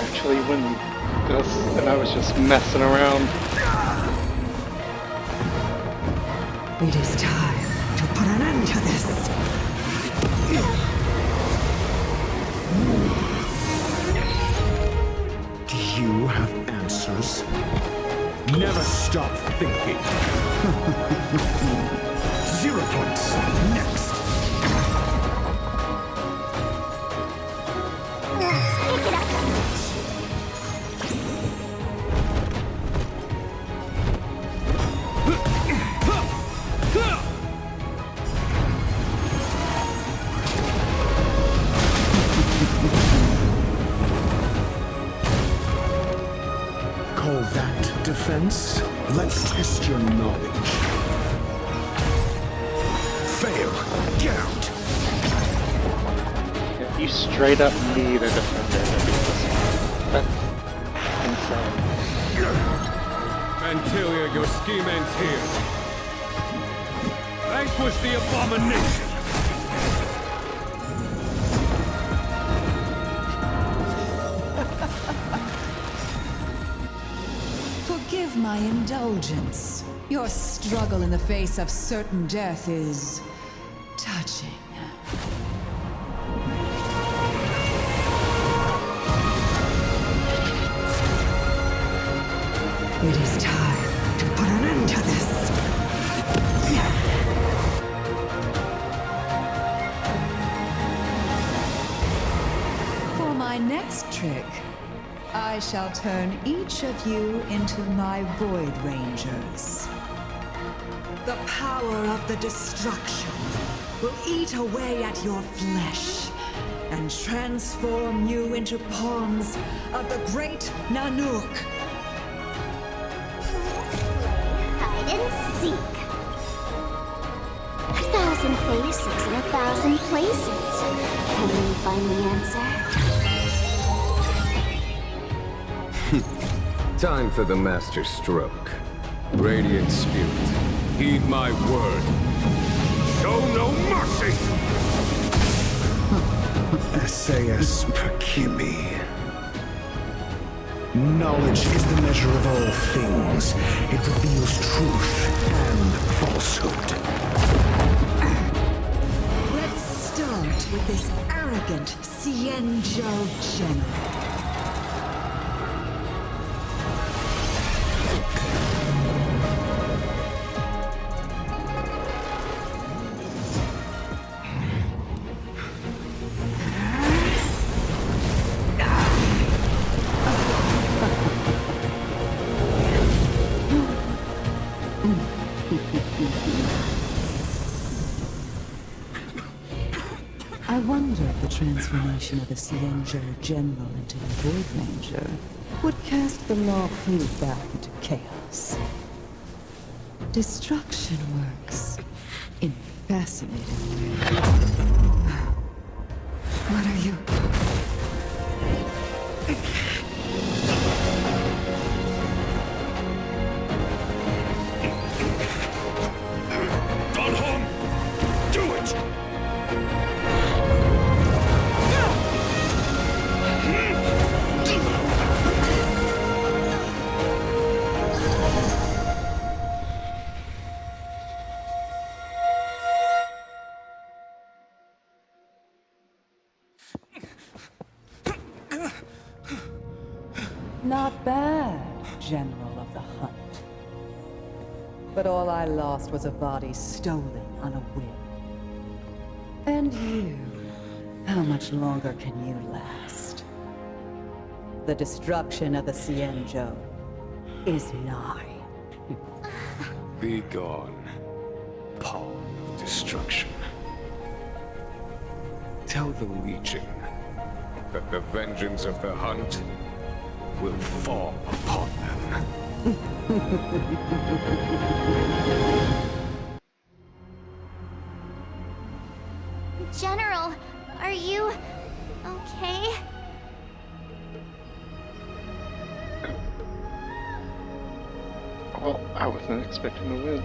Actually win this, and I was just messing around. It is time to put an end to this. Do you have answers? Never stop thinking. 0 points. Next. Pick it up. Call that defense? Let's test your knowledge. Fail. Get out. If you straight up need a defender to beat this one, that's insane. Antilia, your scheme ends here. Vanquish the abomination! Forgive my indulgence. Your struggle in the face of certain death is touching. It is time to put an end to this. For my next trick, I shall turn each of you into my Void Rangers. The power of the destruction will eat away at your flesh and transform you into pawns of the great Nanook. Hide and seek. 1,000 faces in 1,000 places. Can we find the answer? Time for the master stroke. Radiant Spirit, heed my word. Show no mercy! SAS Perkibi. Knowledge is the measure of all things. It reveals truth and falsehood. Let's start with this arrogant Cienjo general. I wonder if the transformation of the Cienjo General into a Void Ranger would cast the law fleet back into chaos. Destruction works in fascinating ways. What are you? Gone home! Do it! Not bad, General of the Hunt. But all I lost was a body stolen on a whim. And you, how much longer can you last? The destruction of the Cienjo is nigh. Be gone, pawn of destruction. Tell the Legion that the vengeance of the Hunt will fall upon them. General, are you okay? Well, I wasn't expecting to win.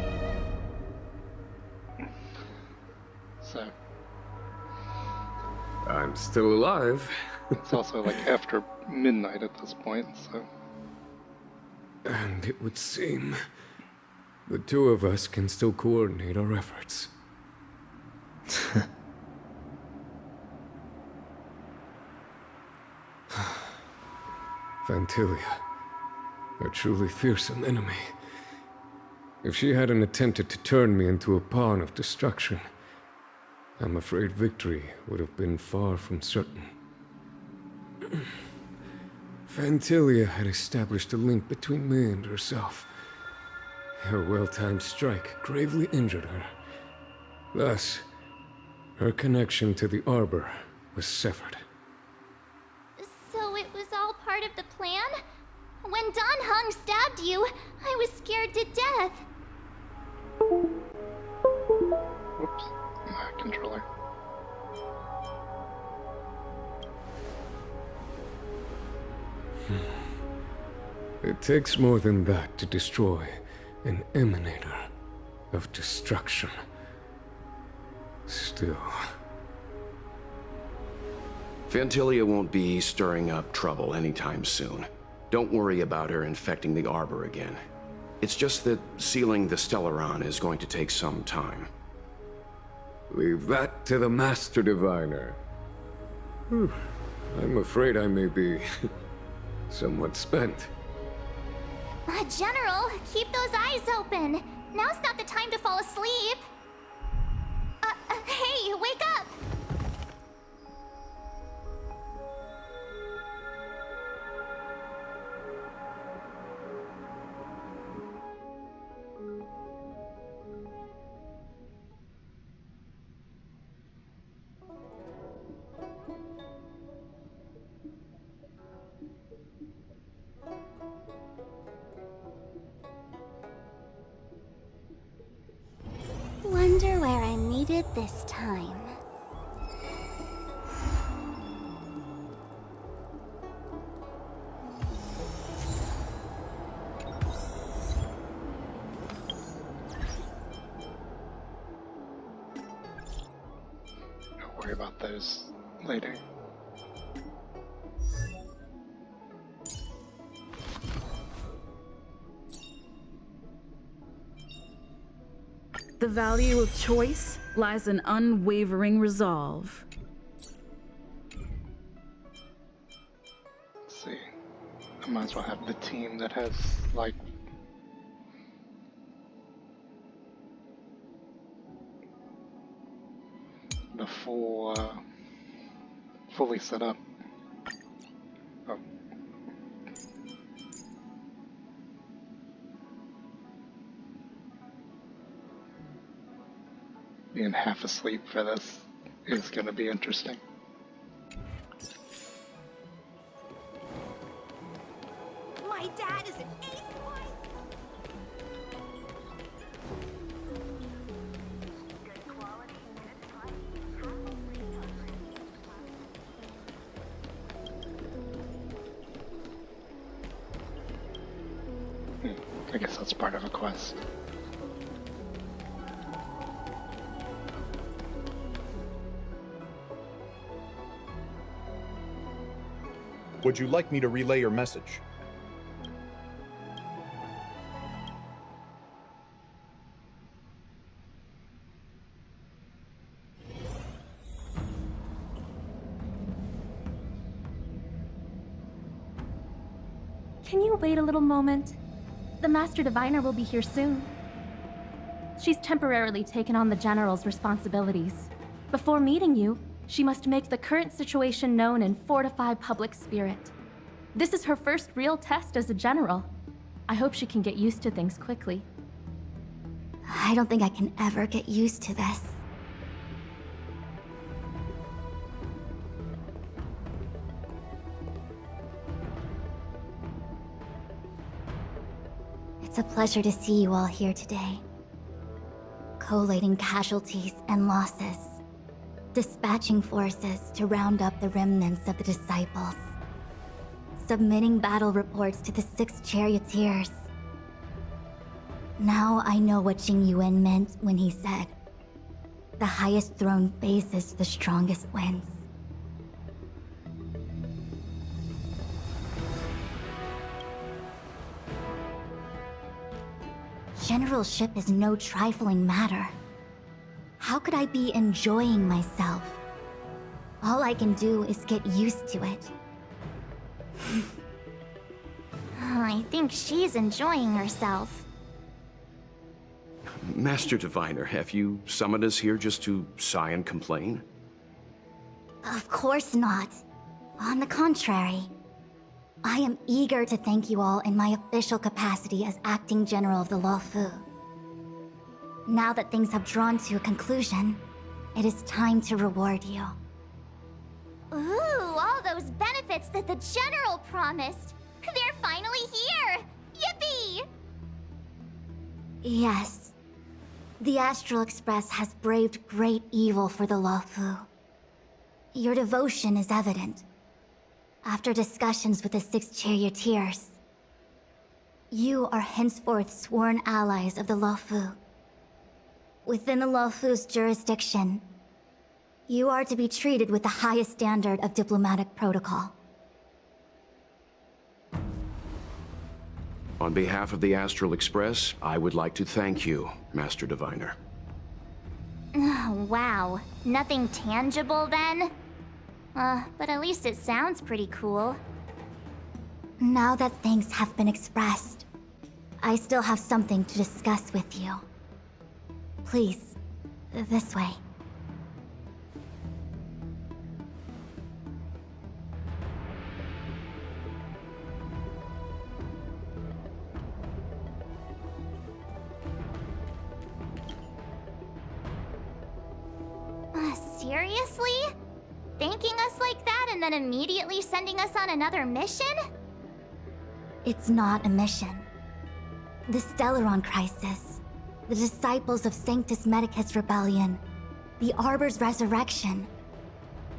So. I'm still alive. It's also like after midnight at this point, so. And it would seem the two of us can still coordinate our efforts. Vantilia, a truly fearsome enemy. If she hadn't attempted to turn me into a pawn of destruction, I'm afraid victory would have been far from certain. Vantilia had established a link between me and herself. Her well-timed strike gravely injured her. Thus, her connection to the Arbor was severed. So it was all part of the plan? When Don Hung stabbed you, I was scared to death. Whoops. My controller. It takes more than that to destroy an emanator of destruction. Still... Vantilia won't be stirring up trouble anytime soon. Don't worry about her infecting the Arbor again. It's just that sealing the Stellaron is going to take some time. Leave that to the Master Diviner. I'm afraid I may be somewhat spent. General, keep those eyes open. Now's not the time to fall asleep. Hey, wake up! Wonder where I'm needed this time. Don't worry about those later. The value of choice lies in unwavering resolve. Let's see. I might as well have the team that has, like... the full, fully set up. Oh. Being half asleep for this is going to be interesting. My dad is an ace. I guess that's part of a quest. Would you like me to relay your message? Can you wait a little moment? The Master Diviner will be here soon. She's temporarily taken on the General's responsibilities. Before meeting you, she must make the current situation known and fortify public spirit. This is her first real test as a General. I hope she can get used to things quickly. I don't think I can ever get used to this. It's a pleasure to see you all here today. Collating casualties and losses. Dispatching forces to round up the remnants of the disciples. Submitting battle reports to the 6 charioteers. Now I know what Jing Yuan meant when he said, "The highest throne faces the strongest winds." Generalship is no trifling matter. How could I be enjoying myself? All I can do is get used to it. I think she's enjoying herself. Master Diviner, have you summoned us here just to sigh and complain? Of course not. On the contrary. I am eager to thank you all in my official capacity as acting general of the Luofu. Now that things have drawn to a conclusion, it is time to reward you. Ooh, all those benefits that the General promised! They're finally here! Yippee! Yes. The Astral Express has braved great evil for the Luofu. Your devotion is evident. After discussions with the 6 charioteers, you are henceforth sworn allies of the Luofu. Within the Luofu's jurisdiction, you are to be treated with the highest standard of diplomatic protocol. On behalf of the Astral Express, I would like to thank you, Master Diviner. Wow, nothing tangible then? But at least it sounds pretty cool. Now that thanks have been expressed, I still have something to discuss with you. Please, this way. Seriously? Thanking us like that and then immediately sending us on another mission? It's not a mission. The Stellaron Crisis, the Disciples of Sanctus Medicus Rebellion, the Arbor's resurrection,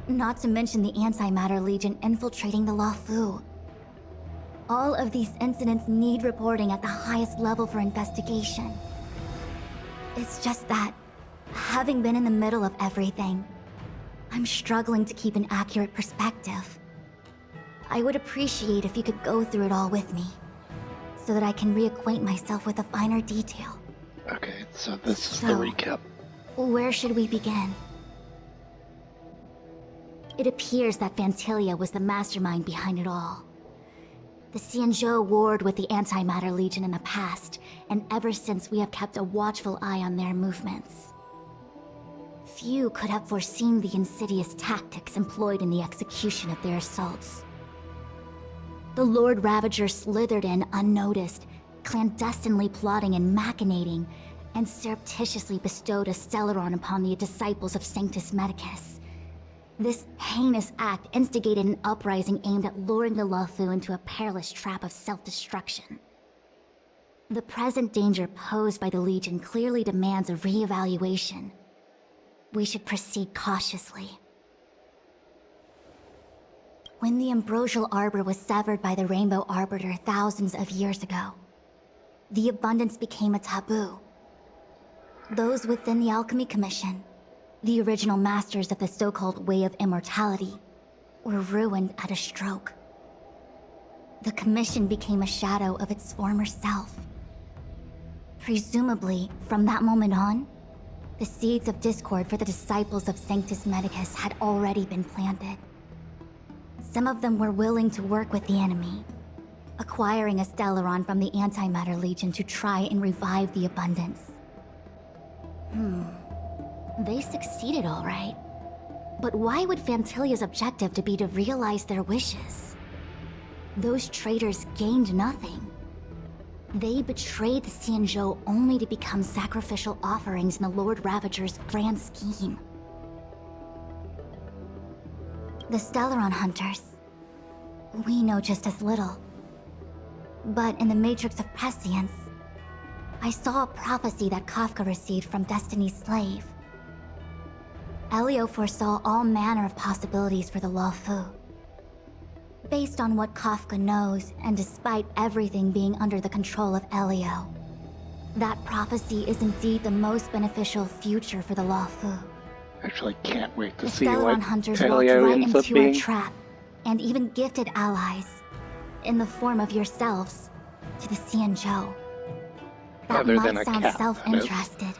not to mention the Antimatter Legion infiltrating the Luofu. All of these incidents need reporting at the highest level for investigation. It's just that, having been in the middle of everything, I'm struggling to keep an accurate perspective. I would appreciate if you could go through it all with me, so that I can reacquaint myself with the finer detail. Okay, so this is the recap. Where should we begin? It appears that Vantilia was the mastermind behind it all. The Xianzhou warred with the Antimatter Legion in the past, and ever since we have kept a watchful eye on their movements. Few could have foreseen the insidious tactics employed in the execution of their assaults. The Lord Ravager slithered in unnoticed, clandestinely plotting and machinating, and surreptitiously bestowed a Stellaron upon the disciples of Sanctus Medicus. This heinous act instigated an uprising aimed at luring the Luofu into a perilous trap of self-destruction. The present danger posed by the Legion clearly demands a re-evaluation. We should proceed cautiously. When the Ambrosial Arbor was severed by the Rainbow Arbiter thousands of years ago, the abundance became a taboo. Those within the Alchemy Commission, the original masters of the so-called Way of Immortality, were ruined at a stroke. The Commission became a shadow of its former self. Presumably, from that moment on, the seeds of discord for the disciples of Sanctus Medicus had already been planted. Some of them were willing to work with the enemy, acquiring a Stellaron from the Antimatter Legion to try and revive the abundance. They succeeded all right. But why would Fantilia's objective to be to realize their wishes? Those traitors gained nothing. They betrayed the Xianzhou only to become sacrificial offerings in the Lord Ravager's grand scheme. The Stellaron Hunters. We know just as little. But in the Matrix of Prescience, I saw a prophecy that Kafka received from Destiny's slave. Elio foresaw all manner of possibilities for the Luofu. Based on what Kafka knows, and despite everything being under the control of Elio, that prophecy is indeed the most beneficial future for the Luofu. Actually, can't wait to The see Stellaron what Hunters walked Elio right ends up into our being. trap, and even gifted allies, in the form of yourselves, to the Xianzhou. That Other might than a sound cat, that is. self-interested,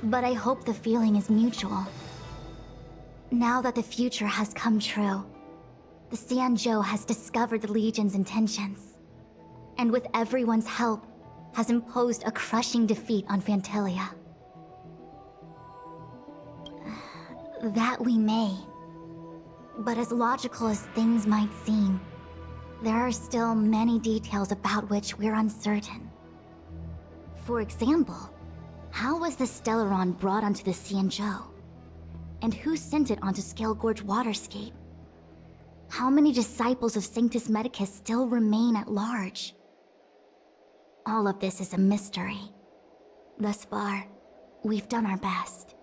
but I hope the feeling is mutual. Now that the future has come true, the Xianzhou has discovered the Legion's intentions, and with everyone's help, has imposed a crushing defeat on Phantilia. That we may. But as logical as things might seem, there are still many details about which we're uncertain. For example, how was the Stellaron brought onto the Xianzhou? And who sent it onto Scale Gorge Waterscape? How many disciples of Sanctus Medicus still remain at large? All of this is a mystery. Thus far, we've done our best.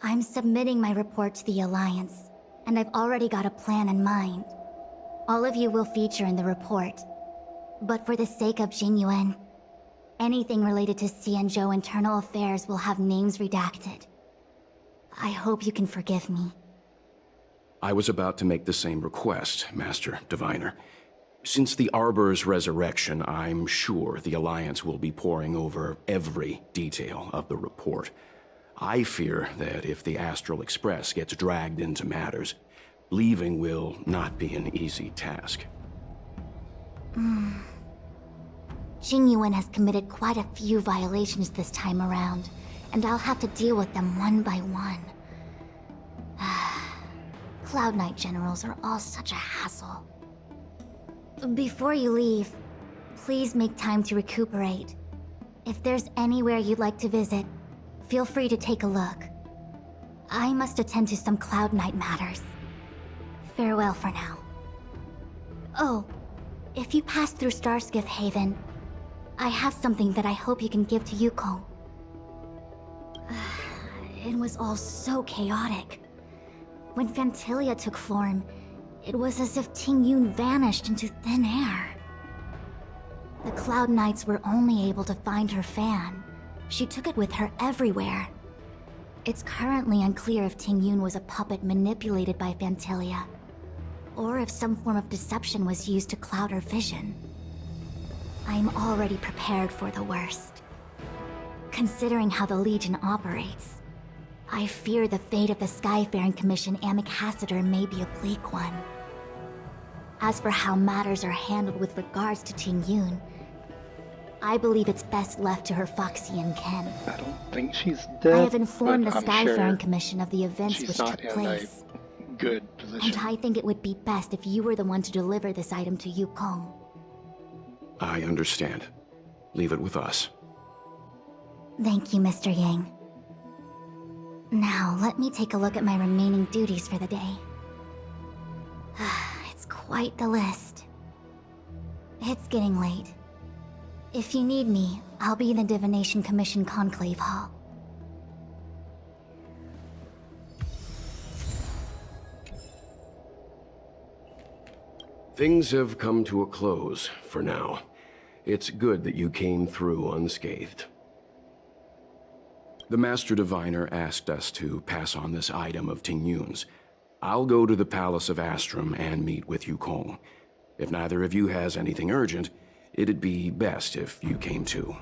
I'm submitting my report to the Alliance, and I've already got a plan in mind. All of you will feature in the report. But for the sake of Jingyuan, anything related to Xianzhou internal affairs will have names redacted. I hope you can forgive me. I was about to make the same request, Master Diviner. Since the Arbor's resurrection, I'm sure the Alliance will be poring over every detail of the report. I fear that if the Astral Express gets dragged into matters, leaving will not be an easy task. Jingyuan has committed quite a few violations this time around, and I'll have to deal with them one by one. Cloud Knight generals are all such a hassle. Before you leave, please make time to recuperate. If there's anywhere you'd like to visit, feel free to take a look. I must attend to some Cloud Knight matters. Farewell for now. Oh, if you pass through Starskiff Haven, I have something that I hope you can give to Yukong. It was all so chaotic. When Phantilia took form, it was as if Tingyun vanished into thin air. The Cloud Knights were only able to find her fan. She took it with her everywhere. It's currently unclear if Tingyun was a puppet manipulated by Phantilia, or if some form of deception was used to cloud her vision. I'm already prepared for the worst. Considering how the Legion operates, I fear the fate of the Skyfaring Commission Ambassador may be a bleak one. As for how matters are handled with regards to Tingyun, I believe it's best left to her Foxian kin. I don't think she's dead. I have informed the but I'm Skyfaring sure Commission of the events she's which not took in place. a good position. And I think it would be best if you were the one to deliver this item to Yukong. I understand. Leave it with us. Thank you, Mr. Yang. Now, let me take a look at my remaining duties for the day. It's quite the list. It's getting late. If you need me, I'll be in the Divination Commission Conclave Hall. Things have come to a close for now. It's good that you came through unscathed. The Master Diviner asked us to pass on this item of Tingyun's. I'll go to the Palace of Astrum and meet with Yukong. If neither of you has anything urgent, it'd be best if you came too.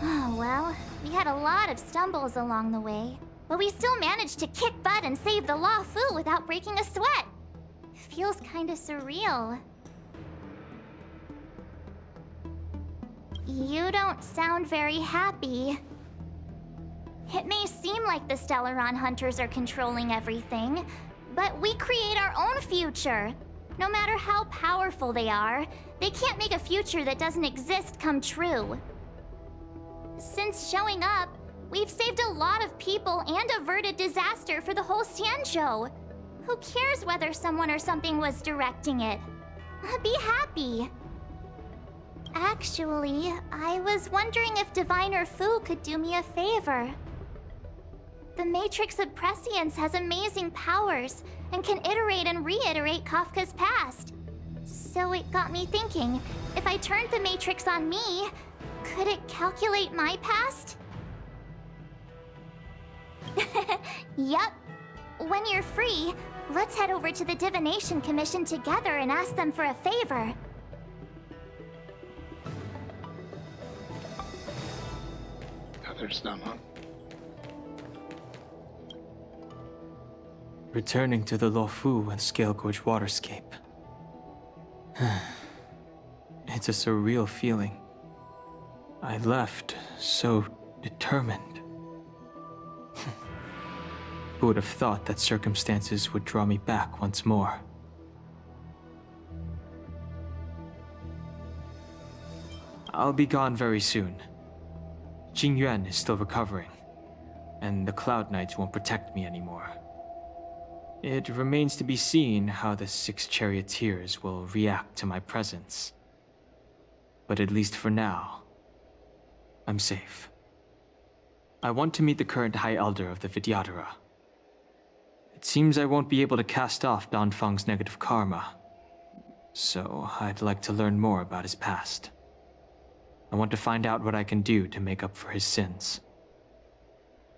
Oh, well, we had a lot of stumbles along the way, but we still managed to kick butt and save the Law Fu without breaking a sweat. Feels kinda surreal. You don't sound very happy. It may seem like the Stellaron hunters are controlling everything, but we create our own future. No matter how powerful they are, they can't make a future that doesn't exist come true. Since showing up, we've saved a lot of people and averted disaster for the whole Xianzhou. Who cares whether someone or something was directing it? Be happy. Actually, I was wondering if Diviner Fu could do me a favor. The Matrix of Prescience has amazing powers and can iterate and reiterate Kafka's past. So it got me thinking, if I turned the Matrix on me, could it calculate my past? Yup. When you're free, Let's head over to the Divination Commission together and ask them for a favor. Others don't, huh? Returning to the Luofu and Scale Gorge waterscape. It's a surreal feeling. I left so determined. Who would have thought that circumstances would draw me back once more? I'll be gone very soon. Jingyuan is still recovering, and the Cloud Knights won't protect me anymore. It remains to be seen how the 6 charioteers will react to my presence. But at least for now, I'm safe. I want to meet the current High Elder of the Vidyadhara. It seems I won't be able to cast off Danfang's negative karma, so I'd like to learn more about his past. I want to find out what I can do to make up for his sins.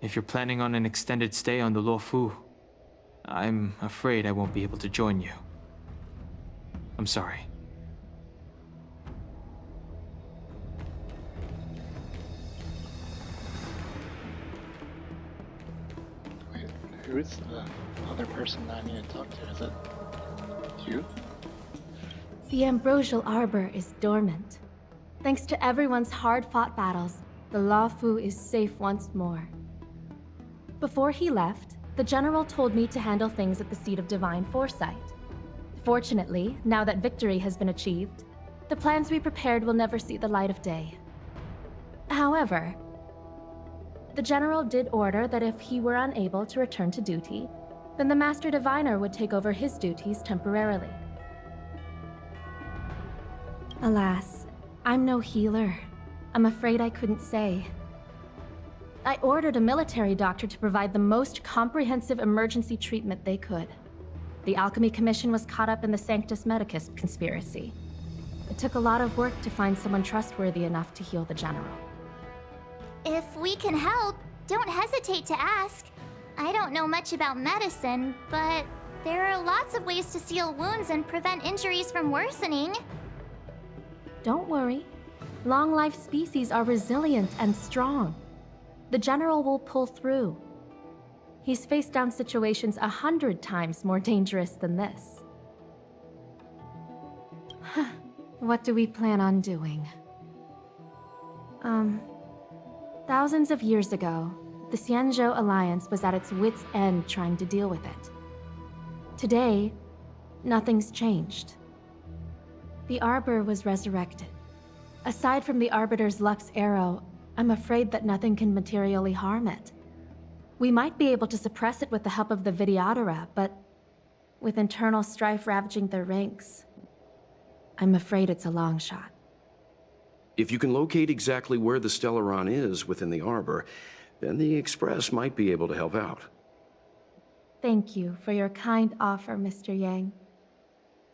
If you're planning on an extended stay on the Luofu, I'm afraid I won't be able to join you. I'm sorry. Wait, who is the other person that I need to talk to? Is it you? The Ambrosial Arbor is dormant. Thanks to everyone's hard-fought battles, the Luofu is safe once more. Before he left, the General told me to handle things at the Seat of Divine Foresight. Fortunately, now that victory has been achieved, the plans we prepared will never see the light of day. However, the General did order that if he were unable to return to duty, then the Master Diviner would take over his duties temporarily. Alas, I'm no healer. I'm afraid I couldn't say. I ordered a military doctor to provide the most comprehensive emergency treatment they could. The Alchemy Commission was caught up in the Sanctus Medicus conspiracy. It took a lot of work to find someone trustworthy enough to heal the General. If we can help, don't hesitate to ask. I don't know much about medicine, but there are lots of ways to seal wounds and prevent injuries from worsening. Don't worry. Long-life species are resilient and strong. The General will pull through. He's faced down situations 100 times more dangerous than this. What do we plan on doing? Thousands of years ago, the Xianzhou Alliance was at its wit's end trying to deal with it. Today, nothing's changed. The Arbor was resurrected. Aside from the Arbiter's Lux Arrow, I'm afraid that nothing can materially harm it. We might be able to suppress it with the help of the Vidyadhara, but with internal strife ravaging their ranks, I'm afraid it's a long shot. If you can locate exactly where the Stellaron is within the Arbor, then the Express might be able to help out. Thank you for your kind offer, Mr. Yang.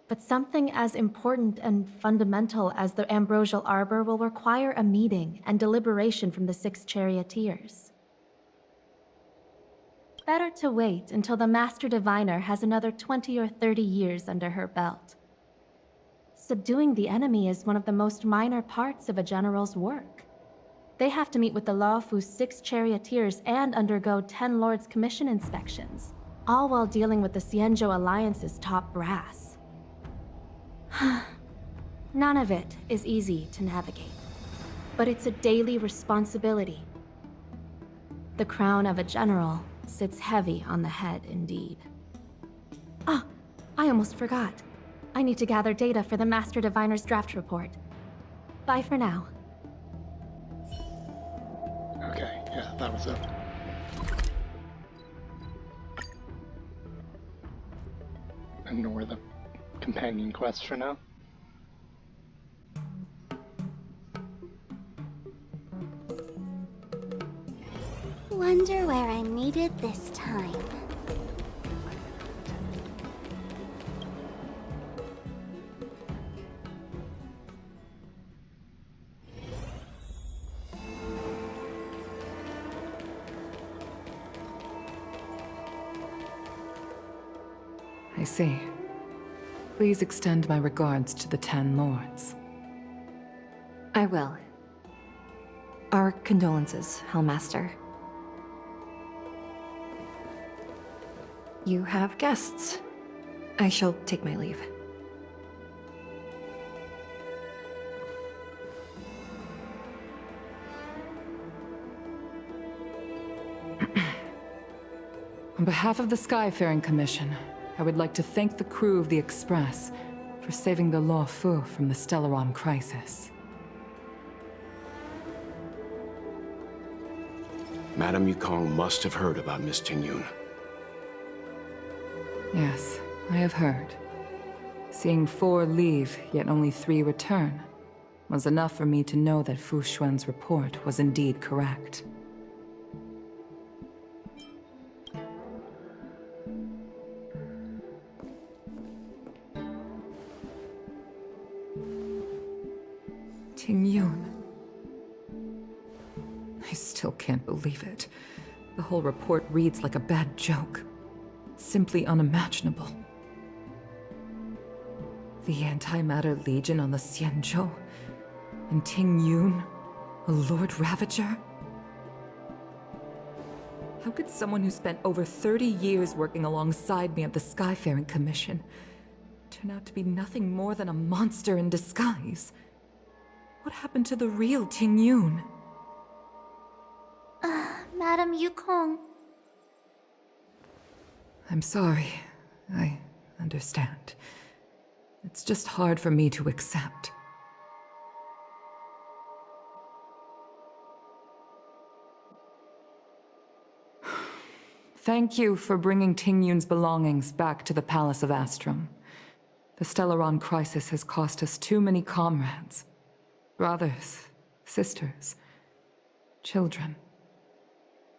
But something as important and fundamental as the Ambrosial Arbor will require a meeting and deliberation from the 6 charioteers. Better to wait until the Master Diviner has another 20 or 30 years under her belt. Subduing the enemy is one of the most minor parts of a general's work. They have to meet with the Luofu's 6 charioteers and undergo 10 Lords Commission inspections, all while dealing with the Xianzhou Alliance's top brass. None of it is easy to navigate, but it's a daily responsibility. The crown of a general sits heavy on the head indeed. Ah, I almost forgot. I need to gather data for the Master Diviner's draft report. Bye for now. Okay, yeah, that was it. Ignore the companion quest for now. Wonder where I'm needed this time. see. Please extend my regards to the 10 lords. I will. Our condolences, Hellmaster. You have guests. I shall take my leave. On behalf of the Skyfaring Commission, I would like to thank the crew of the Express for saving the Law Fu from the Stellaron crisis. Madame Yukong must have heard about Miss Tingyun. Yes, I have heard. Seeing 4 leave, yet only 3 return, was enough for me to know that Fu Xuan's report was indeed correct. Tingyun. I still can't believe it. The whole report reads like a bad joke. It's simply unimaginable. The Antimatter Legion on the Xianzhou, and Tingyun, a Lord Ravager? How could someone who spent over 30 years working alongside me at the Skyfaring Commission turn out to be nothing more than a monster in disguise? What happened to the real Tingyun? Madame Yukong. I'm sorry. I understand. It's just hard for me to accept. Thank you for bringing Tingyun's belongings back to the Palace of Astrum. The Stellaron crisis has cost us too many comrades. Brothers, sisters, children.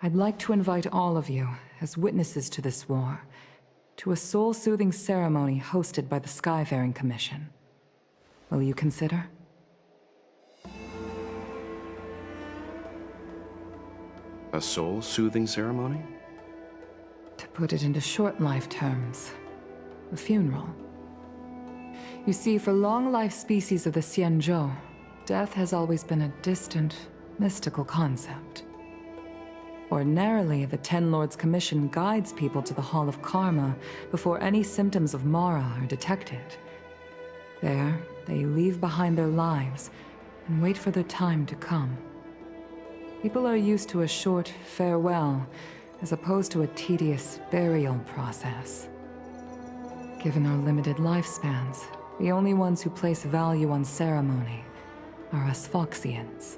I'd like to invite all of you, as witnesses to this war, to a soul-soothing ceremony hosted by the Skyfaring Commission. Will you consider? A soul-soothing ceremony? To put it into short-life terms, a funeral. You see, for long-life species of the Xianzhou, death has always been a distant, mystical concept. Ordinarily, the Ten Lords Commission guides people to the Hall of Karma before any symptoms of Mara are detected. There, they leave behind their lives and wait for their time to come. People are used to a short farewell as opposed to a tedious burial process. Given our limited lifespans, the only ones who place value on ceremony are us Foxians.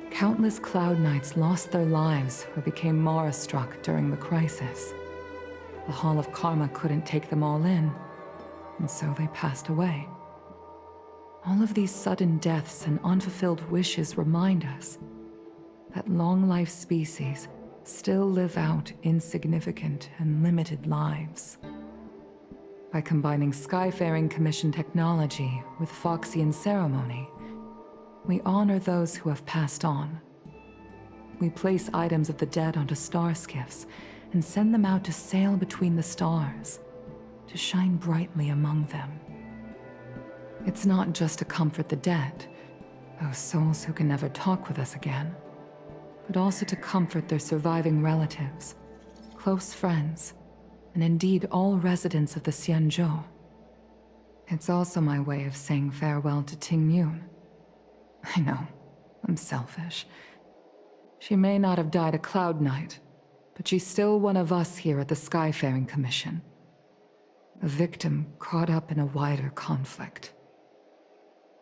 Countless Cloud Knights lost their lives or became Mara-struck during the crisis. The Hall of Karma couldn't take them all in, and so they passed away. All of these sudden deaths and unfulfilled wishes remind us that long-life species still live out insignificant and limited lives. By combining Skyfaring Commission technology with Foxian ceremony, we honor those who have passed on. We place items of the dead onto star skiffs and send them out to sail between the stars, to shine brightly among them. It's not just to comfort the dead, those souls who can never talk with us again, but also to comfort their surviving relatives, close friends, and indeed all residents of the Xianzhou. It's also my way of saying farewell to Tingyun. I know, I'm selfish. She may not have died a Cloud Knight, but she's still one of us here at the Skyfaring Commission. A victim caught up in a wider conflict.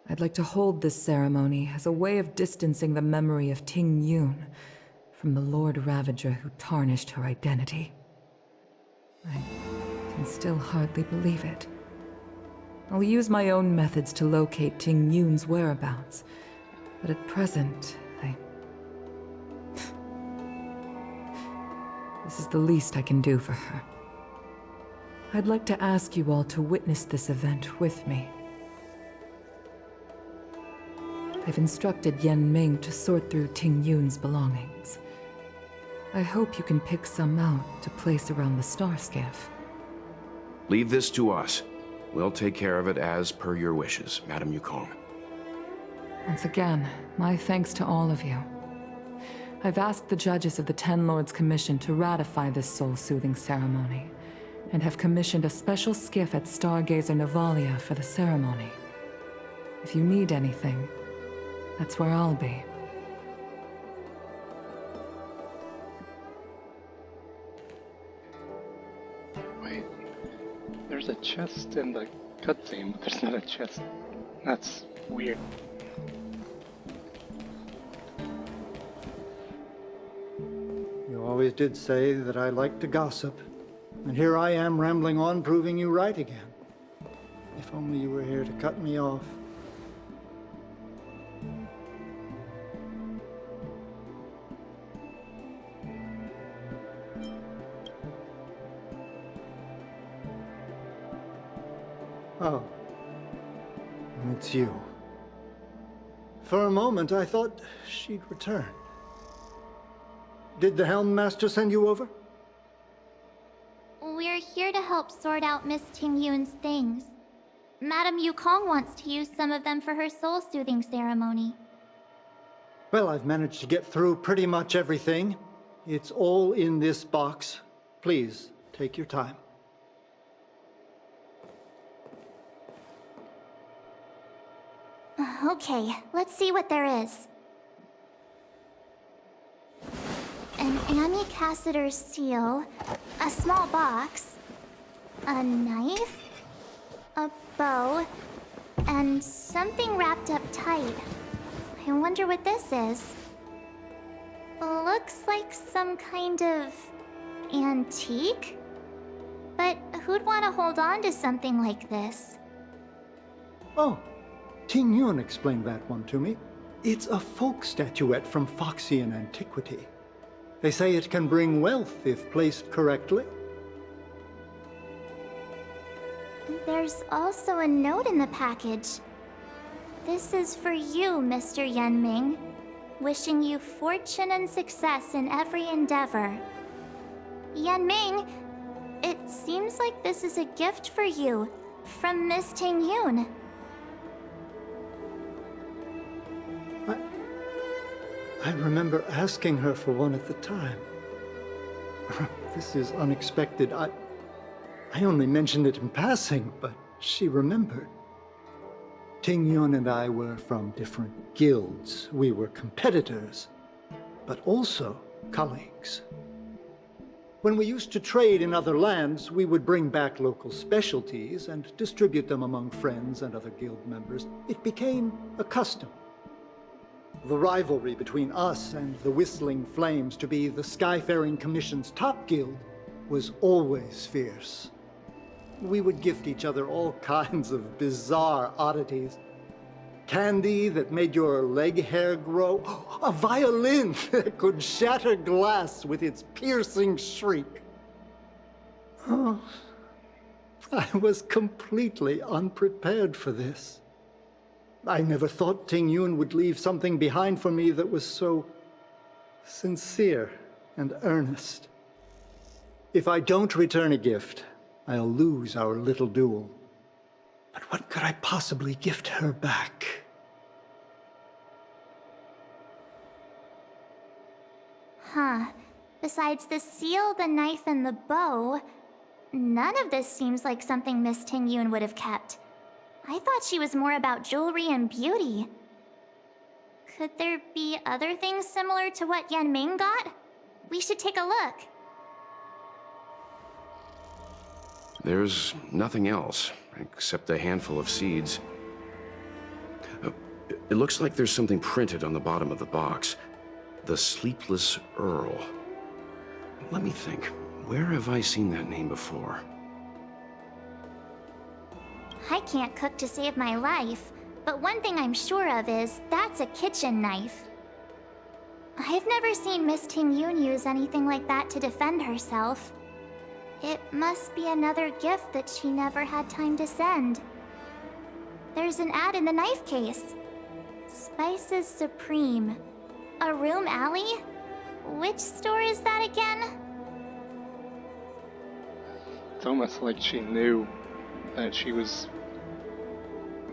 I'd like to hold this ceremony as a way of distancing the memory of Tingyun from the Lord Ravager who tarnished her identity. I can still hardly believe it. I'll use my own methods to locate Tingyun's whereabouts, but at present, This is the least I can do for her. I'd like to ask you all to witness this event with me. I've instructed Yen Ming to sort through Tingyun's belongings. I hope you can pick some out to place around the star skiff. Leave this to us. We'll take care of it as per your wishes, Madame Yukong. Once again, my thanks to all of you. I've asked the judges of the Ten Lords Commission to ratify this soul-soothing ceremony, and have commissioned a special skiff at Stargazer Navalia for the ceremony. If you need anything, that's where I'll be. Wait, there's a chest in the cutscene, but there's not a chest. That's weird. You always did say that I like to gossip. And here I am rambling on, proving you right again. If only you were here to cut me off. Oh. It's you. For a moment, I thought she'd return. Did the Helm Master send you over? We're here to help sort out Miss Tingyun's things. Madame Yukong wants to use some of them for her soul-soothing ceremony. Well, I've managed to get through pretty much everything. It's all in this box. Please, take your time. Okay, let's see what there is. An Amicassator's seal, a small box, a knife, a bow, and something wrapped up tight. I wonder what this is. Looks like some kind of antique? But who'd want to hold on to something like this? Oh, Ting Yun explained that one to me. It's a folk statuette from Foxian antiquity. They say it can bring wealth if placed correctly. There's also a note in the package. This is for you, Mr. Yenming. Wishing you fortune and success in every endeavor. Yenming, it seems like this is a gift for you from Miss Tingyun. I remember asking her for one at the time. This is unexpected. I only mentioned it in passing, but she remembered. Ting Yun and I were from different guilds. We were competitors, but also colleagues. When we used to trade in other lands, we would bring back local specialties and distribute them among friends and other guild members. It became a custom. The rivalry between us and the Whistling Flames to be the Skyfaring Commission's top guild was always fierce. We would gift each other all kinds of bizarre oddities. Candy that made your leg hair grow. A violin that could shatter glass with its piercing shriek. Oh, I was completely unprepared for this. I never thought Ting Yun would leave something behind for me that was so sincere and earnest. If I don't return a gift, I'll lose our little duel. But what could I possibly gift her back? Huh. Besides the seal, the knife, and the bow, none of this seems like something Miss Tingyun would have kept. I thought she was more about jewelry and beauty. Could there be other things similar to what Yenming got? We should take a look. There's nothing else, except a handful of seeds. It looks like there's something printed on the bottom of the box. The Sleepless Earl. Let me think. Where have I seen that name before? I can't cook to save my life, but one thing I'm sure of is that's a kitchen knife. I've never seen Miss Tingyun use anything like that to defend herself. It must be another gift that she never had time to send. There's an ad in the knife case. Spices Supreme. A room alley? Which store is that again? It's almost like she knew that she was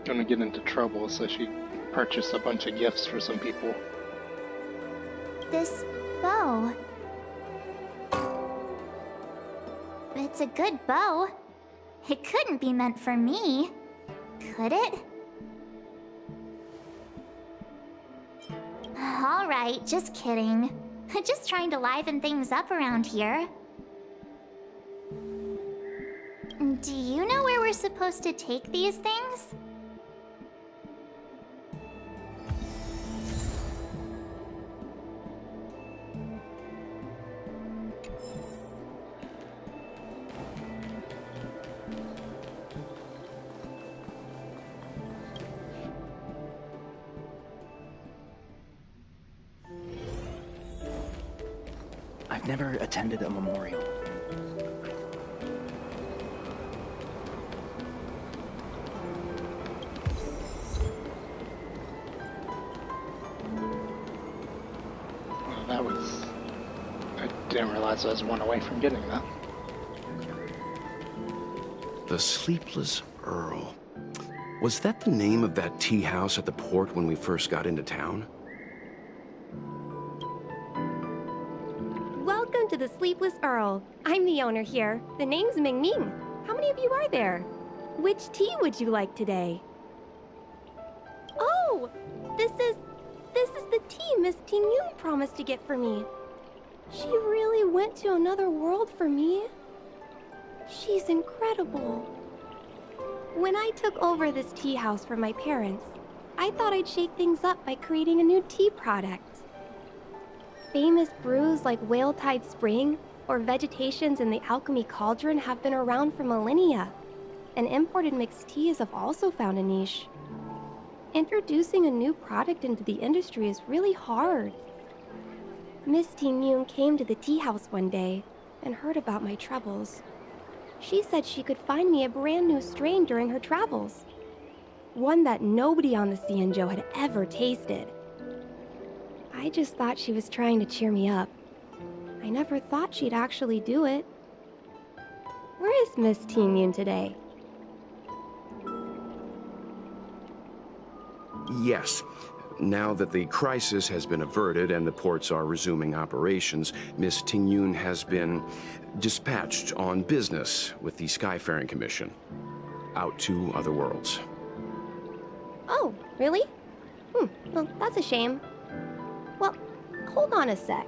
gonna get into trouble, so she purchased a bunch of gifts for some people. This bow. It's a good bow. It couldn't be meant for me, could it? Alright, just kidding. Just trying to liven things up around here. Do you know where we're supposed to take these things? I've never attended a memorial. Well, that was... I didn't realize I was one away from getting that. The Sleepless Earl. Was that the name of that tea house at the port when we first got into town? Welcome to the Sleepless Earl. I'm the owner here. The name's Ming Ming. How many of you are there? Which tea would you like today? Oh, this is the tea Miss Ting Yun promised to get for me. She really went to another world for me. She's incredible. When I took over this tea house from my parents, I thought I'd shake things up by creating a new tea product. Famous brews like Whale Tide Spring or Vegetations in the Alchemy Cauldron have been around for millennia, and imported mixed teas have also found a niche. Introducing a new product into the industry is really hard. Miss Ting Yun came to the tea house one day and heard about my troubles. She said she could find me a brand new strain during her travels. One that nobody on the Xianzhou had ever tasted. I just thought she was trying to cheer me up. I never thought she'd actually do it. Where is Miss Ting Yun today? Yes. Now that the crisis has been averted and the ports are resuming operations, Miss Ting Yun has been dispatched on business with the Skyfaring Commission, out to other worlds. Oh, really? Well, that's a shame. Well, hold on a sec.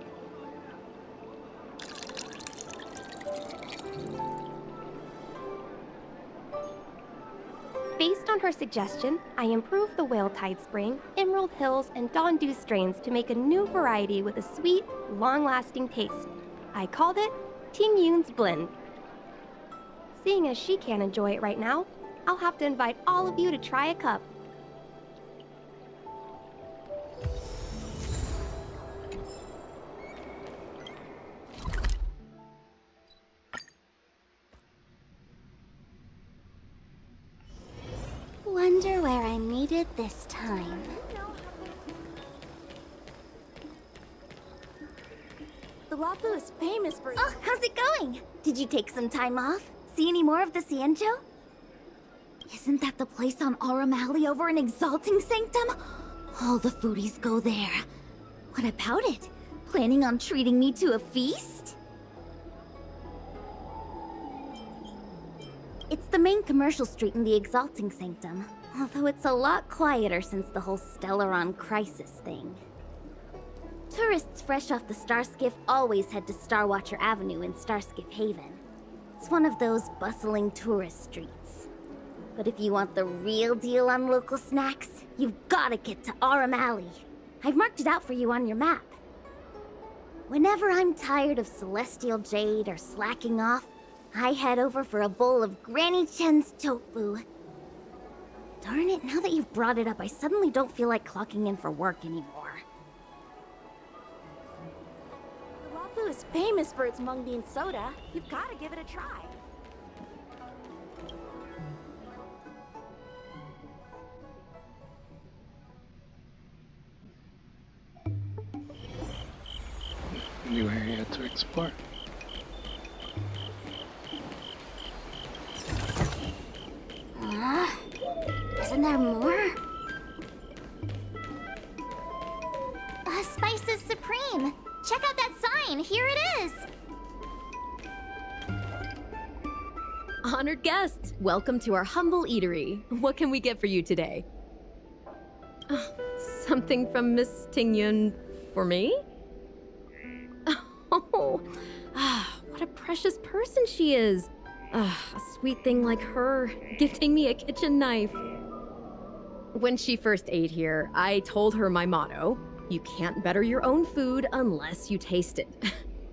Based on her suggestion, I improved the Whale Tide Spring, Emerald Hills, and Dawn Dew strains to make a new variety with a sweet, long-lasting taste. I called it Ting Yun's Blend. Seeing as she can't enjoy it right now, I'll have to invite all of you to try a cup. Wonder where I'm needed this time. The Wafu is famous for... Oh, how's it going? Did you take some time off? See any more of the Xianzhou? Isn't that the place on Aurum Alley over in Exalting Sanctum? All the foodies go there. What about it? Planning on treating me to a feast? It's the main commercial street in the Exalting Sanctum, although it's a lot quieter since the whole Stellaron crisis thing. Tourists fresh off the Starskiff always head to Starwatcher Avenue in Starskiff Haven. It's one of those bustling tourist streets. But if you want the real deal on local snacks, you've gotta get to Aurum Alley. I've marked it out for you on your map. Whenever I'm tired of Celestial Jade or slacking off, I head over for a bowl of Granny Chen's tofu. Darn it, now that you've brought it up, I suddenly don't feel like clocking in for work anymore. Wafu is famous for its mung bean soda. You've got to give it a try. New area to explore. Isn't there more? Spices Supreme! Check out that sign! Here it is! Honored guests, welcome to our humble eatery. What can we get for you today? Something from Miss Tingyun for me? Oh, what a precious person she is. A sweet thing like her, gifting me a kitchen knife. When she first ate here, I told her my motto: you can't better your own food unless you taste it.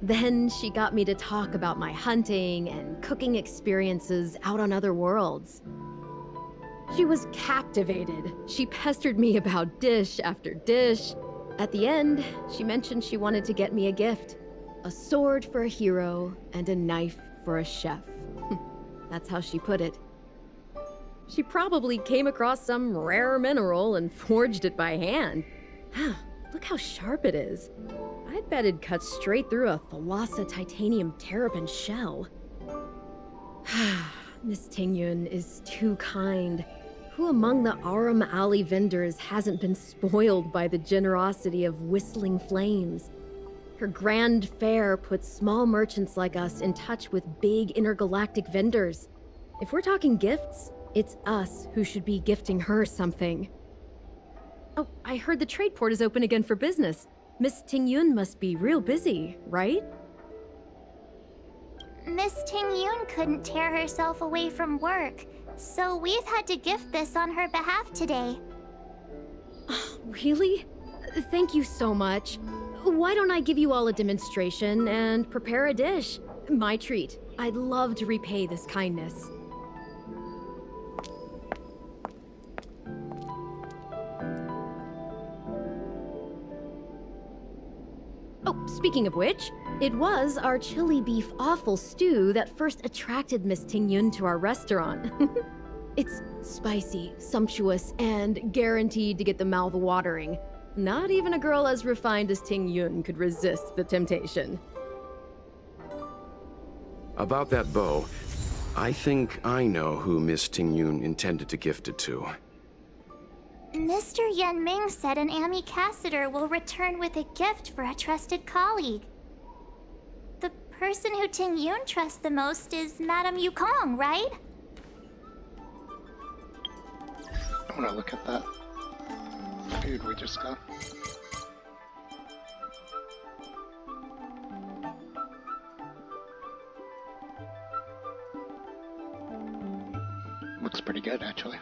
Then she got me to talk about my hunting and cooking experiences out on other worlds. She was captivated. She pestered me about dish after dish. At the end, she mentioned she wanted to get me a gift. A sword for a hero and a knife for a chef. That's how she put it. She probably came across some rare mineral and forged it by hand. Look how sharp it is. I bet it'd cut straight through a Thalassa titanium terrapin shell. Miss Tingyun is too kind. Who among the Aram Alley vendors hasn't been spoiled by the generosity of whistling flames? Her grand fare puts small merchants like us in touch with big intergalactic vendors. If we're talking gifts, it's us who should be gifting her something. Oh, I heard the trade port is open again for business. Miss Tingyun must be real busy, right? Miss Tingyun couldn't tear herself away from work, so we've had to gift this on her behalf today. Really? Thank you so much. Why don't I give you all a demonstration and prepare a dish? My treat. I'd love to repay this kindness. Oh, speaking of which, it was our chili beef offal stew that first attracted Miss Tingyun to our restaurant. It's spicy, sumptuous, and guaranteed to get the mouth watering. Not even a girl as refined as Tingyun could resist the temptation. About that bow, I think I know who Miss Tingyun intended to gift it to. Mr. Yan Ming said an ambassador will return with a gift for a trusted colleague. The person who Tingyun trusts the most is Madame Yukong, right? I want to look at that food we just got. Looks pretty good, actually.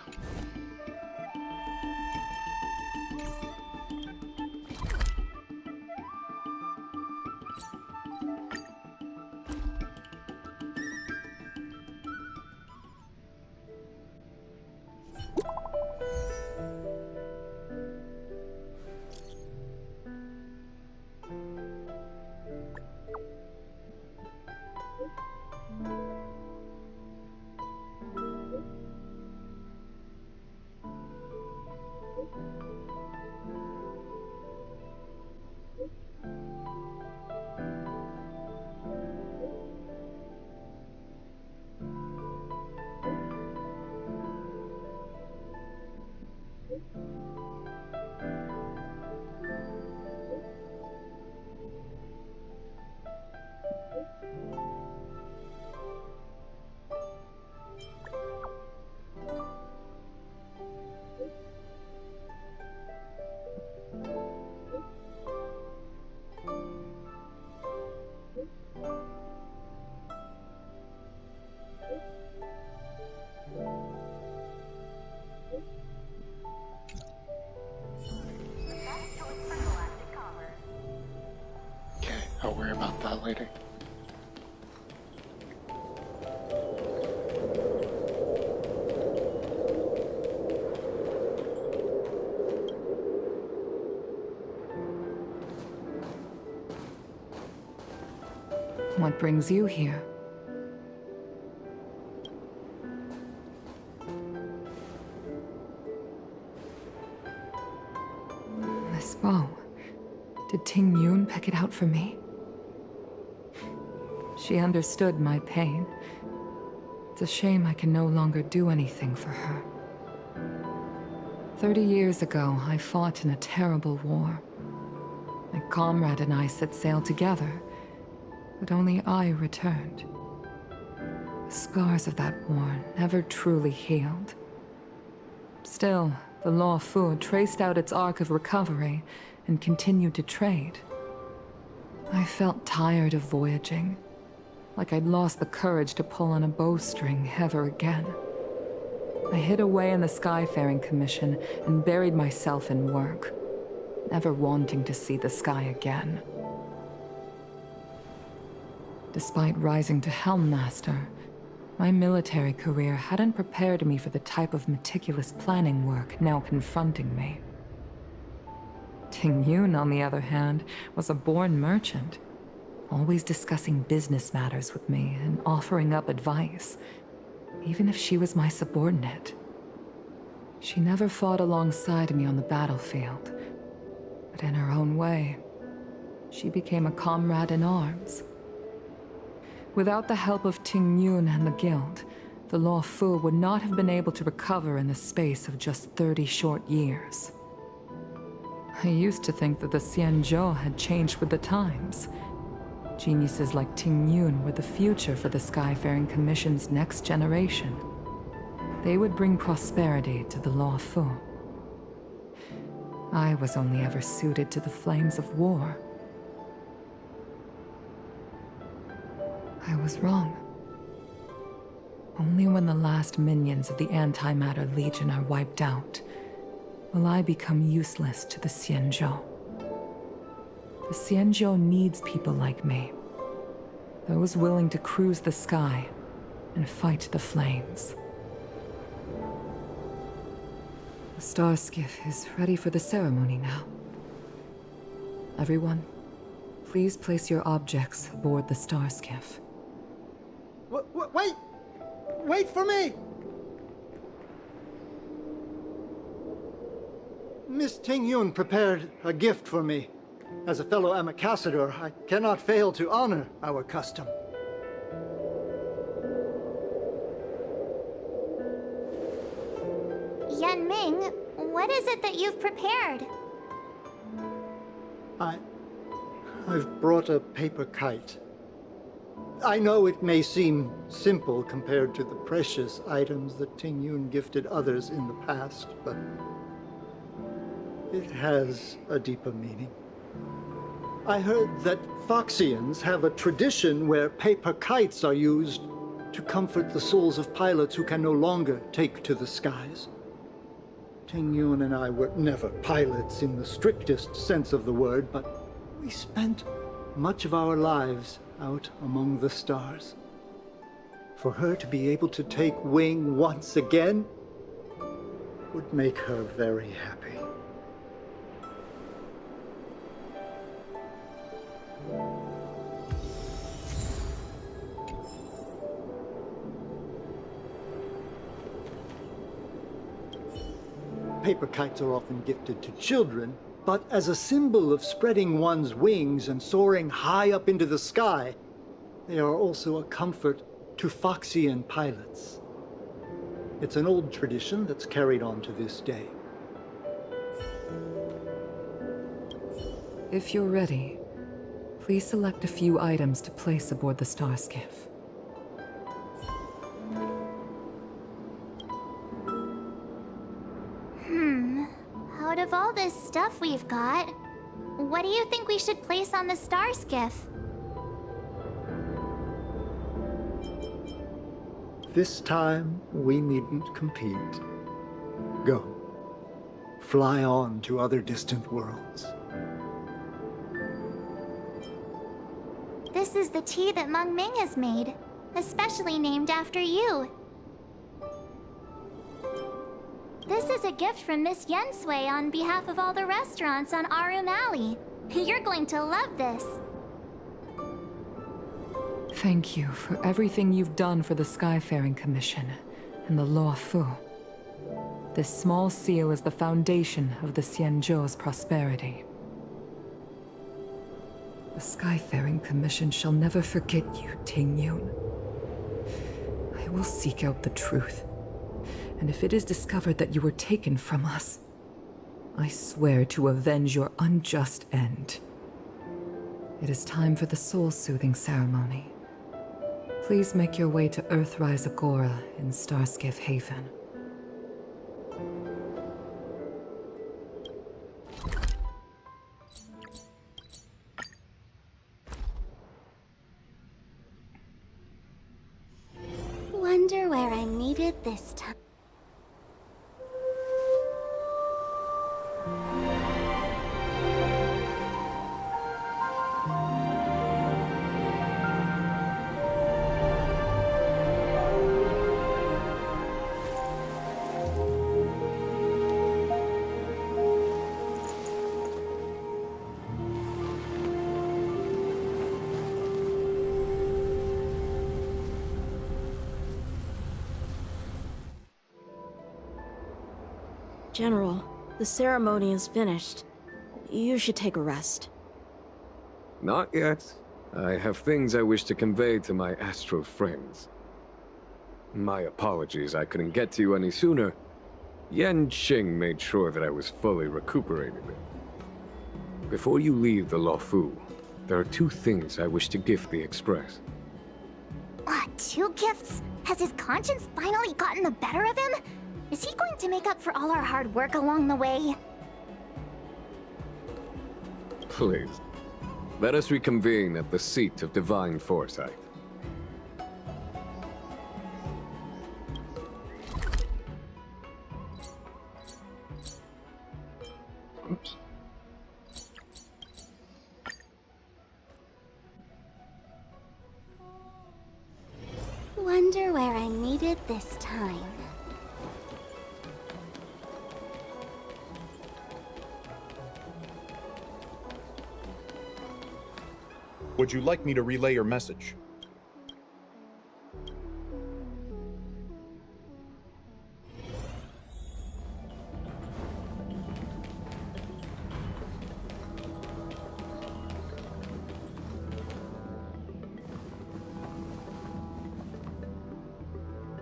I'll worry about that later. What brings you here? This bow. Did Tingyun pick it out for me? She understood my pain. It's a shame I can no longer do anything for her. 30 years ago, I fought in a terrible war. My comrade and I set sail together, but only I returned. The scars of that war never truly healed. Still, the Law Fu traced out its arc of recovery and continued to trade. I felt tired of voyaging, like I'd lost the courage to pull on a bowstring ever again. I hid away in the Skyfaring Commission and buried myself in work, never wanting to see the sky again. Despite rising to Helm Master, my military career hadn't prepared me for the type of meticulous planning work now confronting me. Ting Yun, on the other hand, was a born merchant, always discussing business matters with me and offering up advice, even if she was my subordinate. She never fought alongside me on the battlefield, but in her own way, she became a comrade in arms. Without the help of Ting Yun and the Guild, the Law Fu would not have been able to recover in the space of just 30 short years. I used to think that the Xianzhou had changed with the times. Geniuses like Ting Yun were the future for the Skyfaring Commission's next generation. They would bring prosperity to the Law Fu. I was only ever suited to the flames of war. I was wrong. Only when the last minions of the Antimatter Legion are wiped out will I become useless to the Xianzhou. The Xianzhou needs people like me, those willing to cruise the sky and fight the flames. The star skiff is ready for the ceremony now. Everyone, please place your objects aboard the star skiff. Wait! Wait for me! Miss Ting Yun prepared a gift for me. As a fellow ambassador, I cannot fail to honor our custom. Yan Ming, what is it that you've prepared? I've brought a paper kite. I know it may seem simple compared to the precious items that Ting Yun gifted others in the past, but it has a deeper meaning. I heard that Foxians have a tradition where paper kites are used to comfort the souls of pilots who can no longer take to the skies. Ting Yun and I were never pilots in the strictest sense of the word, but we spent much of our lives out among the stars. For her to be able to take wing once again would make her very happy. Paper kites are often gifted to children, but as a symbol of spreading one's wings and soaring high up into the sky, they are also a comfort to Foxian pilots. It's an old tradition that's carried on to this day. If you're ready, please select a few items to place aboard the star skiff. Out of all this stuff we've got, what do you think we should place on the star skiff? This time, we needn't compete. Go. Fly on to other distant worlds. This is the tea that Meng Ming has made, especially named after you. This is a gift from Miss Yensui on behalf of all the restaurants on Arum Alley. You're going to love this. Thank you for everything you've done for the Skyfaring Commission and the Law Fu. This small seal is the foundation of the Xianzhou's prosperity. The Skyfaring Commission shall never forget you, Ting Yun. I will seek out the truth. And if it is discovered that you were taken from us, I swear to avenge your unjust end. It is time for the soul-soothing ceremony. Please make your way to Earthrise Agora in Starskiff Haven. Wonder where I needed this time. General, the ceremony is finished. You should take a rest. Not yet. I have things I wish to convey to my astral friends. My apologies I couldn't get to you any sooner. Yen Qing made sure that I was fully recuperated. Before you leave the Luofu, there are two things I wish to gift the Express. Two gifts? Has his conscience finally gotten the better of him? Is he going to make up for all our hard work along the way? Please, let us reconvene at the seat of divine foresight. Oops. Wonder where I needed this time. Would you like me to relay your message?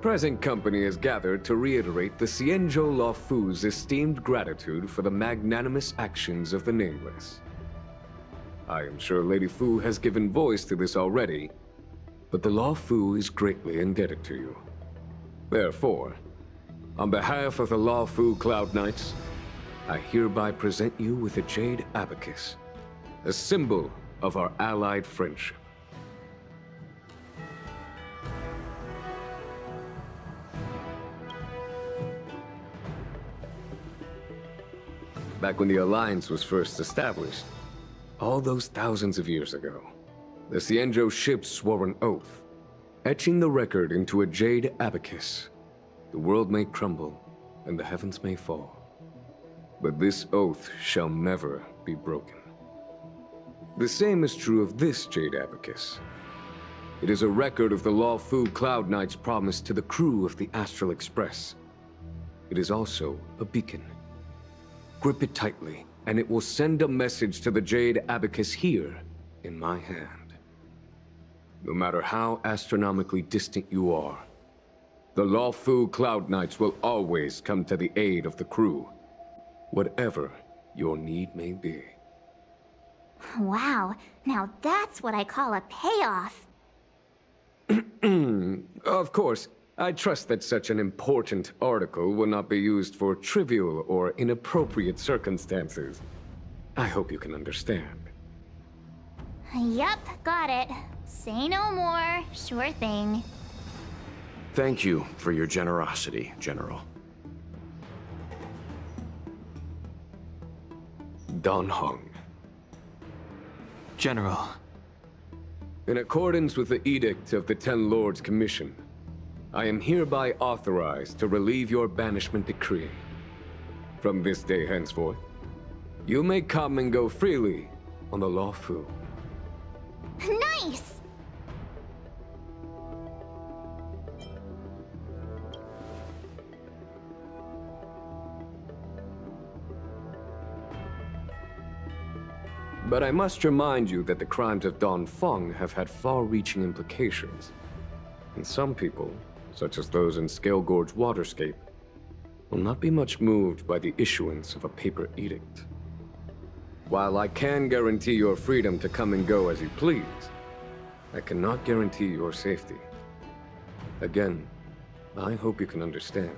Present company is gathered to reiterate the Xianzhou Luofu's esteemed gratitude for the magnanimous actions of the Nameless. I am sure Lady Fu has given voice to this already, but the Luofu is greatly indebted to you. Therefore, on behalf of the Luofu Cloud Knights, I hereby present you with a Jade Abacus, a symbol of our allied friendship. Back when the Alliance was first established, all those thousands of years ago, the Xianzhou ships swore an oath, etching the record into a Jade Abacus. The world may crumble, and the heavens may fall, but this oath shall never be broken. The same is true of this Jade Abacus. It is a record of the Luofu Cloud Knight's promise to the crew of the Astral Express. It is also a beacon. Grip it tightly, and it will send a message to the Jade Abacus here, in my hand. No matter how astronomically distant you are, the Luofu Cloud Knights will always come to the aid of the crew, whatever your need may be. Wow, now that's what I call a payoff. Of course, I trust that such an important article will not be used for trivial or inappropriate circumstances. I hope you can understand. Yup, got it. Say no more. Sure thing. Thank you for your generosity, General. Dan Heng. General. In accordance with the Edict of the Ten Lords Commission, I am hereby authorized to relieve your banishment decree. From this day henceforth, you may come and go freely on the Luofu. Nice! But I must remind you that the crimes of Don Feng have had far-reaching implications. And some people, such as those in Scale Gorge Waterscape, will not be much moved by the issuance of a paper edict. While I can guarantee your freedom to come and go as you please, I cannot guarantee your safety. Again, I hope you can understand.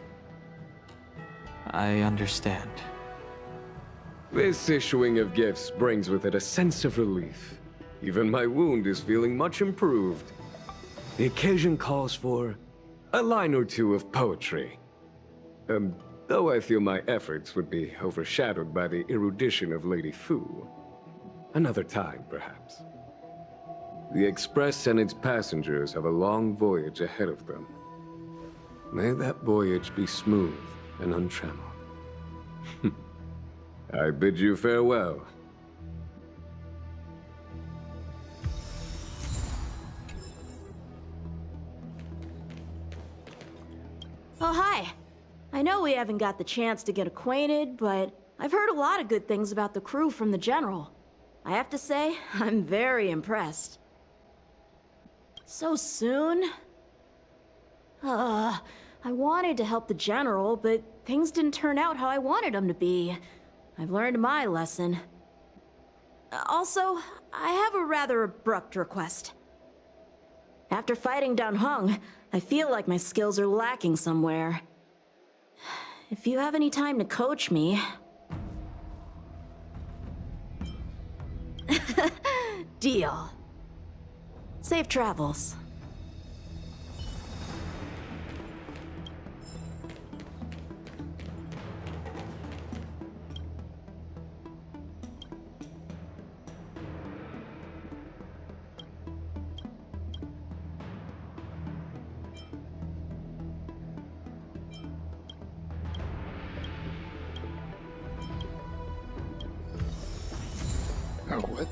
I understand. This issuing of gifts brings with it a sense of relief. Even my wound is feeling much improved. The occasion calls for a line or two of poetry. Though I feel my efforts would be overshadowed by the erudition of Lady Fu. Another time, perhaps. The Express and its passengers have a long voyage ahead of them. May that voyage be smooth and untrammeled. I bid you farewell. Oh, hi. I know we haven't got the chance to get acquainted, but I've heard a lot of good things about the crew from the General. I have to say, I'm very impressed. So soon? I wanted to help the General, but things didn't turn out how I wanted them to be. I've learned my lesson. Also, I have a rather abrupt request. After fighting Dan Heng, I feel like my skills are lacking somewhere. If you have any time to coach me... Deal. Safe travels. Oh, what?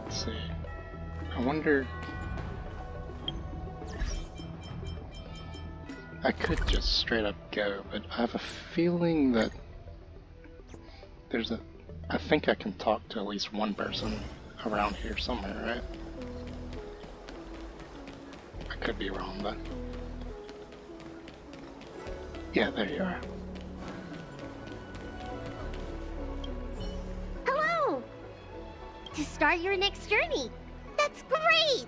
Let's see. I wonder... I could just straight up go, but I have a feeling that there's a... I think I can talk to at least one person around here somewhere, right? I could be wrong, but... Yeah, there you are. Hello! To start your next journey! That's great!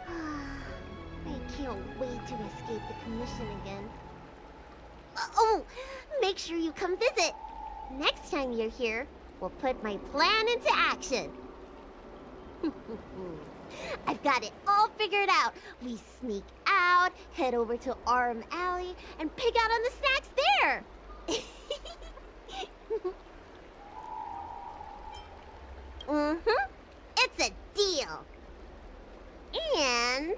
I can't wait to escape the commission again. Oh! Make sure you come visit! Next time you're here, we'll put my plan into action! I've got it all figured out. We sneak out, head over to Arm Alley, and pick out on the snacks there. It's a deal. And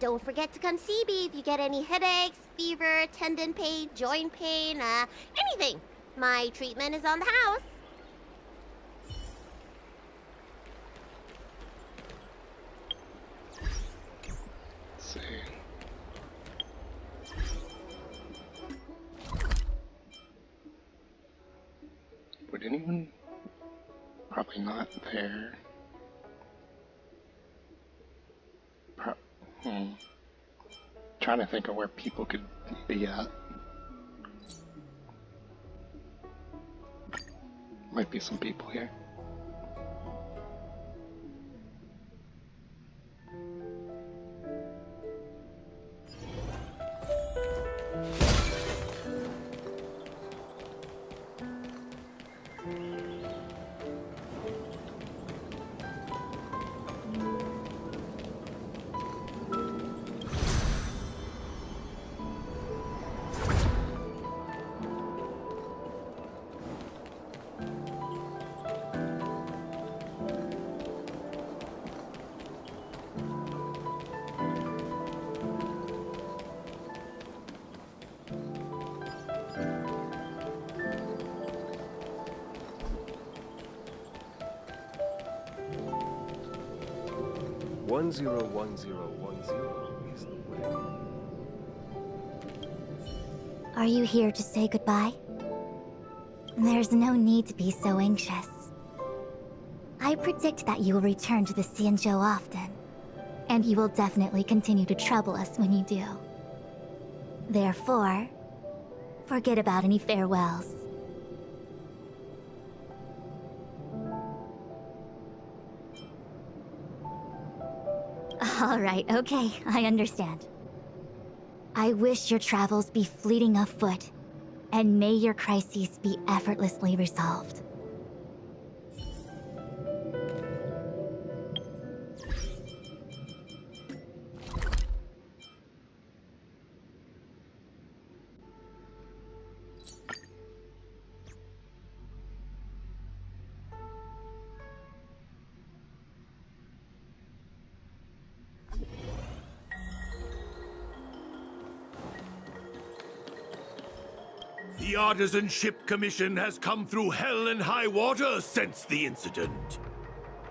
don't forget to come see me if you get any headaches, fever, tendon pain, joint pain, anything. My treatment is on the house. Let's see. Would anyone? Probably not there. Trying to think of where people could be at. Might be some people here. One zero is the way. Are you here to say goodbye? There's no need to be so anxious. I predict that you will return to the Xianzhou often, and you will definitely continue to trouble us when you do. Therefore, forget about any farewells. Alright, okay, I understand. I wish your travels be fleeting of foot, and may your crises be effortlessly resolved. The Artisanship Commission has come through hell and high water since the incident.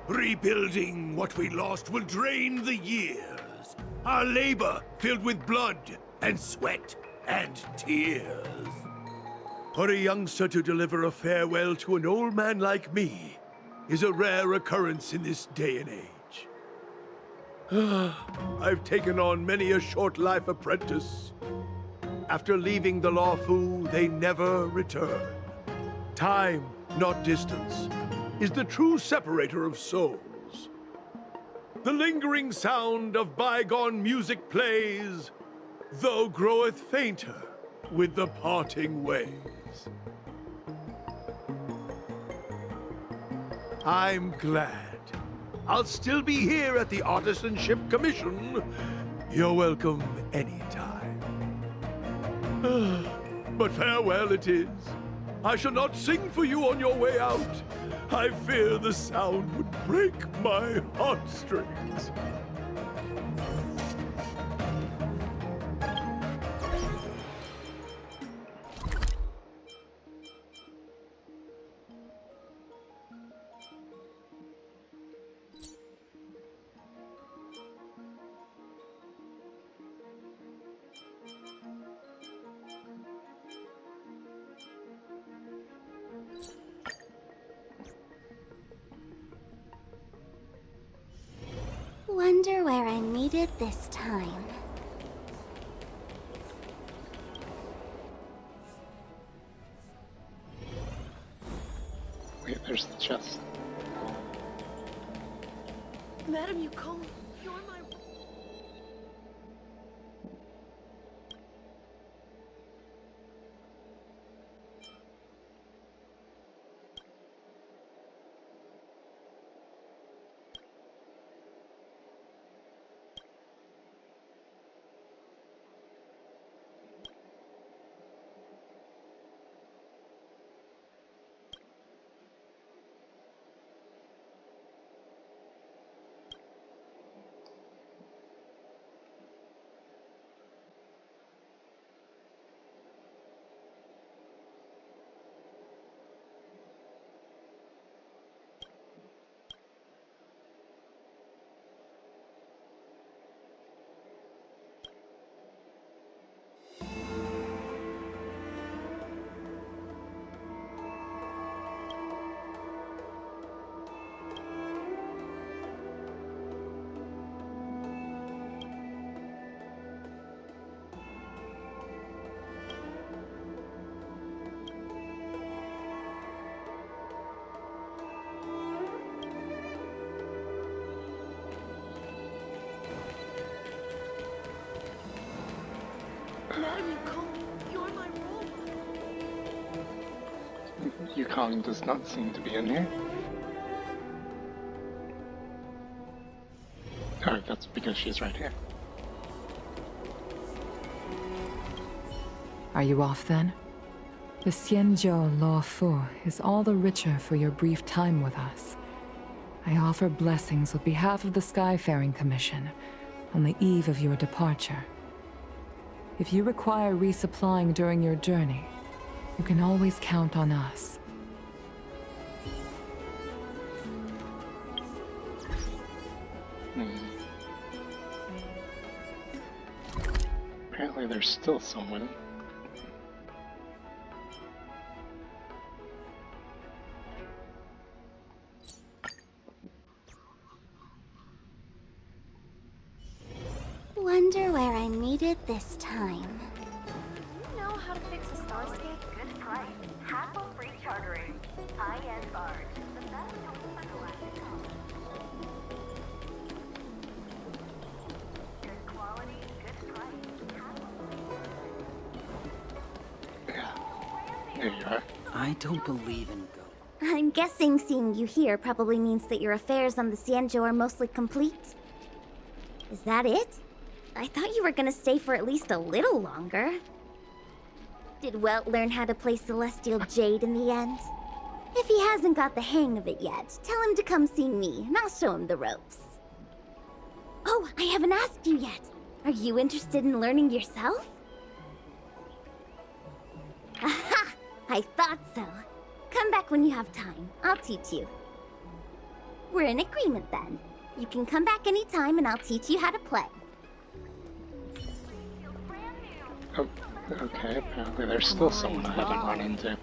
Rebuilding what we lost will drain the years. Our labor filled with blood and sweat and tears. For a youngster to deliver a farewell to an old man like me is a rare occurrence in this day and age. I've taken on many a short-life apprentice. After leaving the Lawfu, they never return. Time, not distance, is the true separator of souls. The lingering sound of bygone music plays, though groweth fainter with the parting ways. I'm glad. I'll still be here at the Artisanship Commission. You're welcome anytime. But farewell it is. I shall not sing for you on your way out. I fear the sound would break my heartstrings. Wonder where I'm needed this time. Wait, there's the chest. Madam Yukon, you're my... Madam Yukon, you're my role. Yukon does not seem to be in here. Oh, that's because she's right here. Are you off then? The Xianzhou Lawfu is all the richer for your brief time with us. I offer blessings with behalf of the Skyfaring Commission on the eve of your departure. If you require resupplying during your journey, you can always count on us. Apparently there's still someone. wonder where I made it this time. You know how to fix a starscape? Good price. Hassle-free chartering. High-end barge. The best tool for galactic commerce. Good quality, good price. There you are. I don't believe in ghosts. I'm guessing seeing you here probably means that your affairs on the Xianzhou are mostly complete. Is that it? I thought you were gonna stay for at least a little longer. Did Welt learn how to play Celestial Jade in the end? If he hasn't got the hang of it yet, tell him to come see me, and I'll show him the ropes. Oh, I haven't asked you yet. Are you interested in learning yourself? Aha! I thought so. Come back when you have time. I'll teach you. We're in agreement then. You can come back anytime and I'll teach you how to play. Oh, okay, apparently there's still someone I haven't run into.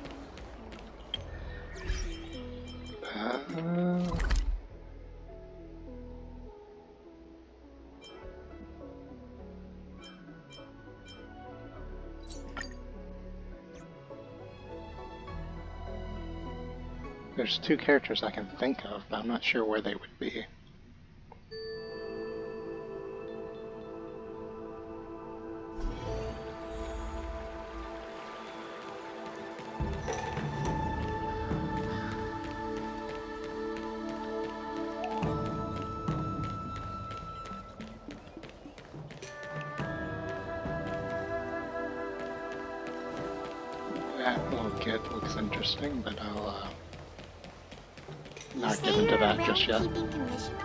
There's two characters I can think of, but I'm not sure where they would be. That little kid looks interesting, but I'll not get into that just yet. Keeping commission officer?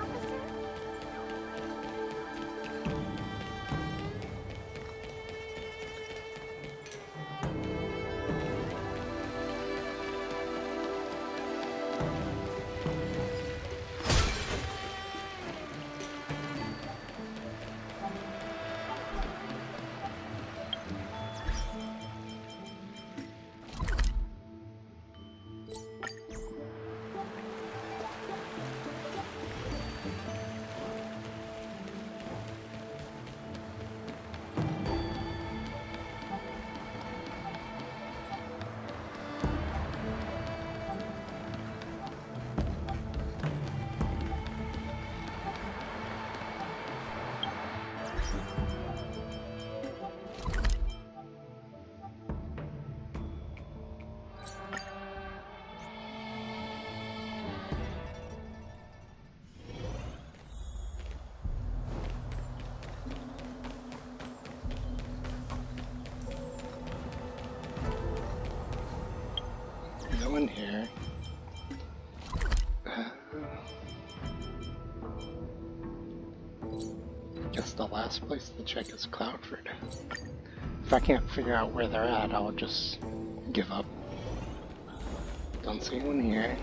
No one here. Guess the last place to check is Cloudford. If I can't figure out where they're at, I'll just give up. Don't see one here.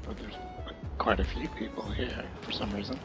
But there's quite a few people here for some reason.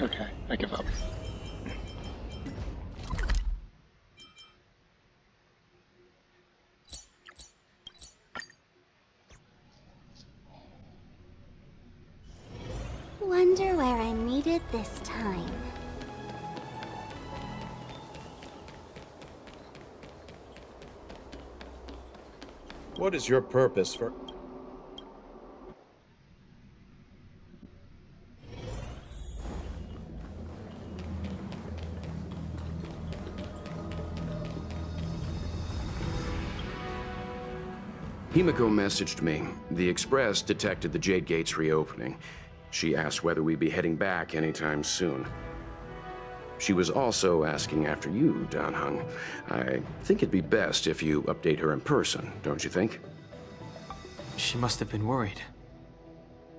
Okay, I give up. wonder where I'm needed this time. What is your purpose for... Himiko messaged me. The Express detected the Jade Gate's reopening. She asked whether we'd be heading back anytime soon. She was also asking after you, Dan Heng. I think it'd be best if you update her in person, don't you think? She must have been worried.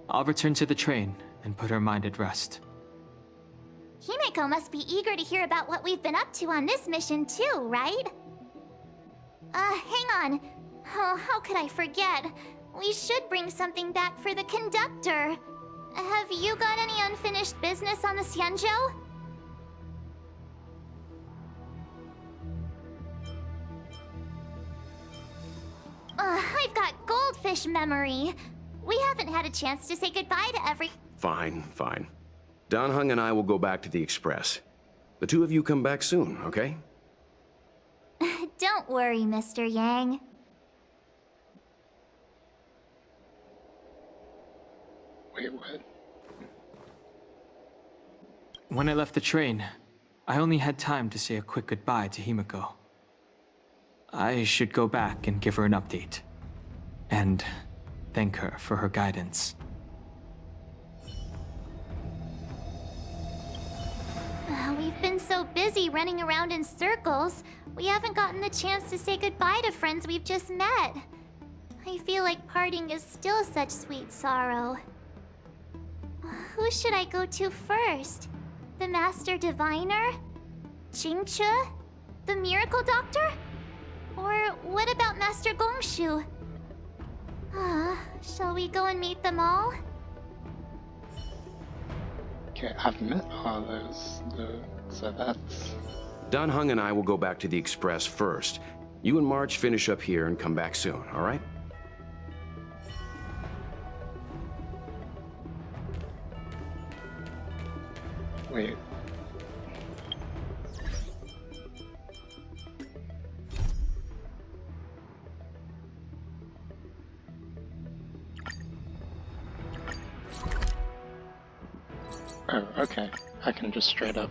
I'll return to the train and put her mind at rest. Himiko must be eager to hear about what we've been up to on this mission too, right? Hang on. Oh, how could I forget? We should bring something back for the conductor. Have you got any unfinished business on the Xianzhou? I've got goldfish memory. We haven't had a chance to say goodbye to every... Fine, fine. Dan Heng and I will go back to the Express. The two of you come back soon, okay? Don't worry, Mr. Yang. Wait, what? When I left the train, I only had time to say a quick goodbye to Himiko. I should go back and give her an update. And thank her for her guidance. We've been so busy running around in circles, we haven't gotten the chance to say goodbye to friends we've just met. I feel like parting is still such sweet sorrow. Who should I go to first? The Master Diviner? Jingche? The Miracle Doctor? Or what about Master Gongshu? Shall we go and meet them all? Okay, I've met all those, so that's... Dan Heng and I will go back to the Express first. You and March finish up here and come back soon, all right? Wait. Oh, okay. I can just straight up.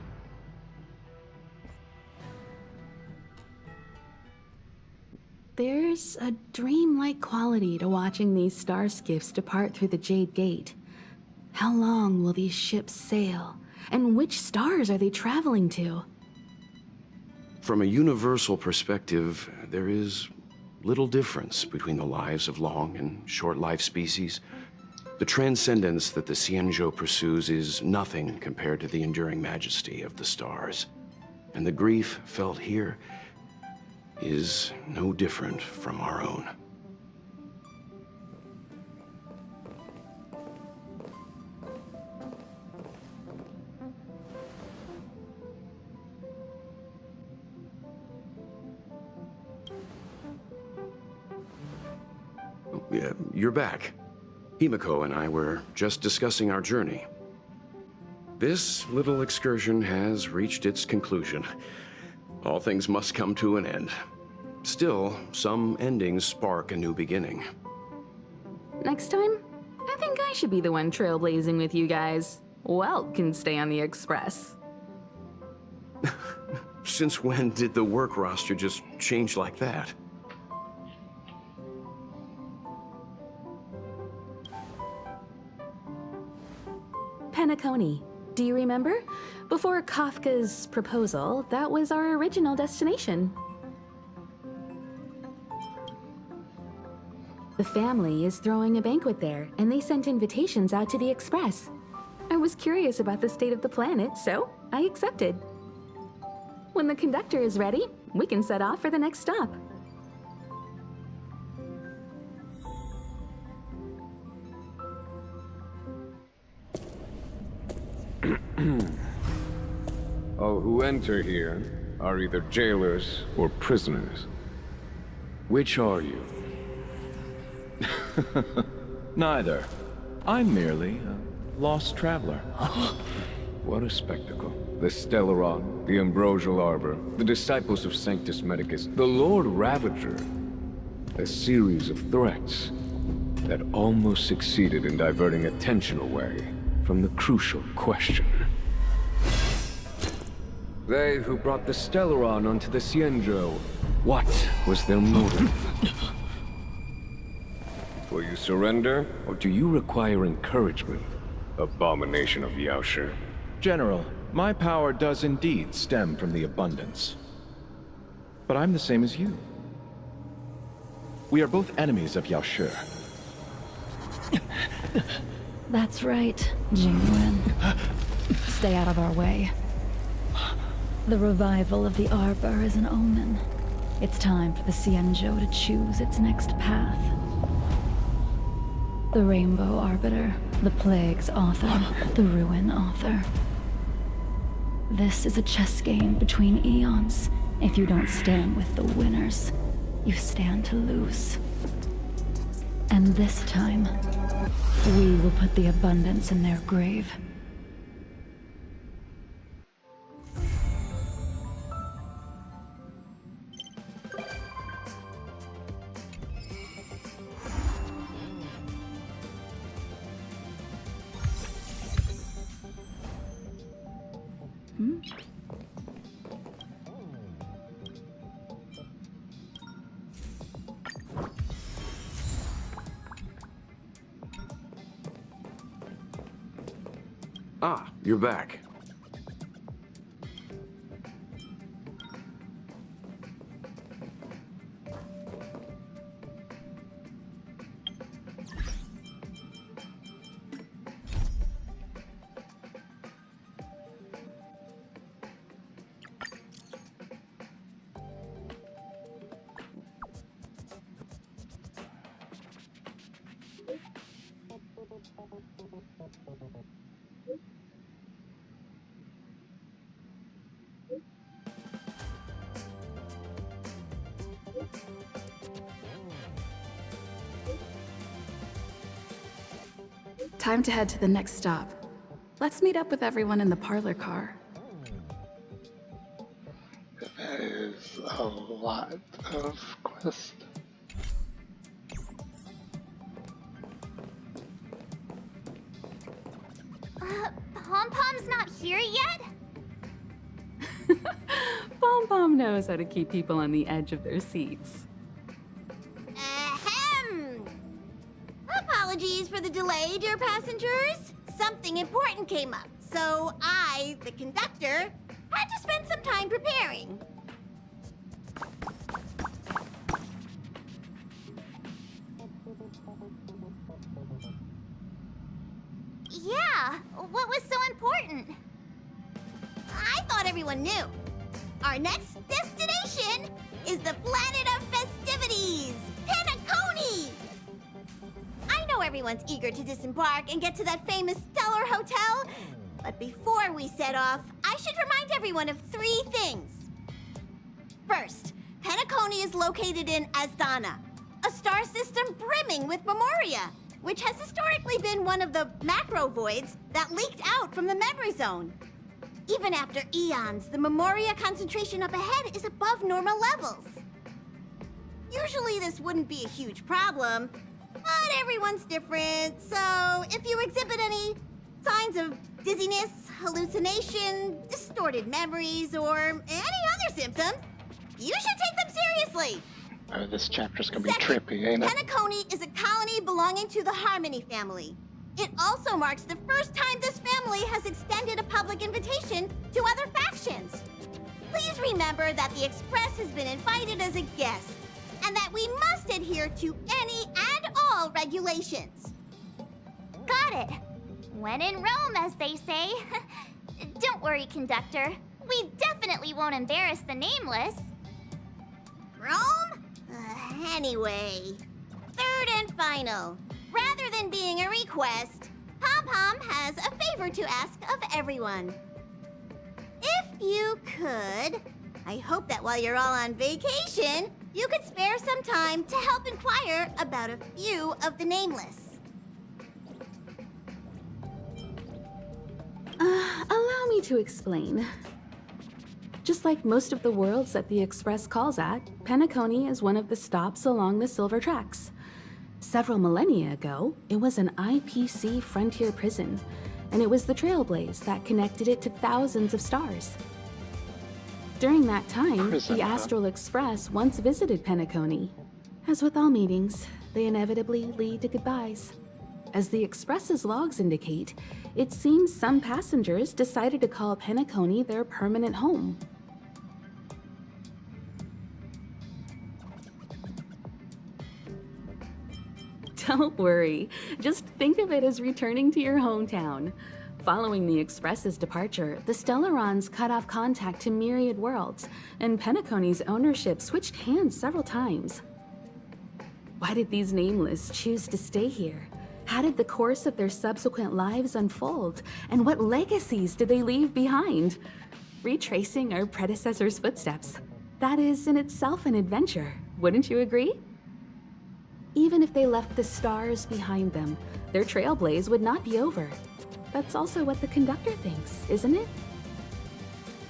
There's a dreamlike quality to watching these star skiffs depart through the Jade Gate. How long will these ships sail? And which stars are they traveling to? From a universal perspective, there is little difference between the lives of long and short-life species. The transcendence that the Xianzhou pursues is nothing compared to the enduring majesty of the stars. And the grief felt here is no different from our own. You're back. Himiko and I were just discussing our journey. This little excursion has reached its conclusion. All things must come to an end. Still, some endings spark a new beginning. Next time, I think I should be the one trailblazing with you guys. Welt can stay on the Express. Since when did the work roster just change like that? Penacony. Do you remember? Before Kafka's proposal, that was our original destination. The family is throwing a banquet there, and they sent invitations out to the Express. I was curious about the state of the planet, so I accepted. When the conductor is ready, we can set off for the next stop. All who enter here are either jailers or prisoners. Which are you? Neither. I'm merely a lost traveler. What a spectacle. The Stellaron, the Ambrosial Arbor, the Disciples of Sanctus Medicus, the Lord Ravager. A series of threats that almost succeeded in diverting attention away from the crucial question. They who brought the Stellaron onto the Xianzhou, what was their motive? Will you surrender, or do you require encouragement? Abomination of Yaoshi. General, my power does indeed stem from the abundance. But I'm the same as you. We are both enemies of Yaoshi. That's right, Jingyuan. Stay out of our way. The revival of the Arbor is an omen. It's time for the Xianzhou to choose its next path. The Rainbow Arbiter, the Plague's author, the Ruin author. This is a chess game between eons. If you don't stand with the winners, you stand to lose. And this time, we will put the abundance in their grave. Ah, you're back. Time to head to the next stop. Let's meet up with everyone in the parlor car. That is a lot of quest. Pom-Pom's not here yet? Pom Pom knows how to keep people on the edge of their seats. Ahem! Apologies for the delay, dear passengers. Something important came up, so I, the conductor, had to spend some time preparing. Yeah, what was so important? I thought everyone knew. Our next destination is the planet of festivities, Penacony! I know everyone's eager to disembark and get to that famous Stellar Hotel, but before we set off, I should remind everyone of 3 things. First, Penacony is located in Asdana, a star system brimming with Memoria, which has historically been one of the macro voids that leaked out from the memory zone. Even after eons, the Memoria concentration up ahead is above normal levels. Usually this wouldn't be a huge problem, but everyone's different, so if you exhibit any signs of dizziness, hallucination, distorted memories, or any other symptoms, you should take them seriously. Oh, this chapter's gonna be trippy, ain't it? Penacony is a colony belonging to the Harmony family. It also marks the first time this family has extended a public invitation to other factions. Please remember that the Express has been invited as a guest, and that we must adhere to any and all regulations. Got it. When in Rome, as they say. Don't worry, conductor. We definitely won't embarrass the nameless. Rome? Anyway, third and final. Rather than being a request, Pom-Pom has a favor to ask of everyone. If you could, I hope that while you're all on vacation, you could spare some time to help inquire about a few of the nameless. me to explain. Just like most of the worlds that the Express calls at, Penacony is one of the stops along the Silver Tracks. Several millennia ago, it was an IPC frontier prison, and it was the Trailblaze that connected it to thousands of stars. During that time, the Astral Express once visited Penacony. As with all meetings, they inevitably lead to goodbyes. As the Express's logs indicate, it seems some passengers decided to call Penacony their permanent home. Don't worry, just think of it as returning to your hometown. Following the Express's departure, the Stellarons cut off contact to myriad worlds, and Penacony's ownership switched hands several times. Why did these Nameless choose to stay here? How did the course of their subsequent lives unfold? And what legacies did they leave behind? Retracing our predecessors' footsteps. That is in itself an adventure, wouldn't you agree? Even if they left the stars behind them, their trailblaze would not be over. That's also what the conductor thinks, isn't it?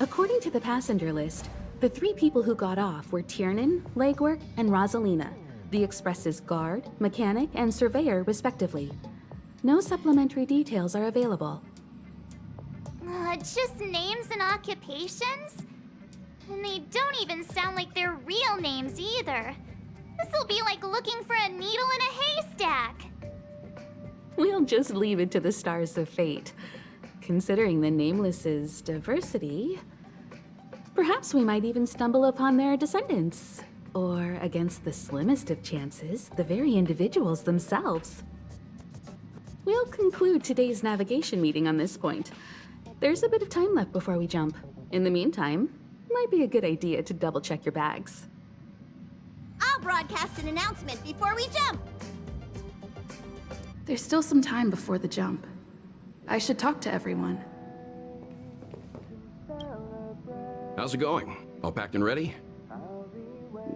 According to the passenger list, the 3 people who got off were Tiernan, Legwork, and Rosalina, the Express's guard, mechanic, and surveyor, respectively. No supplementary details are available. Just names and occupations? And they don't even sound like their real names either. This'll be like looking for a needle in a haystack. We'll just leave it to the stars of fate. Considering the Nameless's diversity, perhaps we might even stumble upon their descendants. Or, against the slimmest of chances, the very individuals themselves. We'll conclude today's navigation meeting on this point. There's a bit of time left before we jump. In the meantime, it might be a good idea to double-check your bags. I'll broadcast an announcement before we jump. There's still some time before the jump. I should talk to everyone. How's it going? All packed and ready?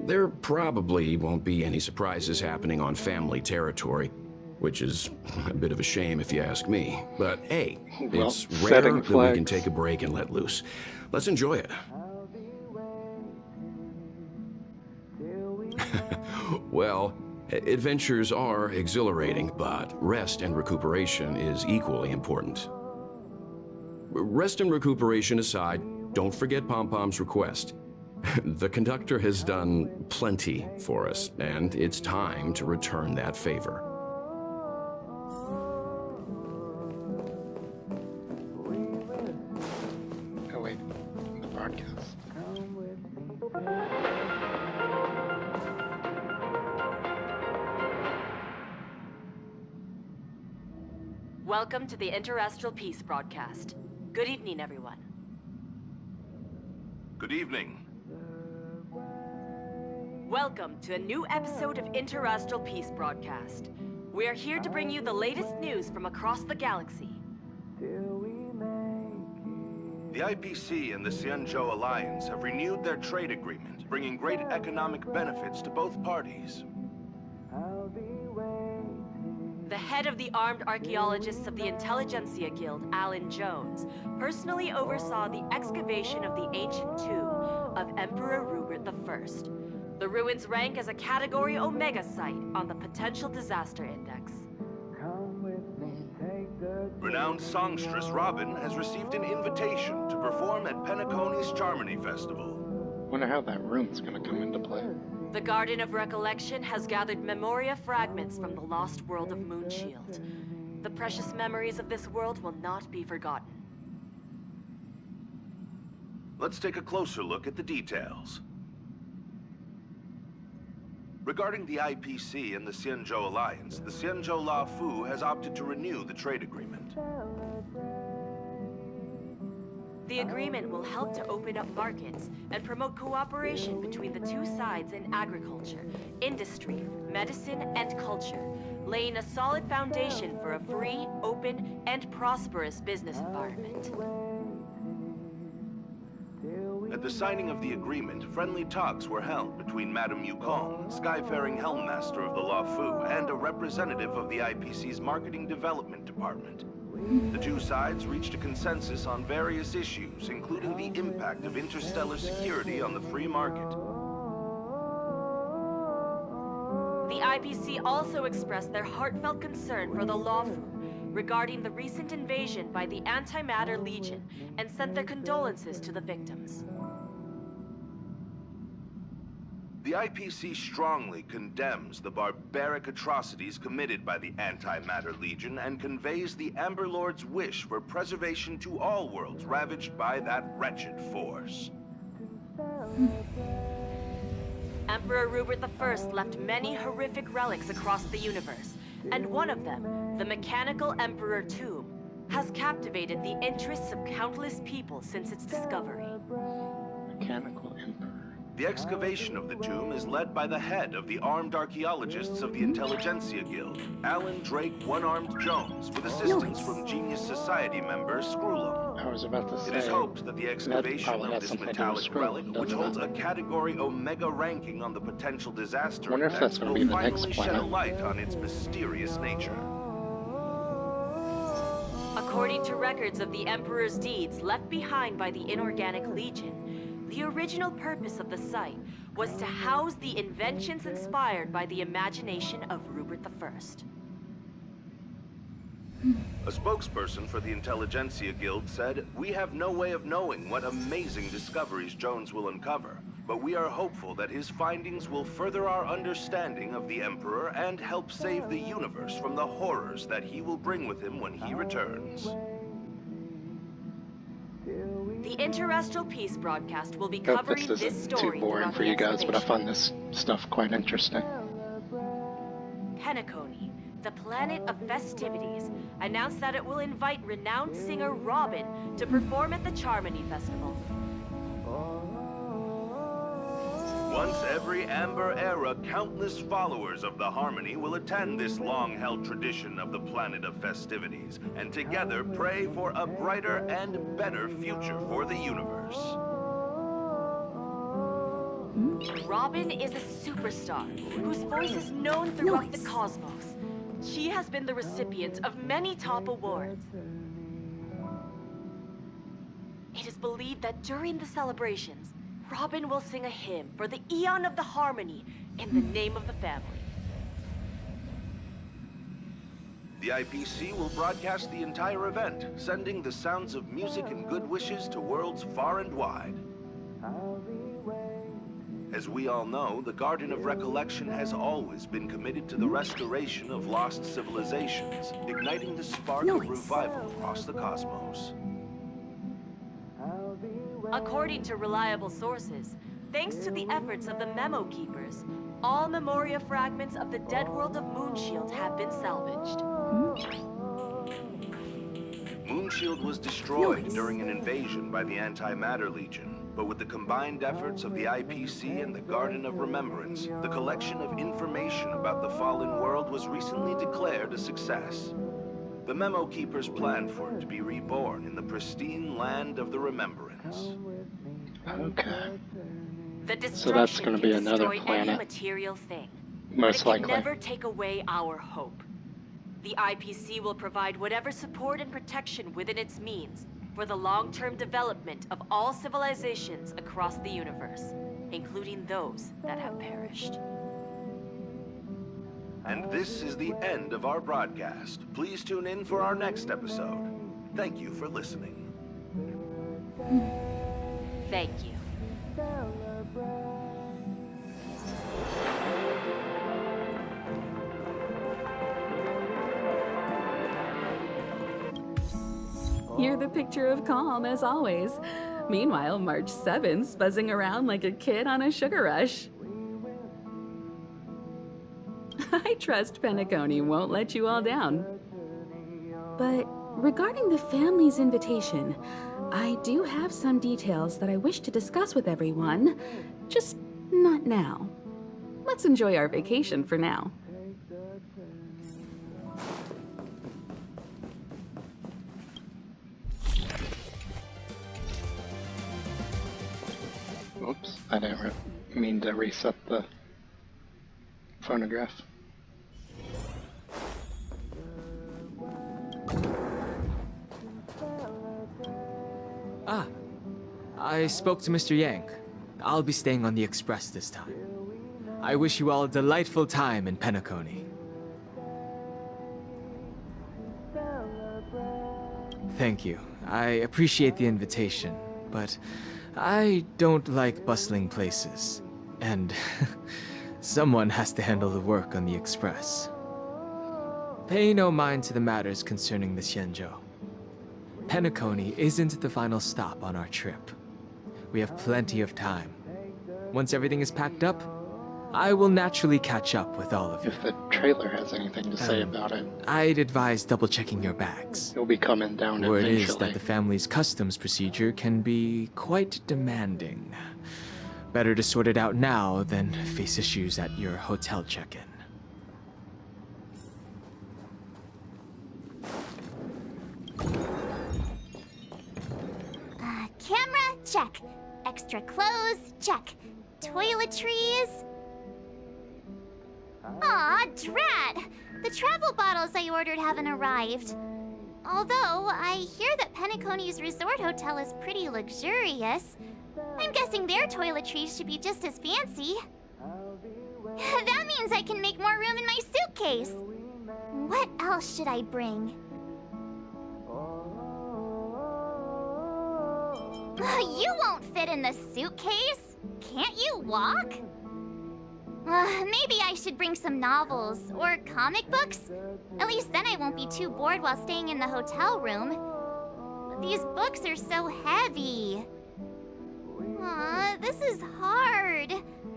There probably won't be any surprises happening on family territory, which is a bit of a shame if you ask me. But hey, Well, it's rare setting that we flags. can take a break and let loose. Let's enjoy it. Well, adventures are exhilarating, but rest and recuperation is equally important. Rest and recuperation aside, don't forget Pom-Pom's request. The conductor has done plenty for us, and it's time to return that favor. Oh wait, the broadcast. Welcome to the Interastral Peace broadcast. Good evening, everyone. Good evening. Welcome to a new episode of Interastral Peace broadcast. We are here to bring you the latest news from across the galaxy. The IPC and the Xianzhou Alliance have renewed their trade agreement, bringing great economic benefits to both parties. The head of the Armed Archaeologists of the Intelligentsia Guild, Alan Jones, personally oversaw the excavation of the ancient tomb of Emperor Rupert I. The ruins rank as a Category Omega site on the Potential Disaster Index. Renowned songstress Robin has received an invitation to perform at Penacony's Charmony Festival. Wonder how that room's gonna come into play. The Garden of Recollection has gathered Memoria fragments from the lost world of Moonshield. The precious memories of this world will not be forgotten. Let's take a closer look at the details. Regarding the IPC and the Xianzhou Alliance, the Xianzhou La Fu has opted to renew the trade agreement. The agreement will help to open up markets and promote cooperation between the two sides in agriculture, industry, medicine, and culture, laying a solid foundation for a free, open, and prosperous business environment. At the signing of the agreement, friendly talks were held between Madame Yukong, Skyfaring Helmmaster of the La Fu, and a representative of the IPC's Marketing Development Department. The two sides reached a consensus on various issues, including the impact of interstellar security on the free market. The IPC also expressed their heartfelt concern for the Lawfu regarding the recent invasion by the Antimatter Legion and sent their condolences to the victims. The IPC strongly condemns the barbaric atrocities committed by the Antimatter Legion and conveys the Amber Lord's wish for preservation to all worlds ravaged by that wretched force. Emperor Rupert I left many horrific relics across the universe, and one of them, the Mechanical Emperor Tomb, has captivated the interests of countless people since its discovery. Mechanical Emperor. The excavation of the tomb is led by the head of the armed archaeologists of the Intelligentsia Guild, Alan Drake One-Armed Jones, with assistance from Genius Society member Screwlum. I was about to say, it is hoped that the excavation of this metallic relic, which holds a Category Omega ranking on the potential disaster index, will finally shed a light on its mysterious nature. According to records of the Emperor's deeds left behind by the Inorganic Legion, the original purpose of the site was to house the inventions inspired by the imagination of Rupert I. A spokesperson for the Intelligentsia Guild said, "We have no way of knowing what amazing discoveries Jones will uncover, but we are hopeful that his findings will further our understanding of the Emperor and help save the universe from the horrors that he will bring with him when he returns." The Interestral Peace broadcast will be covering this this isn't story too boring for you guys, but I find this stuff quite interesting. Penacony, the planet of festivities, announced that it will invite renowned singer Robin to perform at the Charmony Festival. Once every Amber Era, countless followers of the Harmony will attend this long-held tradition of the planet of festivities, and together pray for a brighter and better future for the universe. Robin is a superstar whose voice is known throughout the cosmos. She has been the recipient of many top awards. It is believed that during the celebrations, Robin will sing a hymn for the Eon of the Harmony in the name of the family. The IPC will broadcast the entire event, sending the sounds of music and good wishes to worlds far and wide. As we all know, the Garden of Recollection has always been committed to the restoration of lost civilizations, igniting the spark of revival across the cosmos. According to reliable sources, thanks to the efforts of the Memo Keepers, all Memoria fragments of the dead world of Moonshield have been salvaged. Moonshield was destroyed during an invasion by the Antimatter Legion, but with the combined efforts of the IPC and the Garden of Remembrance, the collection of information about the fallen world was recently declared a success. The Memo Keepers planned for it to be reborn in the pristine land of the Remembrance. Okay. The So that's going to be another destroy planet. any material thing, Most but it likely. can never take away our hope. The IPC will provide whatever support and protection within its means for the long-term development of all civilizations across the universe, including those that have perished. And this is the end of our broadcast. Please tune in for our next episode. Thank you for listening. Thank you. You're the picture of calm, as always. Meanwhile, March 7th's buzzing around like a kid on a sugar rush. I trust Penacony won't let you all down. But regarding the family's invitation, I do have some details that I wish to discuss with everyone. Just not now. Let's enjoy our vacation for now. Oops, I didn't mean to reset the phonograph. Ah, I spoke to Mr. Yang. I'll be staying on the express this time. I wish you all a delightful time in Penacony. Thank you. I appreciate the invitation, but I don't like bustling places. And someone has to handle the work on the express. Pay no mind to the matters concerning the Xianzhou. Penacony isn't the final stop on our trip. We have plenty of time. Once everything is packed up, I will naturally catch up with all of you. If the trailer has anything to say about it, I'd advise double-checking your bags. he'll be coming down Word eventually. is that the family's customs procedure can be quite demanding. Better to sort it out now than face issues at your hotel check-in. Camera, check. Extra clothes, check. Toiletries. Aw, drat! The travel bottles I ordered haven't arrived. Although, I hear that Penacony's resort hotel is pretty luxurious. I'm guessing their toiletries should be just as fancy. That means I can make more room in my suitcase. What else should I bring? You won't fit in the suitcase. Can't you walk? Maybe I should bring some novels or comic books. At least then I won't be too bored while staying in the hotel room. But these books are so heavy. This is hard.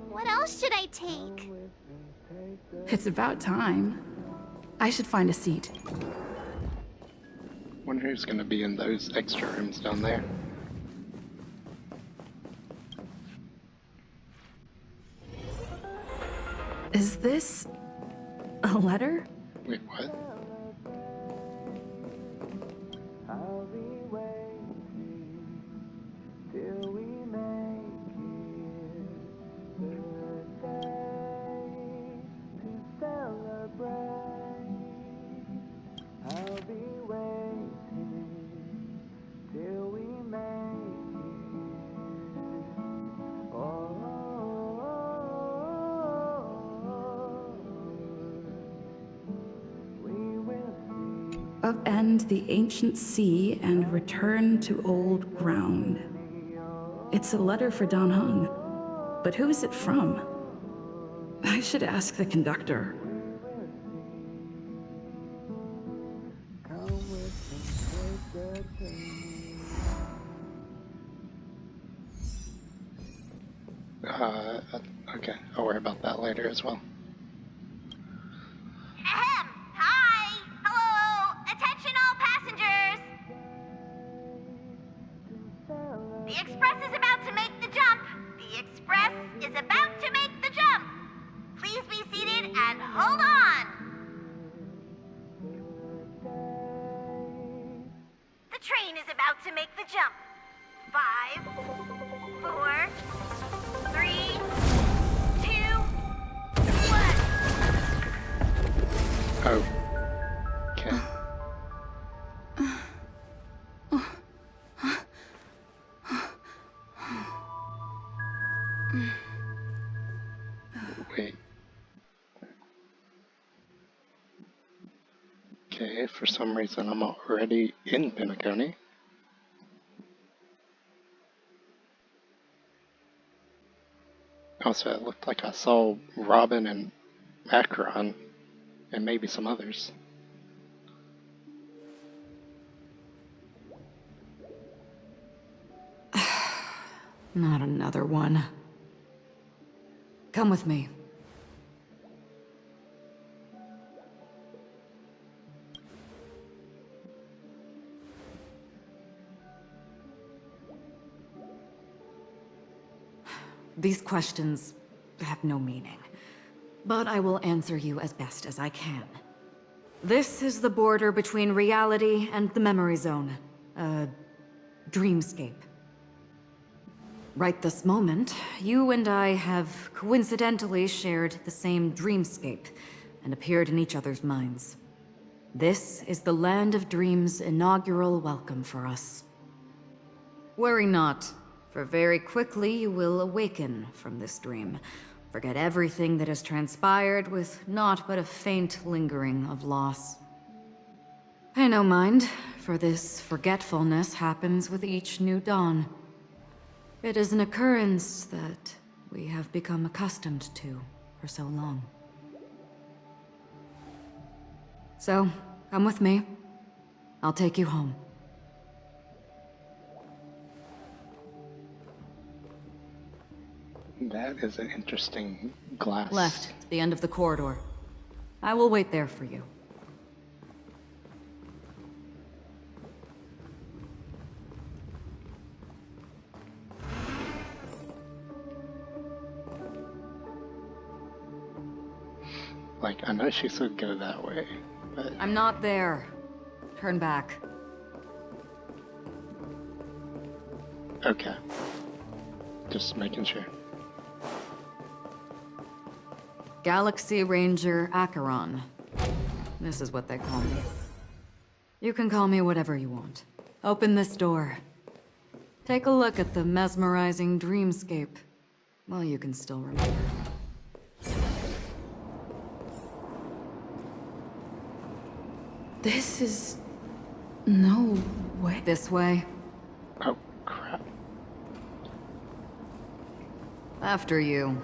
What else should I take? It's about time. I should find a seat. Wonder who's gonna be in those extra rooms down there. Is this a letter? Wait, what? Upend the ancient sea and return to old ground. It's a letter for Dan Heng. But who is it from? I should ask the conductor. Okay, I'll worry about that later as well. Ahem! Hi! Hello! Attention all passengers! The express is about to make the jump! The express is about to make the jump! Please be seated and hold on! The train is about to make the jump. 5, 4, 3, 2, 1. Oh. Okay. Wait. Okay, for some reason I'm already in Penacony. Also, it looked like I saw Robin and Macron, and maybe some others. Not another one. Come with me. These questions have no meaning, but I will answer you as best as I can. This is the border between reality and the memory zone, a dreamscape. Right this moment, you and I have coincidentally shared the same dreamscape and appeared in each other's minds. This is the Land of Dreams' inaugural welcome for us. Worry not, for very quickly you will awaken from this dream. Forget everything that has transpired with naught but a faint lingering of loss. Pay no mind, for this forgetfulness happens with each new dawn. It is an occurrence that we have become accustomed to for so long. So, come with me. I'll take you home. That is an interesting glass. Left, the end of the corridor. I will wait there for you. Like, I know she said go that way, but... I'm not there. Turn back. Okay. Just making sure. Galaxy Ranger Acheron. This is what they call me. You can call me whatever you want. Open this door. Take a look at the mesmerizing dreamscape. Well, you can still remember. This is... no way. This way. Oh, crap. After you.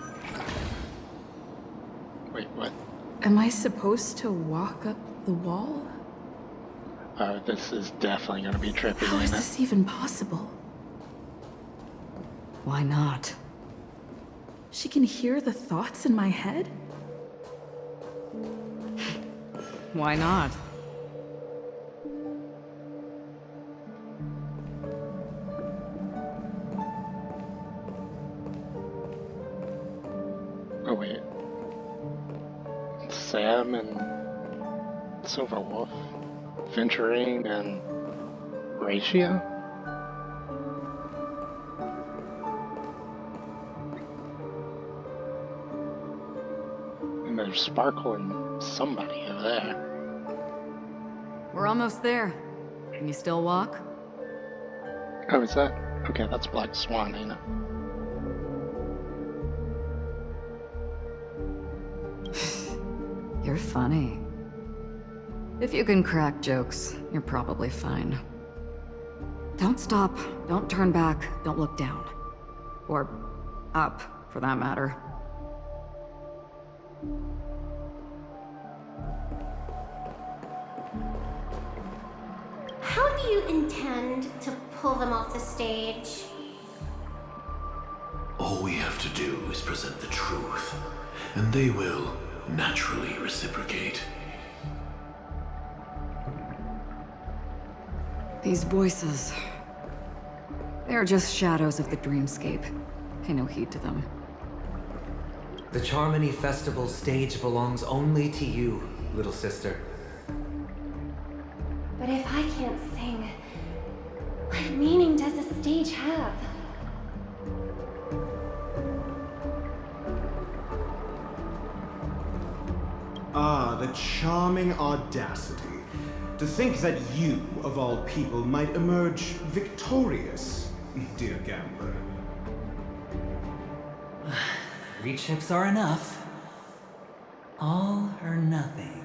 Wait, what? Am I supposed to walk up the wall? Oh, this is definitely gonna be trippy. How is this even possible? Why not? She can hear the thoughts in my head? Why not? Oh, wait. Sam and Silverwolf, Venturine and Ratio? And there's Sparkle and somebody over there. We're almost there. Can you still walk? Oh, is that? Okay, that's Black Swan, ain't it? You're funny. If you can crack jokes, you're probably fine. Don't stop, don't turn back, don't look down. Or up, for that matter. How do you intend to pull them off the stage? All we have to do is present the truth, and they will naturally reciprocate. These voices... they're just shadows of the dreamscape. Pay no heed to them. The Charmony Festival stage belongs only to you, little sister. But if I can't sing, what meaning does the stage have? Ah, the charming audacity. To think that you, of all people, might emerge victorious, dear gambler. 3 chips are enough. All or nothing.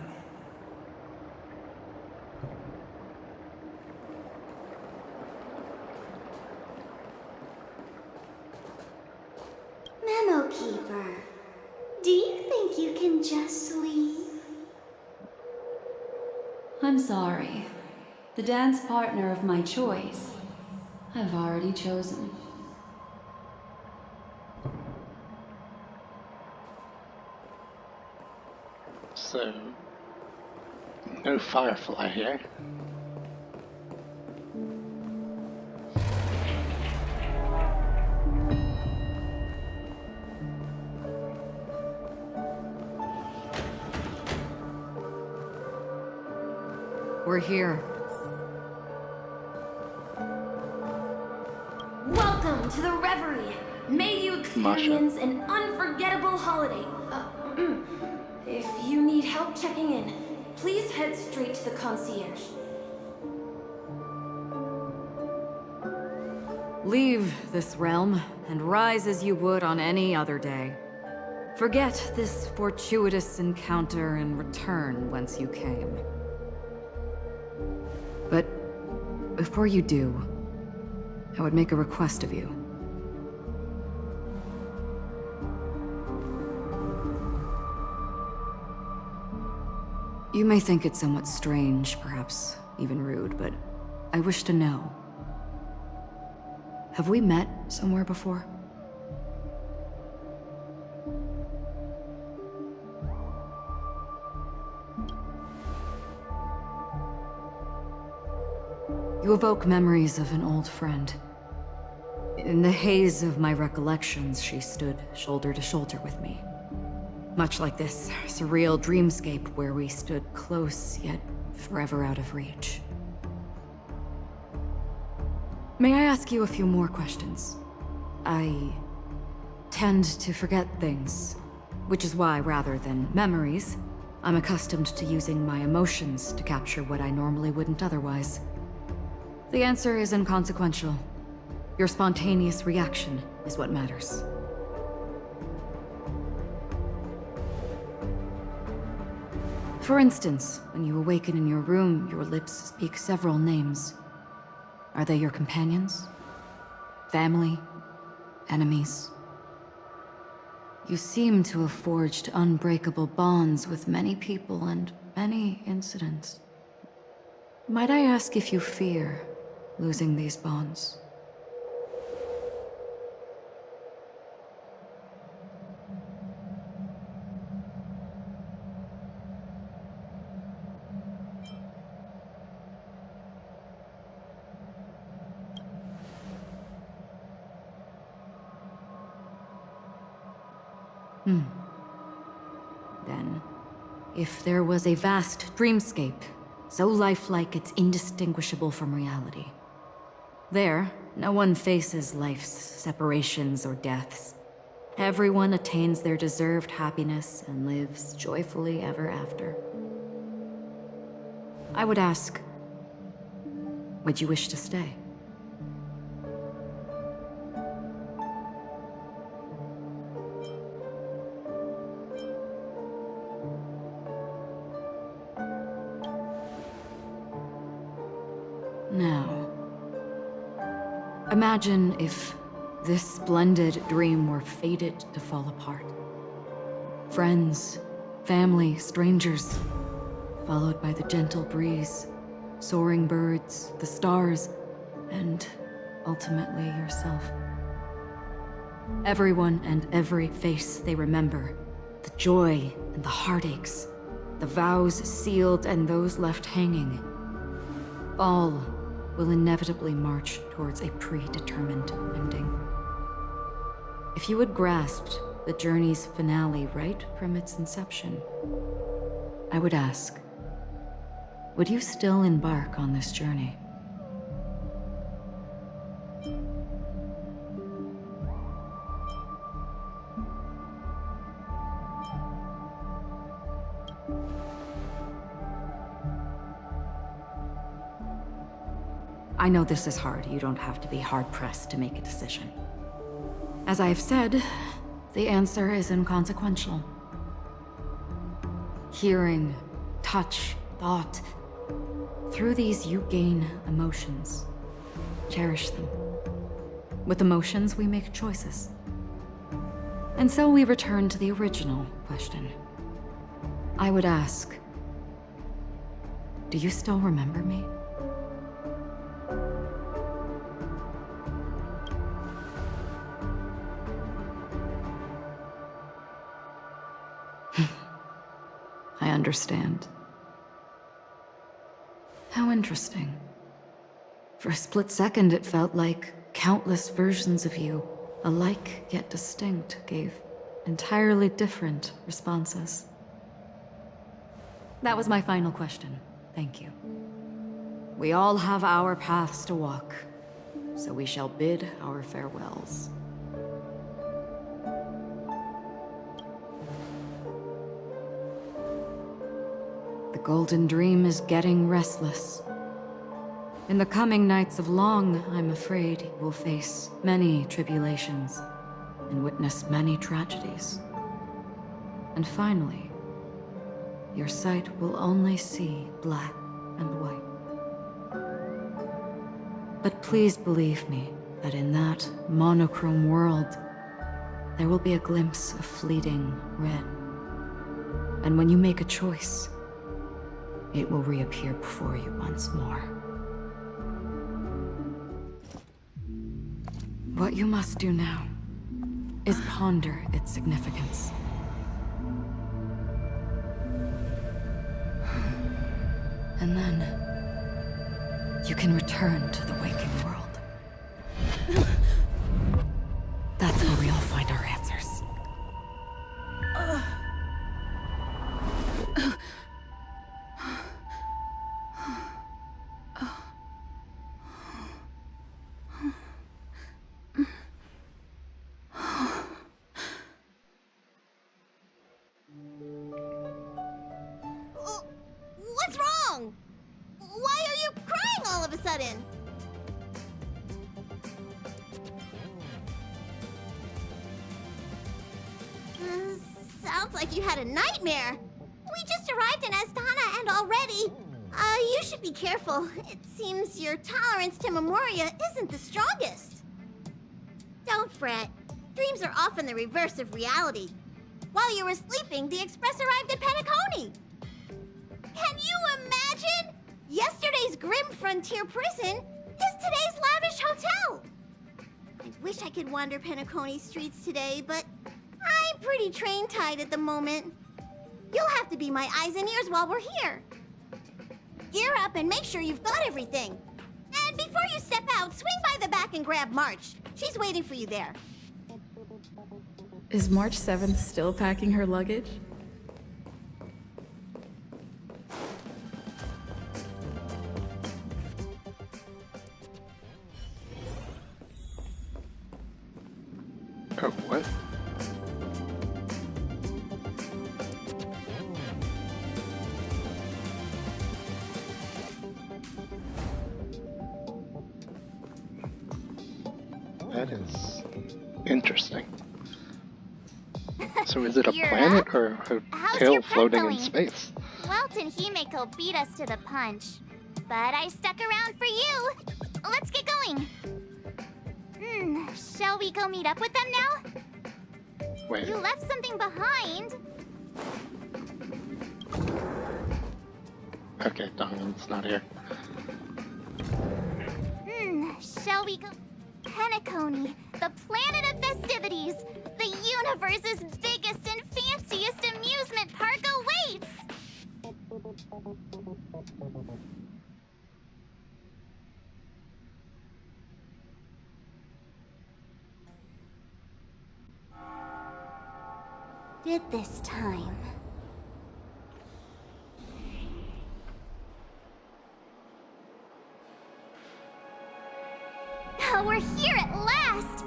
Memo Keeper, do you think you can just leave? I'm sorry. The dance partner of my choice, I've already chosen. So, no Firefly here. We're here. Welcome to the Reverie. May you experience an unforgettable holiday. If you need help checking in, please head straight to the concierge. Leave this realm and rise as you would on any other day. Forget this fortuitous encounter and return whence you came. But before you do, I would make a request of you. You may think it somewhat strange, perhaps even rude, but I wish to know. Have we met somewhere before? You evoke memories of an old friend. In the haze of my recollections, she stood shoulder to shoulder with me. Much like this surreal dreamscape where we stood close, yet forever out of reach. May I ask you a few more questions? I tend to forget things, which is why, rather than memories, I'm accustomed to using my emotions to capture what I normally wouldn't otherwise. The answer is inconsequential. Your spontaneous reaction is what matters. For instance, when you awaken in your room, your lips speak several names. Are they your companions? Family? Enemies? You seem to have forged unbreakable bonds with many people and many incidents. Might I ask if you fear losing these bonds? Then, if there was a vast dreamscape, so lifelike it's indistinguishable from reality. There, no one faces life's separations or deaths. Everyone attains their deserved happiness and lives joyfully ever after. I would ask, would you wish to stay? Now, imagine if this splendid dream were fated to fall apart. Friends, family, strangers, followed by the gentle breeze, soaring birds, the stars, and ultimately yourself. Everyone and every face they remember, the joy and the heartaches, the vows sealed and those left hanging, all will inevitably march towards a predetermined ending. If you had grasped the journey's finale right from its inception, I would ask, would you still embark on this journey? I know this is hard. You don't have to be hard-pressed to make a decision. As I have said, the answer is inconsequential. Hearing, touch, thought. Through these you gain emotions. Cherish them. With emotions, we make choices. And so we return to the original question. I would ask, do you still remember me? I understand. How interesting. For a split second, it felt like countless versions of you, alike yet distinct, gave entirely different responses. That was my final question. Thank you. We all have our paths to walk, so we shall bid our farewells. The Golden Dream is getting restless. In the coming nights of Long, I'm afraid you will face many tribulations and witness many tragedies. And finally, your sight will only see black and white. But please believe me that in that monochrome world, there will be a glimpse of fleeting red. And when you make a choice, it will reappear before you once more. What you must do now is ponder its significance. And then you can return to the waking world. That's where we all find our answers. What's wrong? Why are you crying all of a sudden? Sounds like you had a nightmare. We just arrived in Astana and already... you should be careful. It seems your tolerance to Memoria isn't the strongest. Don't fret. Dreams are often the reverse of reality. While you were sleeping, the Express arrived at Penacony. Can you imagine? Yesterday's grim frontier prison is today's lavish hotel. I wish I could wander Penacony streets today, but I'm pretty train-tied at the moment. You'll have to be my eyes and ears while we're here. Gear up and make sure you've got everything. And before you step out, swing by the back and grab March. She's waiting for you there. Is March 7th still packing her luggage? Oh, what? That is interesting. So is it a You're planet up? or a How's hotel your prep floating in going? space? Welt and Himeko beat us to the punch. But I stuck around for you. Let's get going. Shall we go meet up with them now? Wait. You left something behind. Okay, Dongan's not here. Shall we go? Penacony, the planet of festivities. The universe's biggest and fanciest amusement park awaits. Did this time. Oh, we're here at last!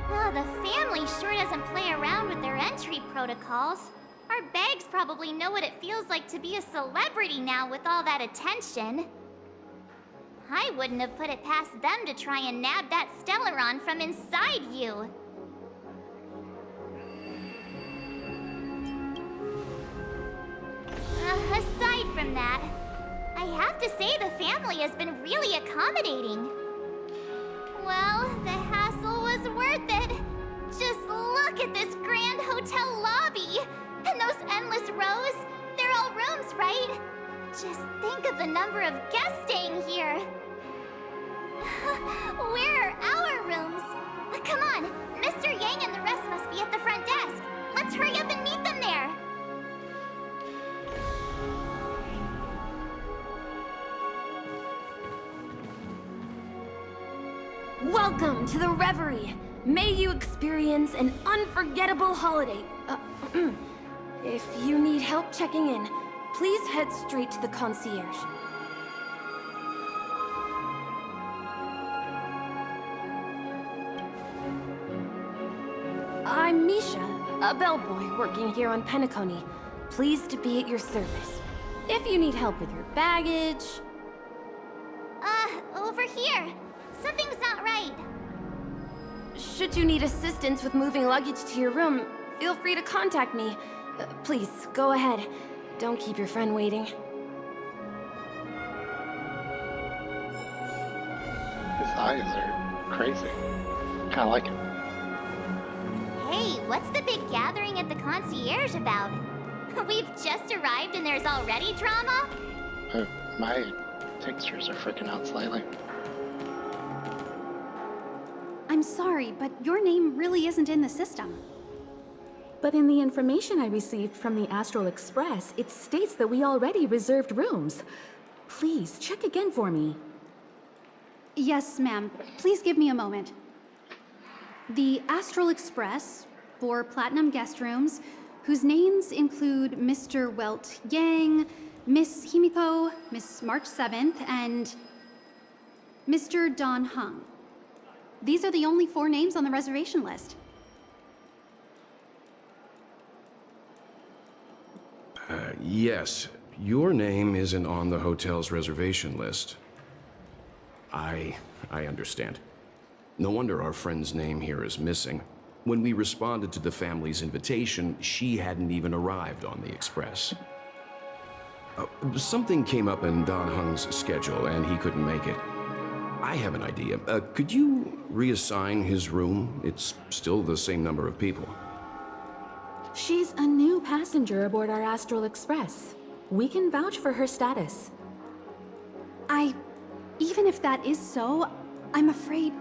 Oh, the family sure doesn't play around with their entry protocols. Our bags probably know what it feels like to be a celebrity now with all that attention. I wouldn't have put it past them to try and nab that Stellaron from inside you. Aside from that, I have to say the family has been really accommodating. Well, the hassle was worth it. Just look at this grand hotel lobby. And those endless rows. They're all rooms, right? Just think of the number of guests staying here. Where are our rooms? Come on, Mr. Yang and the rest must be at the front desk. Let's hurry up and meet them there. Welcome to the Reverie. May you experience an unforgettable holiday. If you need help checking in, please head straight to the concierge. I'm Misha, a bellboy working here on Penacony. Pleased to be at your service. If you need help with your baggage... Something's not right. Should you need assistance with moving luggage to your room, feel free to contact me. Please, go ahead. Don't keep your friend waiting. His eyes are crazy. Kinda like it. Hey, what's the big gathering at the concierge about? We've just arrived and there's already drama? My textures are freaking out slightly. I'm sorry, but your name really isn't in the system. But in the information I received from the Astral Express, it states that we already reserved rooms. Please, check again for me. Yes, ma'am. Please give me a moment. The Astral Express, 4 platinum guest rooms, whose names include Mr. Welt Yang, Miss Himiko, Miss March 7th, and Mr. Don Hung. These are the only 4 names on the reservation list. Yes. Your name isn't on the hotel's reservation list. I understand. No wonder our friend's name here is missing. When we responded to the family's invitation, she hadn't even arrived on the express. Something came up in Don Hung's schedule, and he couldn't make it. I have an idea. Could you reassign his room? It's still the same number of people. She's a new passenger aboard our Astral Express. We can vouch for her status. Even if that is so, I'm afraid...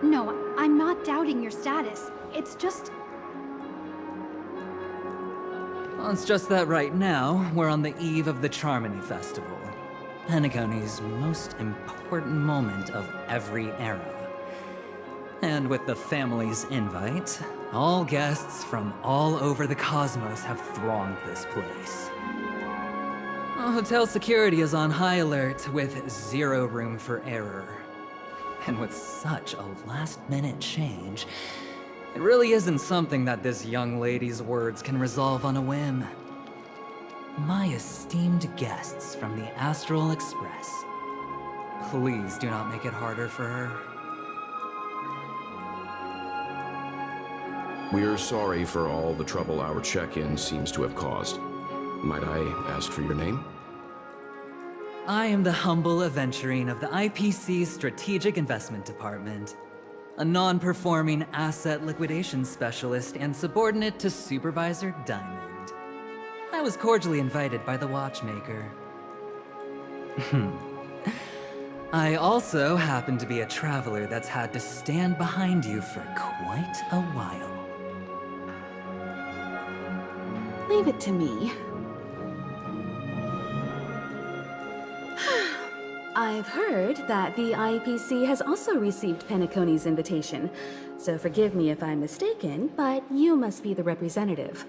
No, I'm not doubting your status. It's just... Well, it's just that right now, we're on the eve of the Charmony Festival. Penacony's most important moment of every era. And with the family's invite, all guests from all over the cosmos have thronged this place. Hotel security is on high alert with 0 room for error. And with such a last-minute change, it really isn't something that this young lady's words can resolve on a whim. My esteemed guests from the Astral Express, please do not make it harder for her. We're sorry for all the trouble our check-in seems to have caused. Might I ask for your name? I am the humble aventurine of the IPC's Strategic Investment Department, a non-performing asset liquidation specialist and subordinate to Supervisor Diamond. I was cordially invited by the watchmaker. I also happen to be a traveler that's had to stand behind you for quite a while. Leave it to me. I've heard that the IPC has also received Penacony's invitation, so forgive me if I'm mistaken, but you must be the representative.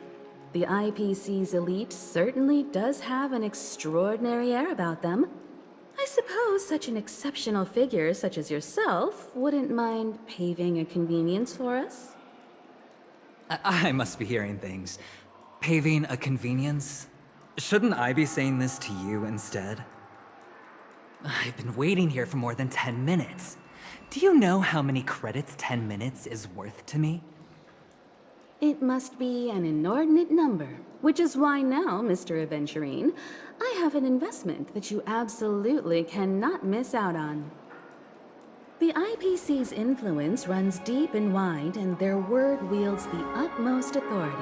The IPC's elite certainly does have an extraordinary air about them. I suppose such an exceptional figure such as yourself wouldn't mind paving a convenience for us? I must be hearing things. Paving a convenience? Shouldn't I be saying this to you instead? I've been waiting here for more than 10 minutes. Do you know how many credits 10 minutes is worth to me? It must be an inordinate number, which is why now, Mr. Aventurine, I have an investment that you absolutely cannot miss out on. The IPC's influence runs deep and wide, and their word wields the utmost authority.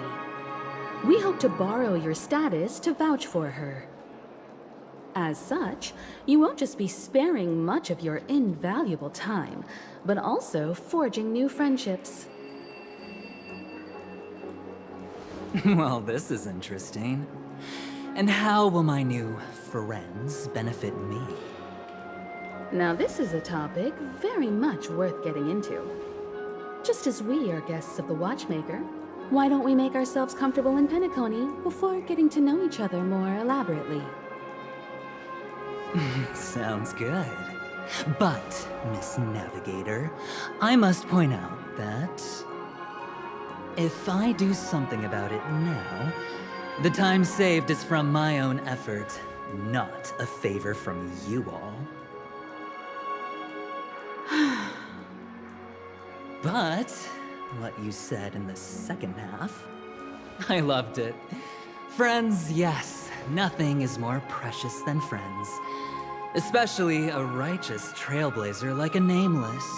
We hope to borrow your status to vouch for her. As such, you won't just be sparing much of your invaluable time, but also forging new friendships. Well, this is interesting. And how will my new friends benefit me? Now this is a topic very much worth getting into. Just as we are guests of the Watchmaker, why don't we make ourselves comfortable in Penacony before getting to know each other more elaborately? Sounds good. But, Miss Navigator, I must point out that if I do something about it now, The time saved is from my own effort, not a favor from you all. But what you said in the second half, I loved it. Friends, yes, nothing is more precious than friends. Especially a righteous trailblazer like a Nameless.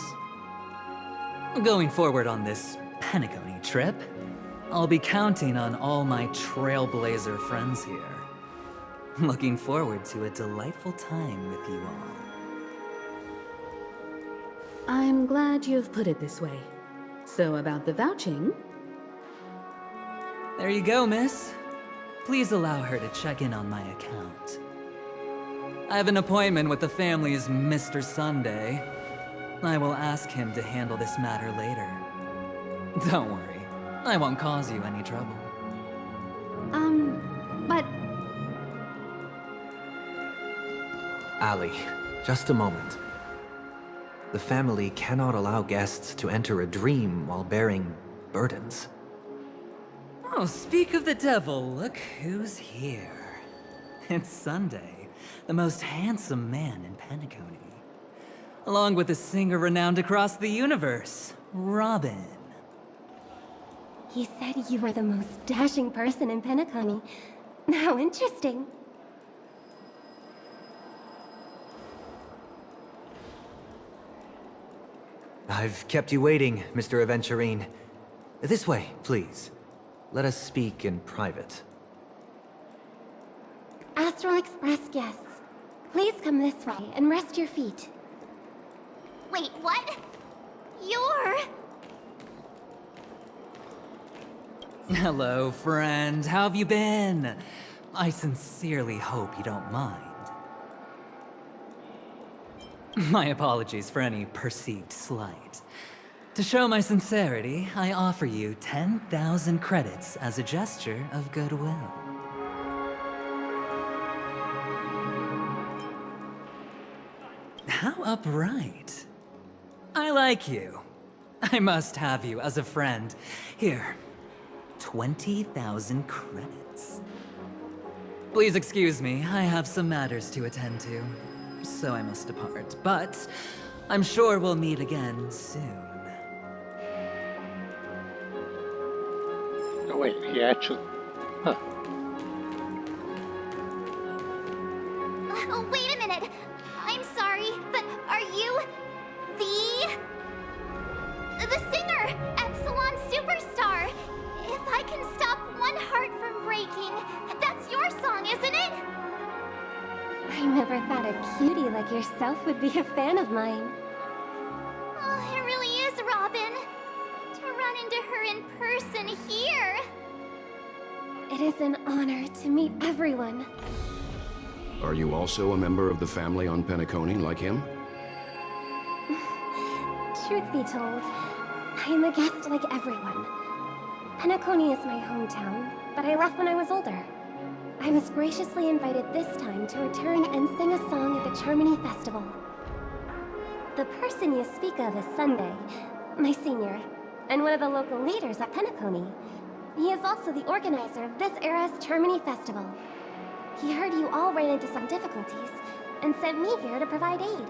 Going forward on this Penacony trip, I'll be counting on all my trailblazer friends here. Looking forward to a delightful time with you all. I'm glad you've put it this way. So about the vouching... There you go, miss. Please allow her to check in on my account. I have an appointment with the family's Mr. Sunday. I will ask him to handle this matter later. Don't worry, I won't cause you any trouble. But... Ali, just a moment. The family cannot allow guests to enter a dream while bearing burdens. Oh, speak of the devil, look who's here. It's Sunday, the most handsome man in Penacony. Along with a singer renowned across the universe, Robin. He said you were the most dashing person in Penacony. How interesting. I've kept you waiting, Mr. Aventurine. This way, please. Let us speak in private. Astral Express guests, please come this way and rest your feet. Wait, what? You're... Hello, friend. How have you been? I sincerely hope you don't mind. My apologies for any perceived slight. To show my sincerity, I offer you 10,000 credits as a gesture of goodwill. How upright. I like you. I must have you as a friend. Here, 20,000 credits. Please excuse me, I have some matters to attend to, so I must depart. But I'm sure we'll meet again soon. Oh wait, he actually... Huh. Oh, wait a minute. I'm sorry, but are you... the singer, Epsilon Superstar? If I can stop one heart from breaking, that's your song, isn't it? I never thought a cutie like yourself would be a fan of mine. Oh, it really is, Robin. To run into her in person here. It is an honor to meet everyone. Are you also a member of the family on Penacony, like him? Truth be told, I am a guest like everyone. Penacony is my hometown, but I left when I was older. I was graciously invited this time to return and sing a song at the Charmony Festival. The person you speak of is Sunday, my senior, and one of the local leaders at Penacony. He is also the organizer of this era's Charmony Festival. He heard you all ran into some difficulties, and sent me here to provide aid.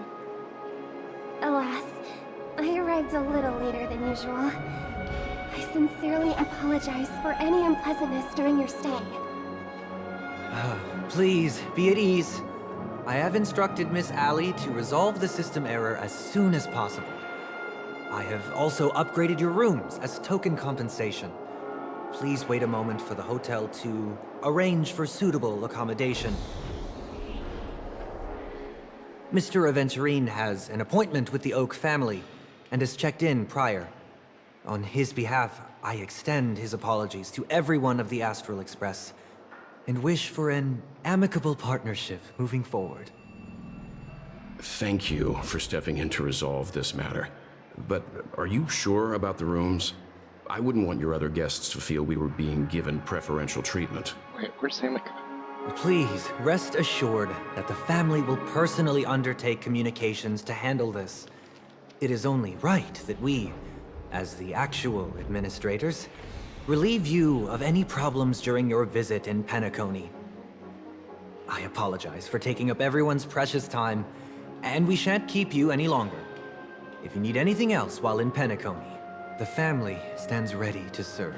Alas, I arrived a little later than usual. I sincerely apologize for any unpleasantness during your stay. Please, be at ease. I have instructed Miss Ali to resolve the system error as soon as possible. I have also upgraded your rooms as token compensation. Please wait a moment for the hotel to arrange for suitable accommodation. Mr. Aventurine has an appointment with the Oak family and has checked in prior. On his behalf, I extend his apologies to everyone of the Astral Express and wish for an amicable partnership moving forward. Thank you for stepping in to resolve this matter. But are you sure about the rooms? I wouldn't want your other guests to feel we were being given preferential treatment. Wait, where's Samika? Please, rest assured that the family will personally undertake communications to handle this. It is only right that we, as the actual administrators, relieve you of any problems during your visit in Penacony. I apologize for taking up everyone's precious time, and we shan't keep you any longer. If you need anything else while in Penacony, the family stands ready to serve.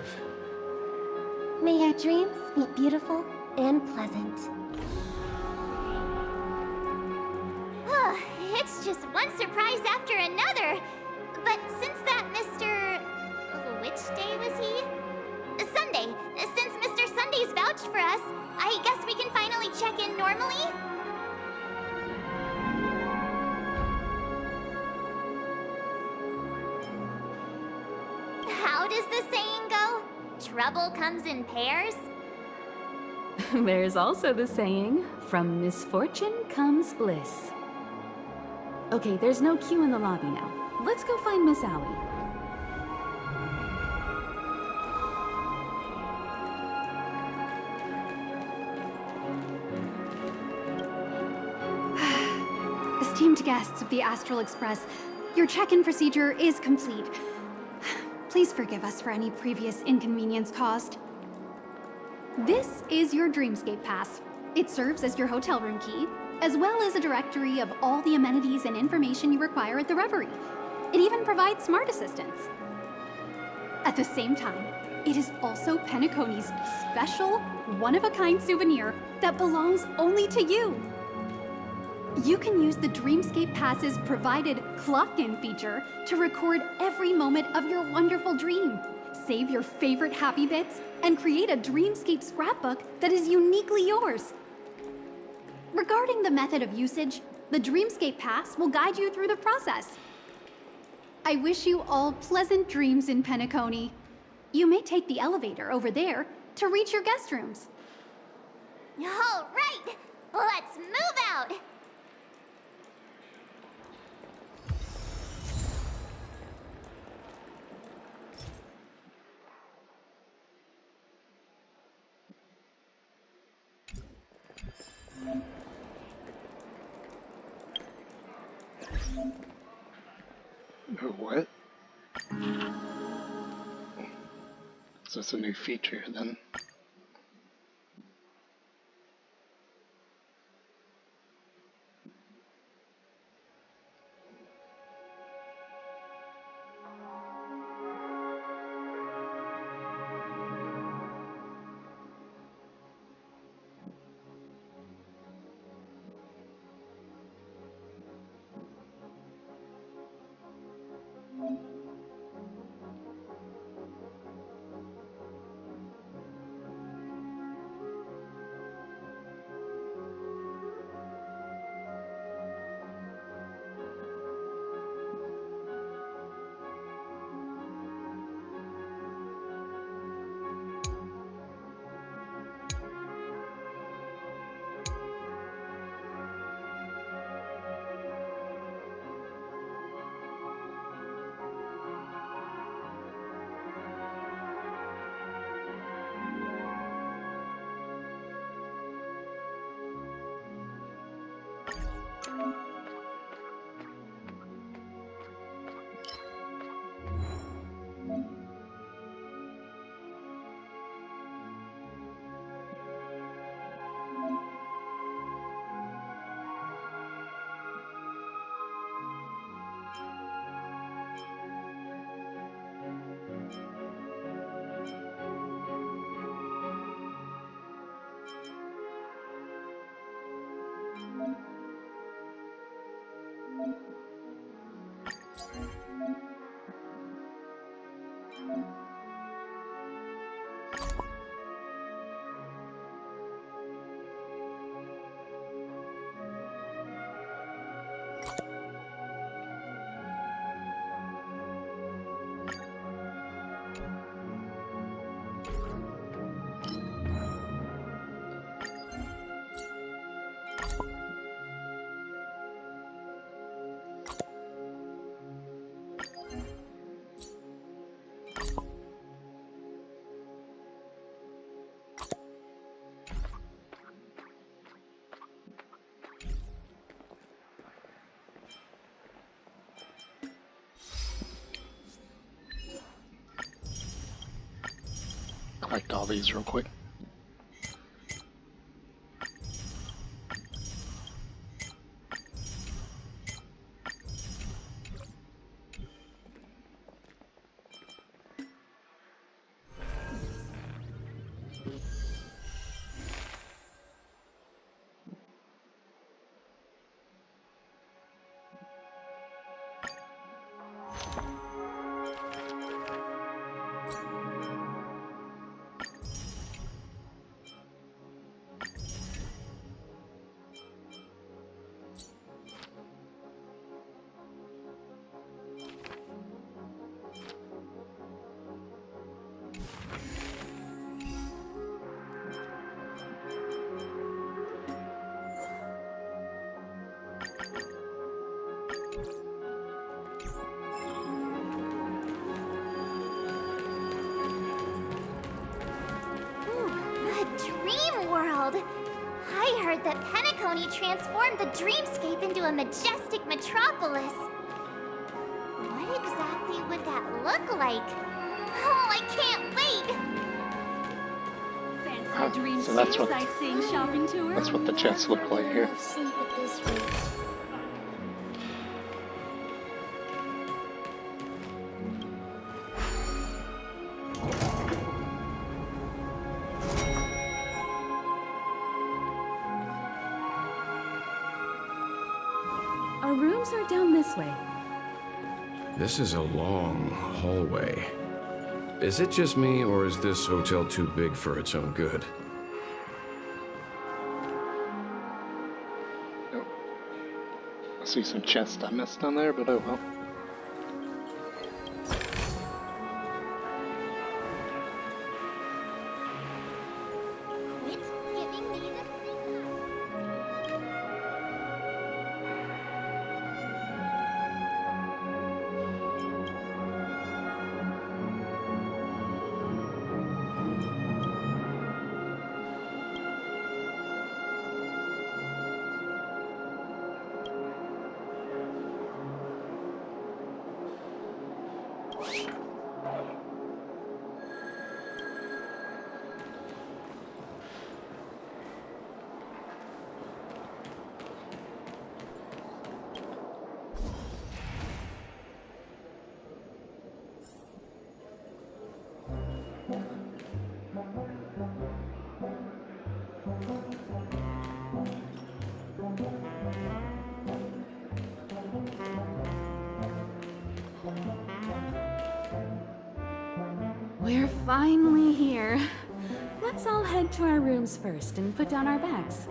May your dreams be beautiful and pleasant. It's just one surprise after another. But since that Mr. Which day was he? Sunday. Since Mr. Sunday's vouched for us, I guess we can finally check in normally? How does the saying go? Trouble comes in pairs? There's also the saying, from misfortune comes bliss. Okay, there's no queue in the lobby now. Let's go find Miss Allie. Esteemed guests of the Astral Express, your check-in procedure is complete. Please forgive us for any previous inconvenience caused. This is your Dreamscape Pass. It serves as your hotel room key, as well as a directory of all the amenities and information you require at the Reverie. It even provides smart assistants. At the same time, it is also Penacony's special, one-of-a-kind souvenir that belongs only to you. You can use the Dreamscape Pass's provided clock-in feature to record every moment of your wonderful dream, save your favorite happy bits, and create a Dreamscape scrapbook that is uniquely yours. Regarding the method of usage, the Dreamscape Pass will guide you through the process. I wish you all pleasant dreams in Penacony. You may take the elevator over there to reach your guest rooms. All right, let's move out. What? So it's a new feature then. collect all these real quick. Dream world! I heard that Penacony transformed the dreamscape into a majestic metropolis. What exactly would that look like? Oh, I can't wait! Fancy dream so that's what- sightseeing shopping tour. That's what the chests look like here. Sleep at this rate. Our rooms are down this way. This is a long hallway. Is it just me, or is this hotel too big for its own good? I see some chests I missed on there, but oh well. Quit giving me the We're finally here. Let's all head to our rooms first and put down our bags.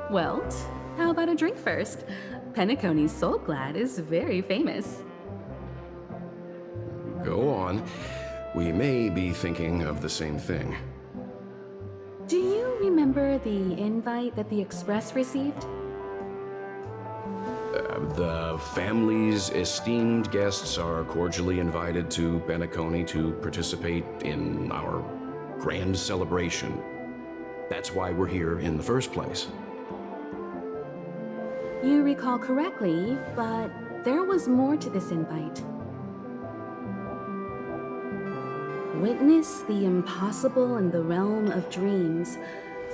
Welt, how about a drink first? Penacony's Soul Glad is very famous. Go on. We may be thinking of the same thing. Do you remember the invite that the Express received? The family's esteemed guests are cordially invited to Penacony to participate in our grand celebration. That's why we're here in the first place. You recall correctly, but there was more to this invite. Witness the impossible in the realm of dreams.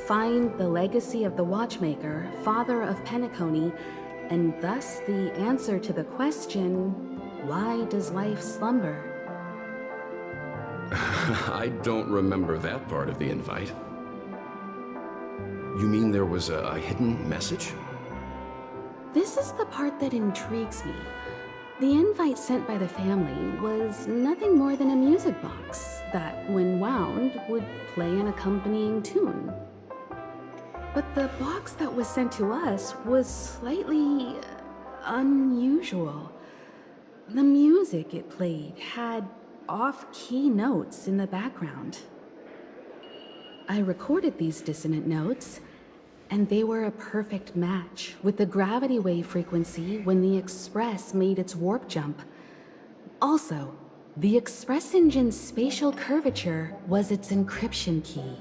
Find the legacy of the Watchmaker, father of Penacony, and thus the answer to the question, why does life slumber? I don't remember that part of the invite. You mean there was a hidden message? This is the part that intrigues me. The invite sent by the family was nothing more than a music box that, when wound, would play an accompanying tune. But the box that was sent to us was slightly unusual. The music it played had off-key notes in the background. I recorded these dissonant notes, and they were a perfect match with the gravity wave frequency when the Express made its warp jump. Also, the Express engine's spatial curvature was its encryption key.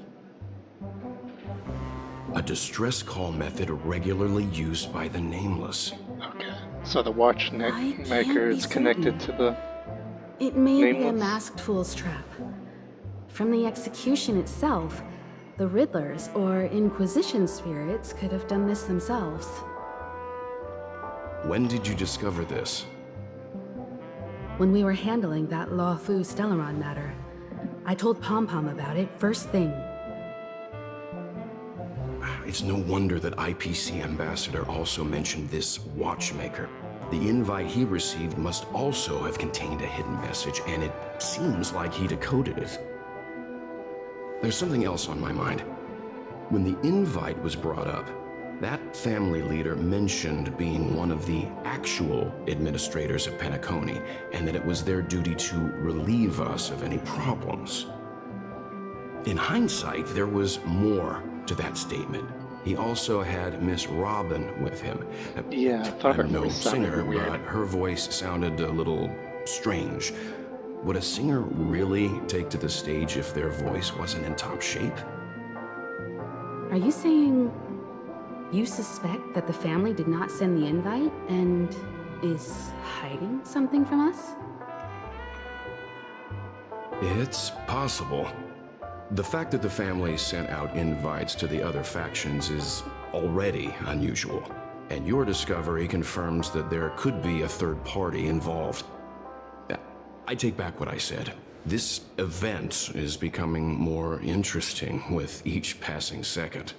A distress call method regularly used by the Nameless. Okay, so the watchmaker is connected to the It may be a Nameless. masked fool's trap. From the execution itself, the Riddlers or Inquisition spirits could have done this themselves. When did you discover this? When we were handling that Law Fu Stellaron matter, I told Pom Pom about it first thing. It's no wonder that IPC Ambassador also mentioned this watchmaker. The invite he received must also have contained a hidden message, and it seems like he decoded it. There's something else on my mind. When the invite was brought up, that family leader mentioned being one of the actual administrators of Penacony, and that it was their duty to relieve us of any problems. In hindsight, there was more to that statement. He also had Miss Robin with him. Yeah, I thought her I'm no voice sounded singer, weird. but her voice sounded a little strange. Would a singer really take to the stage if their voice wasn't in top shape? Are you saying you suspect that the family did not send the invite and is hiding something from us? It's possible. The fact that the family sent out invites to the other factions is already unusual, and your discovery confirms that there could be a third party involved. I take back what I said. This event is becoming more interesting with each passing second.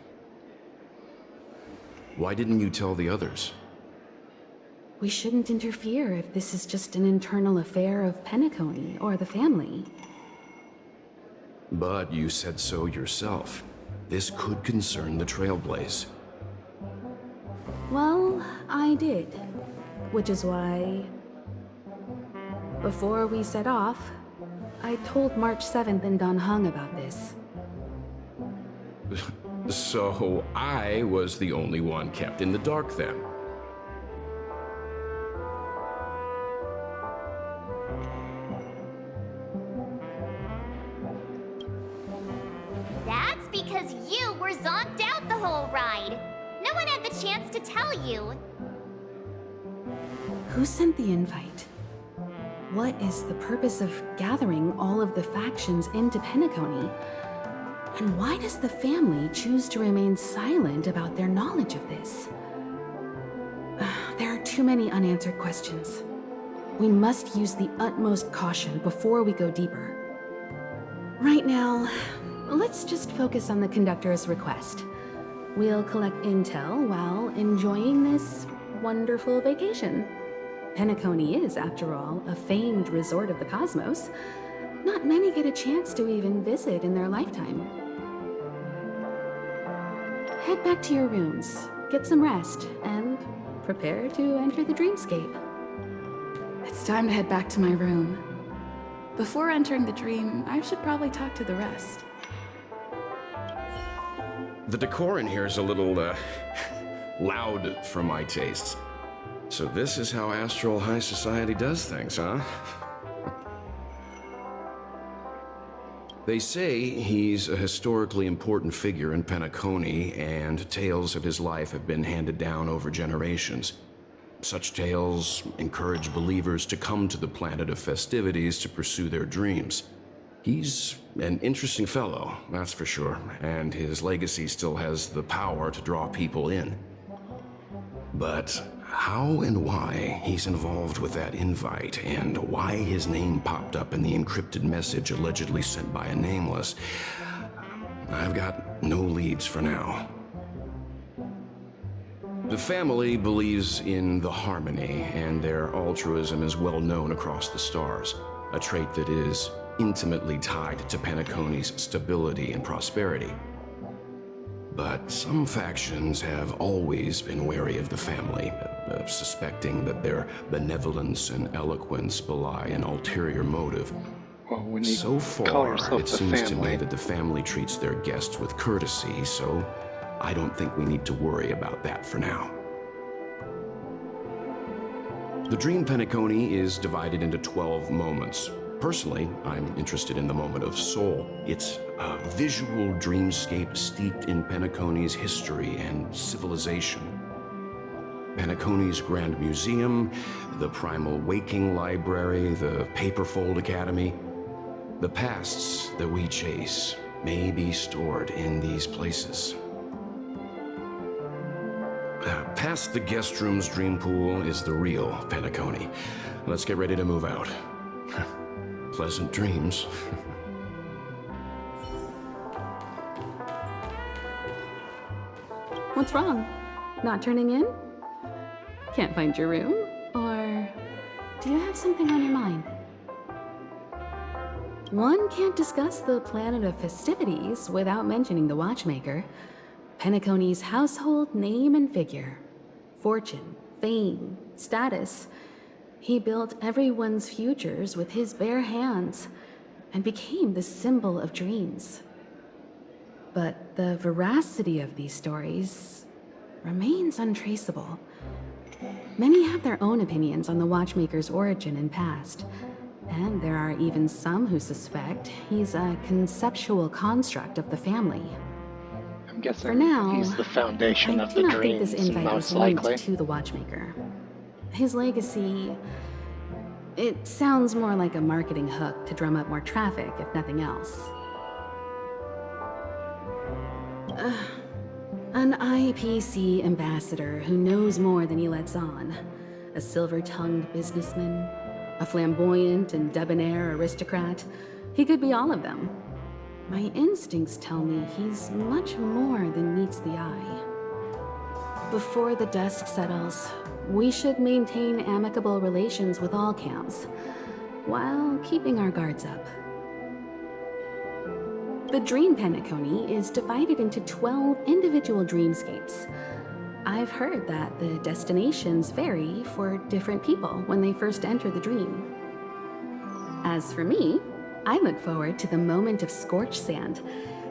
Why didn't you tell the others? We shouldn't interfere if this is just an internal affair of Penacony or the family. But you said so yourself. This could concern the Trailblaze. Well, I did. Which is why, before we set off, I told March 7th in Dan Heng about this. So I was the only one kept in the dark then. That's because you were zonked out the whole ride. No one had the chance to tell you. Who sent the invite? What is the purpose of gathering all of the factions into Penacony? And why does the family choose to remain silent about their knowledge of this? There are too many unanswered questions. We must use the utmost caution before we go deeper. Right now, let's just focus on the conductor's request. We'll collect intel while enjoying this wonderful vacation. Penacony is, after all, a famed resort of the cosmos. Not many get a chance to even visit in their lifetime. Head back to your rooms, get some rest, and prepare to enter the dreamscape. It's time to head back to my room. Before entering the dream, I should probably talk to the rest. The decor in here is a little, loud for my tastes. So this is how Astral High Society does things, huh? They say he's a historically important figure in Penacony, and tales of his life have been handed down over generations. Such tales encourage believers to come to the planet of festivities to pursue their dreams. He's an interesting fellow, that's for sure, and his legacy still has the power to draw people in. But how and why he's involved with that invite, and why his name popped up in the encrypted message allegedly sent by a nameless, I've got no leads for now. The family believes in the harmony, and their altruism is well known across the stars, a trait that is intimately tied to Penacony's stability and prosperity. But some factions have always been wary of the family, suspecting that their benevolence and eloquence belie an ulterior motive. Well, when you So call far, yourself it the seems to me family, that the family treats their guests with courtesy, so I don't think we need to worry about that for now. The Dream Penacony is divided into 12 moments. Personally, I'm interested in the moment of Soul. It's a visual dreamscape steeped in Penacony's history and civilization. Penacony's Grand Museum, the Primal Waking Library, the Paperfold Academy. The pasts that we chase may be stored in these places. Past the guest room's dream pool is the real Penacony. Let's get ready to move out. Pleasant dreams. What's wrong? Not turning in? Can't find your room? Or do you have something on your mind? One can't discuss the planet of festivities without mentioning the Watchmaker. Penacony's household name and figure. Fortune, fame, status. He built everyone's futures with his bare hands and became the symbol of dreams. But the veracity of these stories remains untraceable. Many have their own opinions on the Watchmaker's origin and past, and there are even some who suspect he's a conceptual construct of the family. I'm guessing For now, he's the foundation I of do the not think dreams, this invite most is linked likely. to the Watchmaker. His legacy... it sounds more like a marketing hook to drum up more traffic, if nothing else. An IPC ambassador who knows more than he lets on. A silver-tongued businessman. A flamboyant and debonair aristocrat. He could be all of them. My instincts tell me he's much more than meets the eye. Before the dust settles, we should maintain amicable relations with all camps, while keeping our guards up. The Dream Penacony is divided into 12 individual dreamscapes. I've heard that the destinations vary for different people when they first enter the dream. As for me, I look forward to the moment of scorched sand.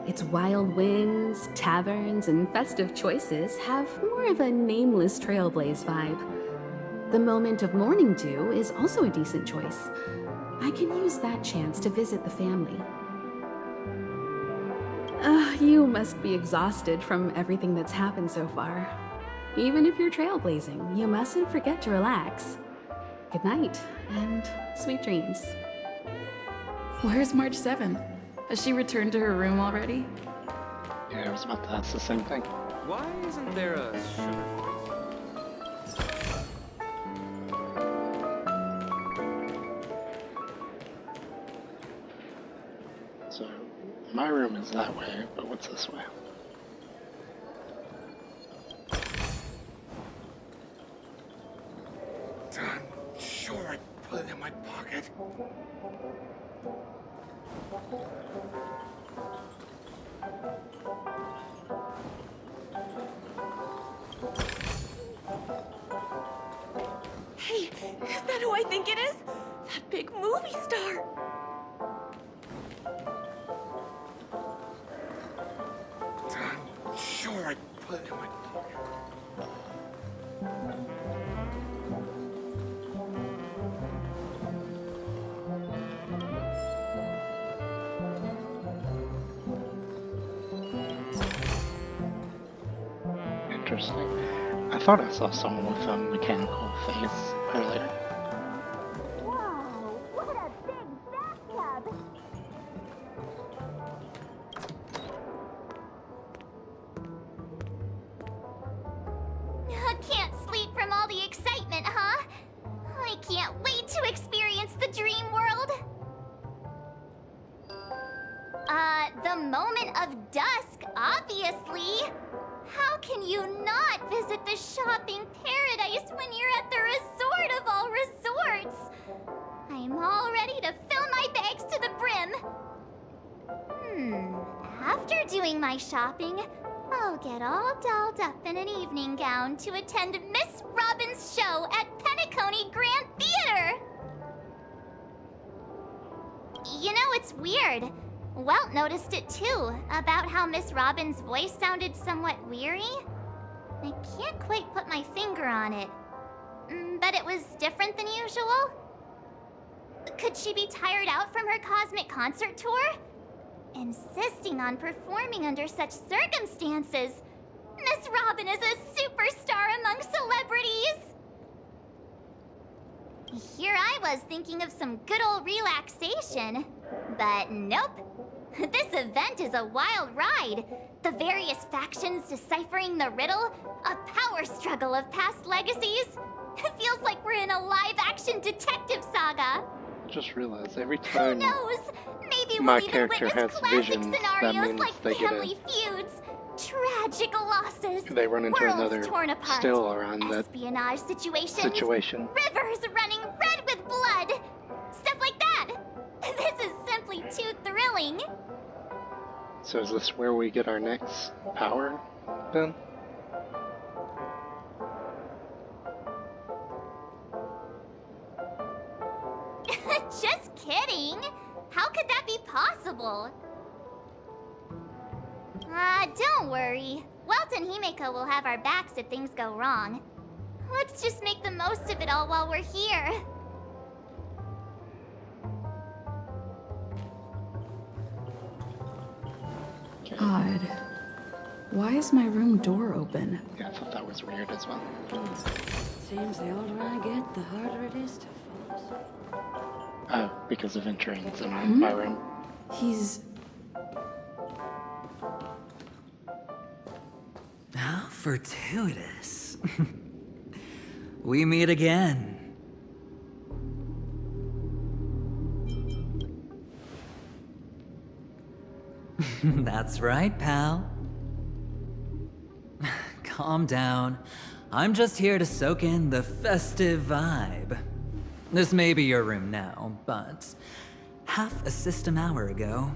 Its wild winds, taverns, and festive choices have more of a nameless trailblaze vibe. The moment of morning dew is also a decent choice. I can use that chance to visit the family. You must be exhausted from everything that's happened so far. Even if you're trailblazing, you mustn't forget to relax. Good night, and sweet dreams. Where's March 7? Has she returned to her room already? Yeah, I was about to ask the same thing. Why isn't there a sugar? So, my room is that way, but what's this way? I'm sure I put it in my pocket. Hey, is that who I think it is? That big movie star! I'm sure I put it in my pocket. Interesting. I thought I saw someone with a mechanical face earlier. Wow, what a big bathtub! Can't sleep from all the excitement, huh? I can't wait to experience the dream world! The moment of dusk, obviously! How can you not visit the shopping paradise when you're at the resort of all resorts? I'm all ready to fill my bags to the brim. After doing my shopping, I'll get all dolled up in an evening gown to attend Miss Robin's show at Penacony Grand Theater. You know, it's weird. Welt noticed it too, about how Miss Robin's voice sounded somewhat weary. I can't quite put my finger on it. But it was different than usual? Could she be tired out from her cosmic concert tour? Insisting on performing under such circumstances. Miss Robin is a superstar among celebrities! was thinking of some good old relaxation. But nope. This event is a wild ride. The various factions deciphering the riddle, a power struggle of past legacies. It feels like we're in a live-action detective saga. Just realized every time Who knows? Maybe my we'll even character witness has classic visions, that scenarios means like they get family feuds, tragic losses, they run into worlds another torn apart, still around that espionage situations, situation. rivers running red with blood, stuff like that. This is simply too thrilling. So is this where we get our next power, then? Just kidding. How could that be possible? Don't worry. Welt and Himeko will have our backs if things go wrong. Let's just make the most of it all while we're here. Odd. Why is my room door open? Yeah, I thought that was weird as well. Seems the older I get, the harder it is to fall. Because of entering in my room. He's... How fortuitous. We meet again. That's right, pal. Calm down. I'm just here to soak in the festive vibe. This may be your room now, but half a system hour ago,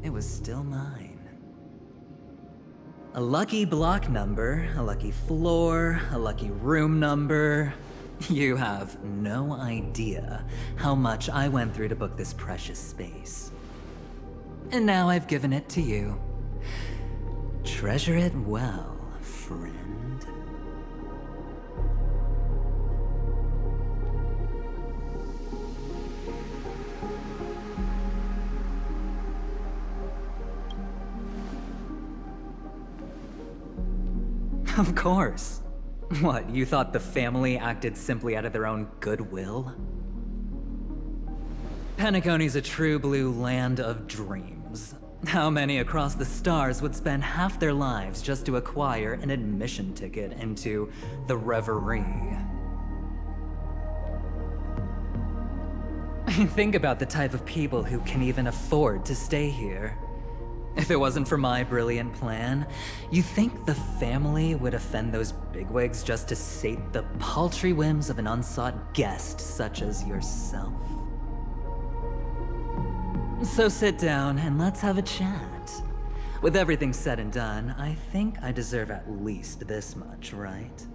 it was still mine. A lucky block number, a lucky floor, a lucky room number. You have no idea how much I went through to book this precious space. And now I've given it to you. Treasure it well, friend. Of course. What, you thought the family acted simply out of their own goodwill? Penacony's a true blue land of dreams. How many across the stars would spend half their lives just to acquire an admission ticket into the reverie? Think about the type of people who can even afford to stay here. If it wasn't for my brilliant plan, you think the family would offend those bigwigs just to sate the paltry whims of an unsought guest such as yourself? So sit down and let's have a chat. With everything said and done, I think I deserve at least this much, right?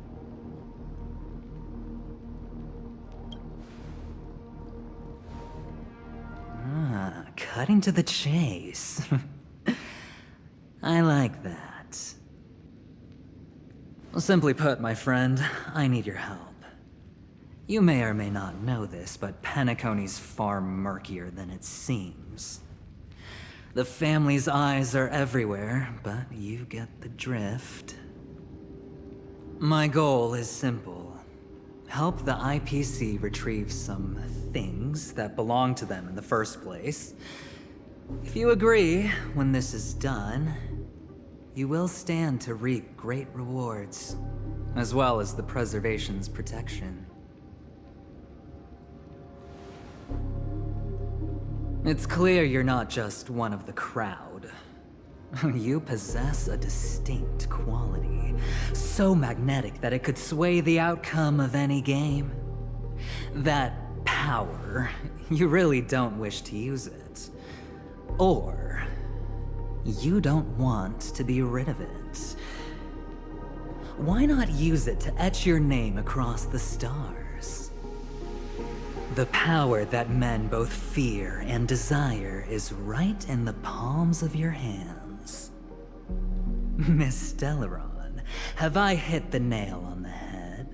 Cutting to the chase. I like that. Simply put, my friend, I need your help. You may or may not know this, but Penacony's far murkier than it seems. The family's eyes are everywhere, but you get the drift. My goal is simple. Help the IPC retrieve some things that belong to them in the first place. If you agree, when this is done, you will stand to reap great rewards, as well as the preservation's protection. It's clear you're not just one of the crowd. You possess a distinct quality, so magnetic that it could sway the outcome of any game. That power, you really don't wish to use it. Or you don't want to be rid of it. Why not use it to etch your name across the stars? The power that men both fear and desire is right in the palms of your hands. Miss Stellaron, have I hit the nail on the head?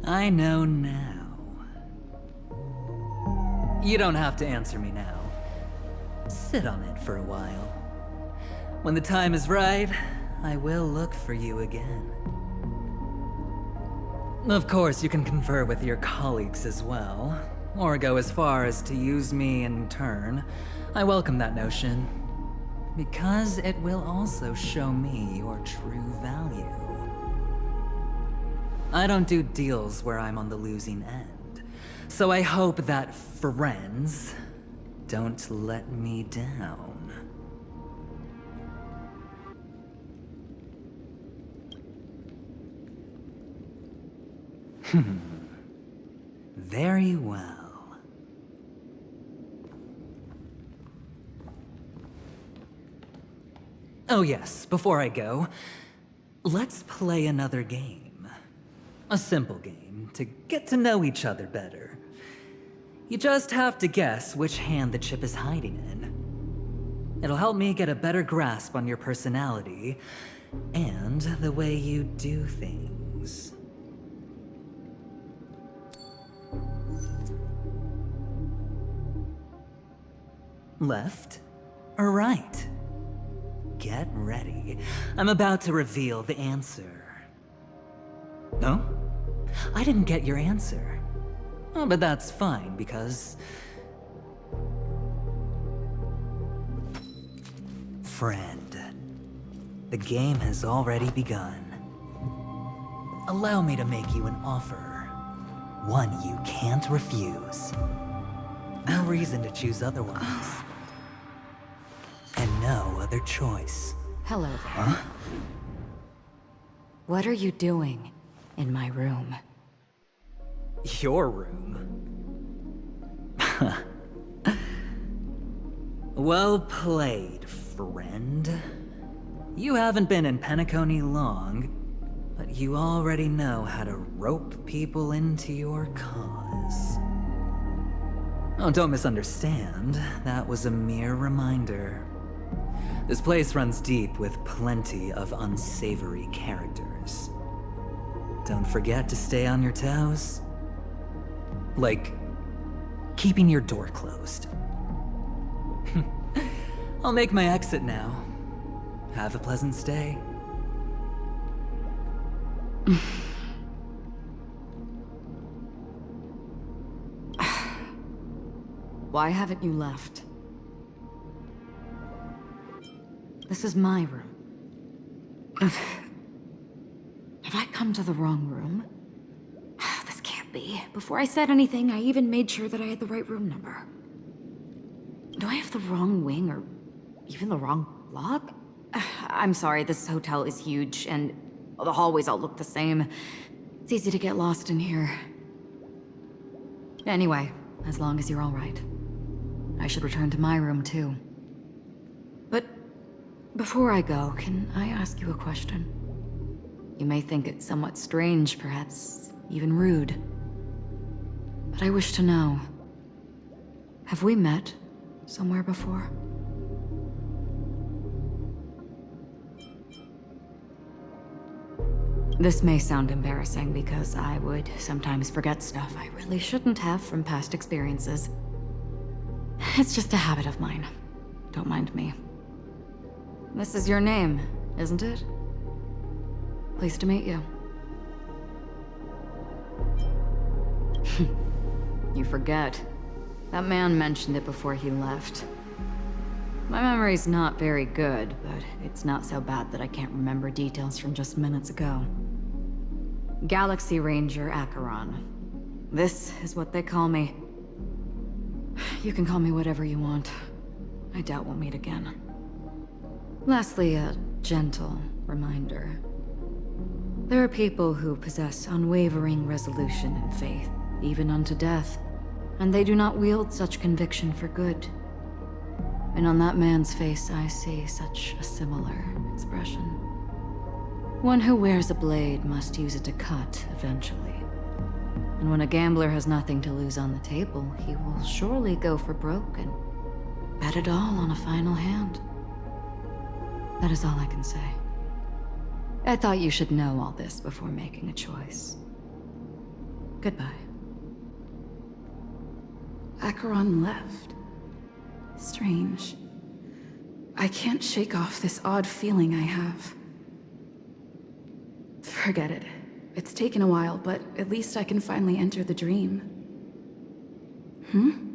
I know now. You don't have to answer me now. Sit on it for a while. When the time is right, I will look for you again. Of course, you can confer with your colleagues as well, or go as far as to use me in turn. I welcome that notion, because it will also show me your true value. I don't do deals where I'm on the losing end, so I hope that friends don't let me down. Very well. Oh yes, before I go, let's play another game. A simple game to get to know each other better. You just have to guess which hand the chip is hiding in. It'll help me get a better grasp on your personality and the way you do things. Left or right? Get ready. I'm about to reveal the answer. No? I didn't get your answer. Oh, but that's fine, because... Friend, the game has already begun. Allow me to make you an offer. One you can't refuse. No reason to choose otherwise. And no other choice. Hello there. Huh? What are you doing in my room? Your room? Well played, friend. You haven't been in Penacony long, but you already know how to rope people into your cause. Oh, don't misunderstand. That was a mere reminder. This place runs deep with plenty of unsavory characters. Don't forget to stay on your toes. Like, keeping your door closed. I'll make my exit now. Have a pleasant stay. Why haven't you left? This is my room. Have I come to the wrong room? This can't be. Before I said anything, I even made sure that I had the right room number. Do I have the wrong wing or even the wrong block? I'm sorry, this hotel is huge and the hallways all look the same. It's easy to get lost in here. Anyway, as long as you're all right. I should return to my room too. But before I go, can I ask you a question? You may think it somewhat strange, perhaps even rude. But I wish to know, have we met somewhere before? This may sound embarrassing because I would sometimes forget stuff I really shouldn't have from past experiences. It's just a habit of mine. Don't mind me. This is your name, isn't it? Pleased to meet you. You forget. That man mentioned it before he left. My memory's not very good, but it's not so bad that I can't remember details from just minutes ago. Galaxy Ranger Acheron. This is what they call me. You can call me whatever you want. I doubt we'll meet again. Lastly, a gentle reminder. There are people who possess unwavering resolution and faith, even unto death, and they do not wield such conviction for good. And on that man's face, I see such a similar expression. One who wears a blade must use it to cut, eventually. And when a gambler has nothing to lose on the table, he will surely go for broke and bet it all on a final hand. That is all I can say. I thought you should know all this before making a choice. Goodbye. Acheron left. Strange. I can't shake off this odd feeling I have. Forget it. It's taken a while, but at least I can finally enter the dream. Hmm?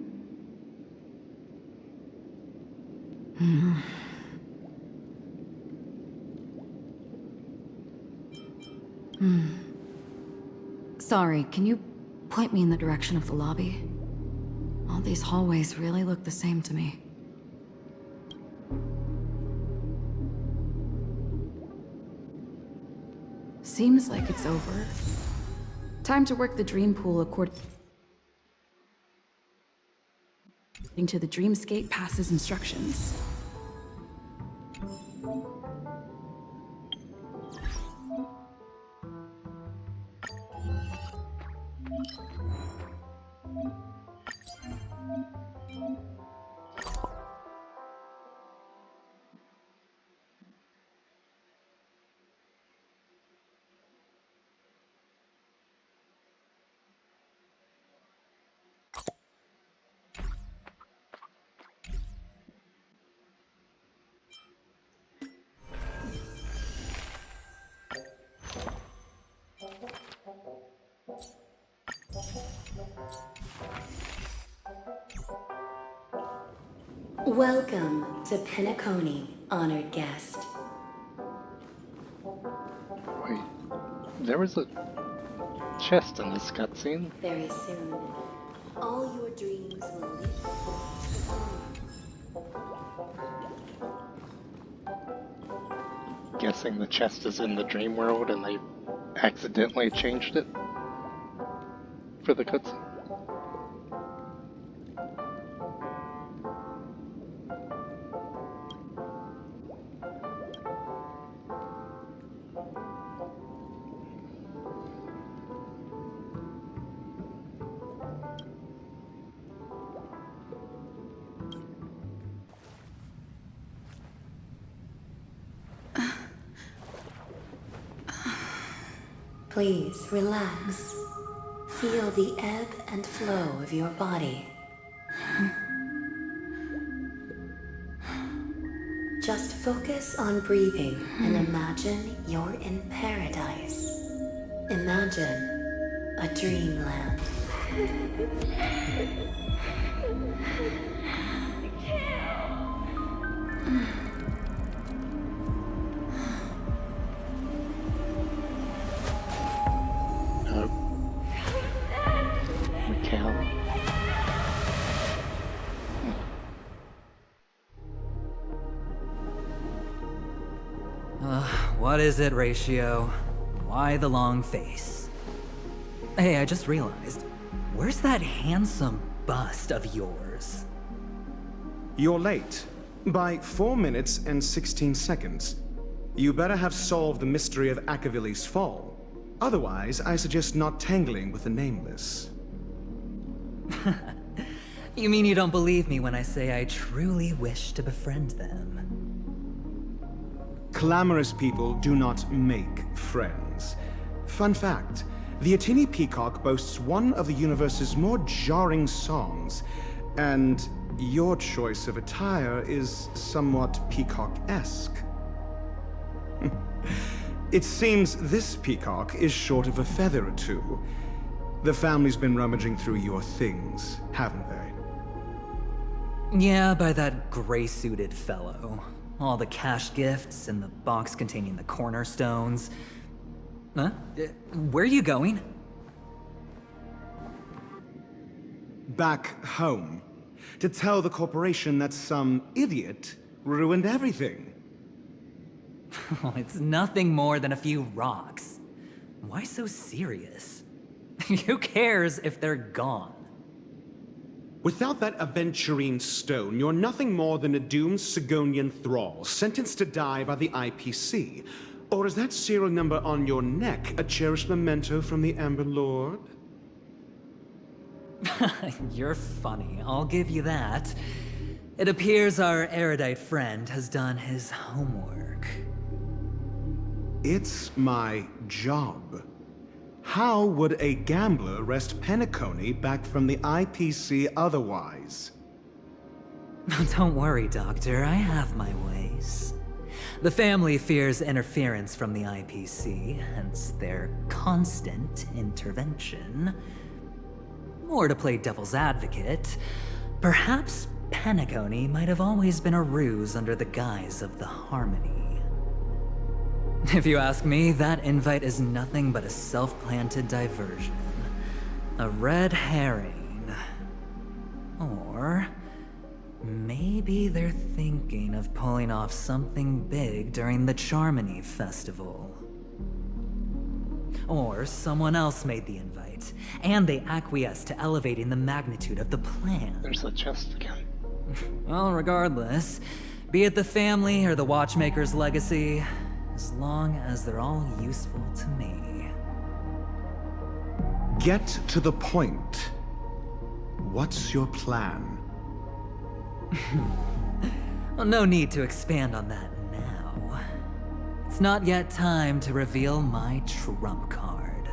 Sorry, can you point me in the direction of the lobby? All these hallways really look the same to me. Seems like it's over. Time to work the dream pool according to the Dreamscape Pass's instructions. Welcome to Penacony, honored guest. Wait, there was a chest in this cutscene? Very soon, all your dreams will leap Guessing the chest is in the dream world and they accidentally changed it for the cutscene. Please relax. Feel the ebb and flow of your body. Just focus on breathing and imagine you're in paradise. Imagine a dreamland. What is it, Ratio? Why the long face? Hey, I just realized, where's that handsome bust of yours? You're late. By 4 minutes and 16 seconds. You better have solved the mystery of Akavili's fall. Otherwise, I suggest not tangling with the Nameless. You mean you don't believe me when I say I truly wish to befriend them? Clamorous people do not make friends. Fun fact, the Atini Peacock boasts one of the universe's more jarring songs, and your choice of attire is somewhat peacock-esque. It seems this peacock is short of a feather or two. The family's been rummaging through your things, haven't they? Yeah, by that gray-suited fellow. All the cash gifts and the box containing the cornerstones. Huh? Where are you going? Back home. To tell the corporation that some idiot ruined everything. It's nothing more than a few rocks. Why so serious? Who cares if they're gone? Without that aventurine stone, you're nothing more than a doomed Sigonian thrall, sentenced to die by the IPC. Or is that serial number on your neck a cherished memento from the Amber Lord? You're funny, I'll give you that. It appears our erudite friend has done his homework. It's my job. How would a gambler wrest Penacony back from the IPC otherwise? Don't worry, Doctor. I have my ways. The family fears interference from the IPC, hence their constant intervention. Or to play devil's advocate, perhaps Penacony might have always been a ruse under the guise of the Harmony. If you ask me, that invite is nothing but a self-planted diversion. A red herring. Or maybe they're thinking of pulling off something big during the Charmony Festival. Or someone else made the invite, and they acquiesced to elevating the magnitude of the plan. There's the chest again. Well, regardless, be it the family or the Watchmaker's legacy, as long as they're all useful to me. Get to the point. What's your plan? Well, no need to expand on that now. It's not yet time to reveal my trump card.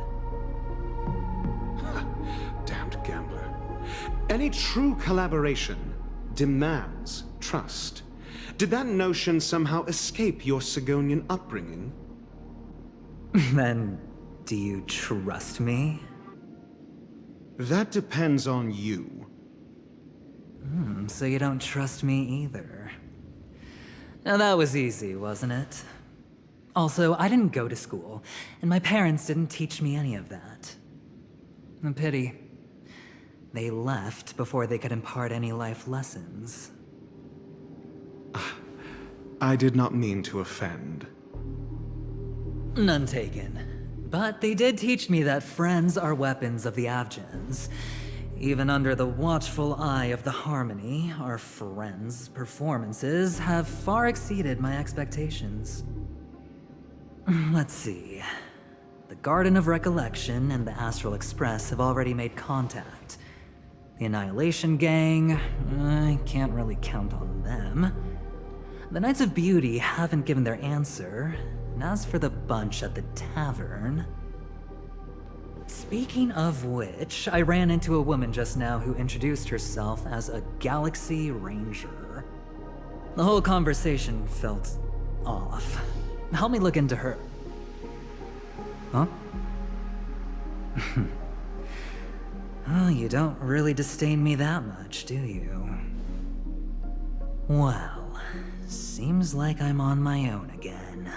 Damned gambler. Any true collaboration demands trust. Did that notion somehow escape your Sigonian upbringing? Then, do you trust me? That depends on you. So you don't trust me either. Now that was easy, wasn't it? Also, I didn't go to school, and my parents didn't teach me any of that. A pity. They left before they could impart any life lessons. I did not mean to offend. None taken. But they did teach me that friends are weapons of the Avgens. Even under the watchful eye of the Harmony, our friends' performances have far exceeded my expectations. Let's see. The Garden of Recollection and the Astral Express have already made contact. The Annihilation Gang, I can't really count on them. The Knights of Beauty haven't given their answer, and as for the bunch at the tavern... Speaking of which, I ran into a woman just now who introduced herself as a Galaxy Ranger. The whole conversation felt off. Help me look into her... Huh? Oh, you don't really disdain me that much, do you? Well, seems like I'm on my own again.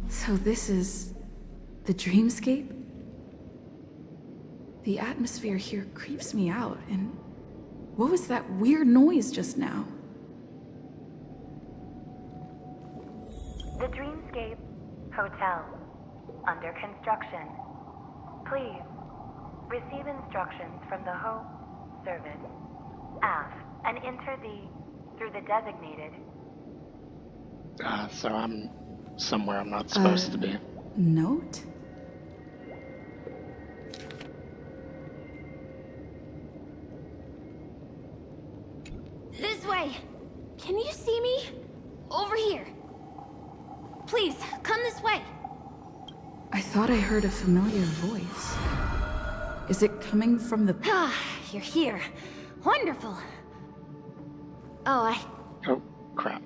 So this is the dreamscape? The atmosphere here creeps me out, and what was that weird noise just now? The Dreamscape Hotel, under construction. Please, receive instructions from the Hope Service, aft, and enter through the designated... So I'm somewhere I'm not supposed to be. Note? This way! Can you see me? Over here. Please, come this way. I thought I heard a familiar voice. Is it coming from the... Ah, you're here. Wonderful. Oh, crap.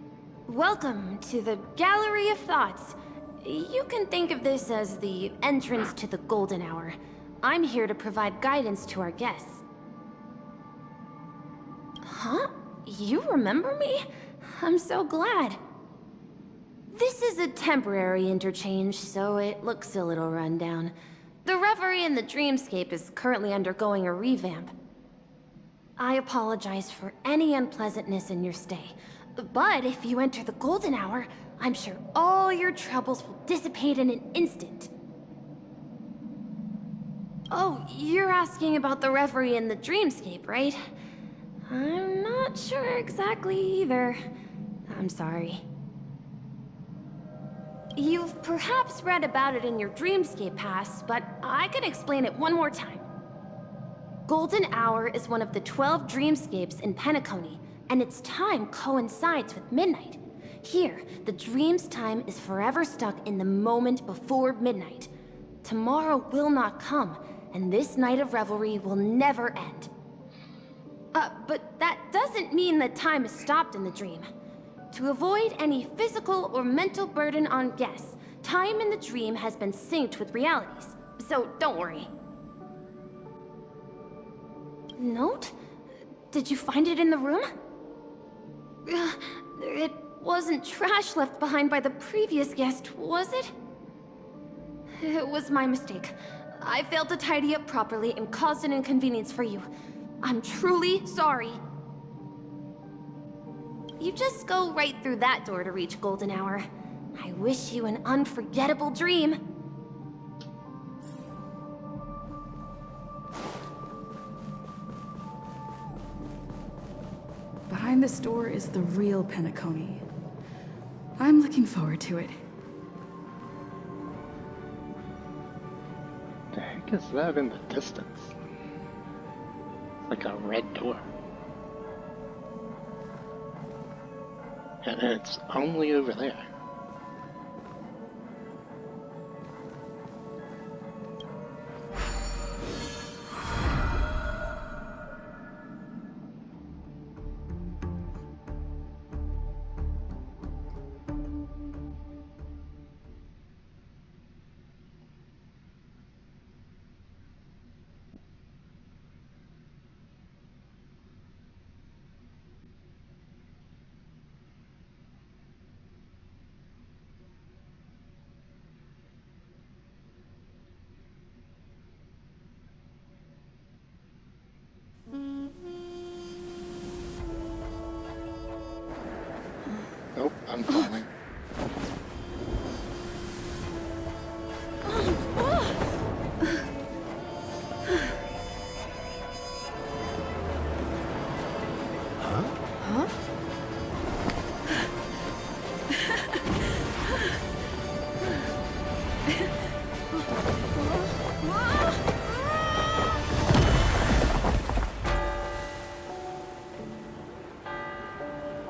Welcome to the Gallery of Thoughts. You can think of this as the entrance to the Golden Hour. I'm here to provide guidance to our guests. Huh? You remember me? I'm so glad. This is a temporary interchange, so it looks a little rundown. The Reverie in the Dreamscape is currently undergoing a revamp. I apologize for any unpleasantness in your stay, but if you enter the Golden Hour, I'm sure all your troubles will dissipate in an instant. Oh, you're asking about the Reverie in the Dreamscape, right? I'm not sure exactly either. I'm sorry. You've perhaps read about it in your Dreamscape past, but I can explain it one more time. Golden Hour is one of the 12 Dreamscapes in Penacony, and its time coincides with midnight. Here, the dream's time is forever stuck in the moment before midnight. Tomorrow will not come, and this night of revelry will never end. But that doesn't mean that time is stopped in the dream. To avoid any physical or mental burden on guests, time in the dream has been synced with realities, so don't worry. Note? Did you find it in the room? It wasn't trash left behind by the previous guest, was it? It was my mistake. I failed to tidy up properly and caused an inconvenience for you. I'm truly sorry. You just go right through that door to reach Golden Hour. I wish you an unforgettable dream. Behind this door is the real Penacony. I'm looking forward to it. The heck is that in the distance? Like a red door. And it's only over there. Nope, I'm falling.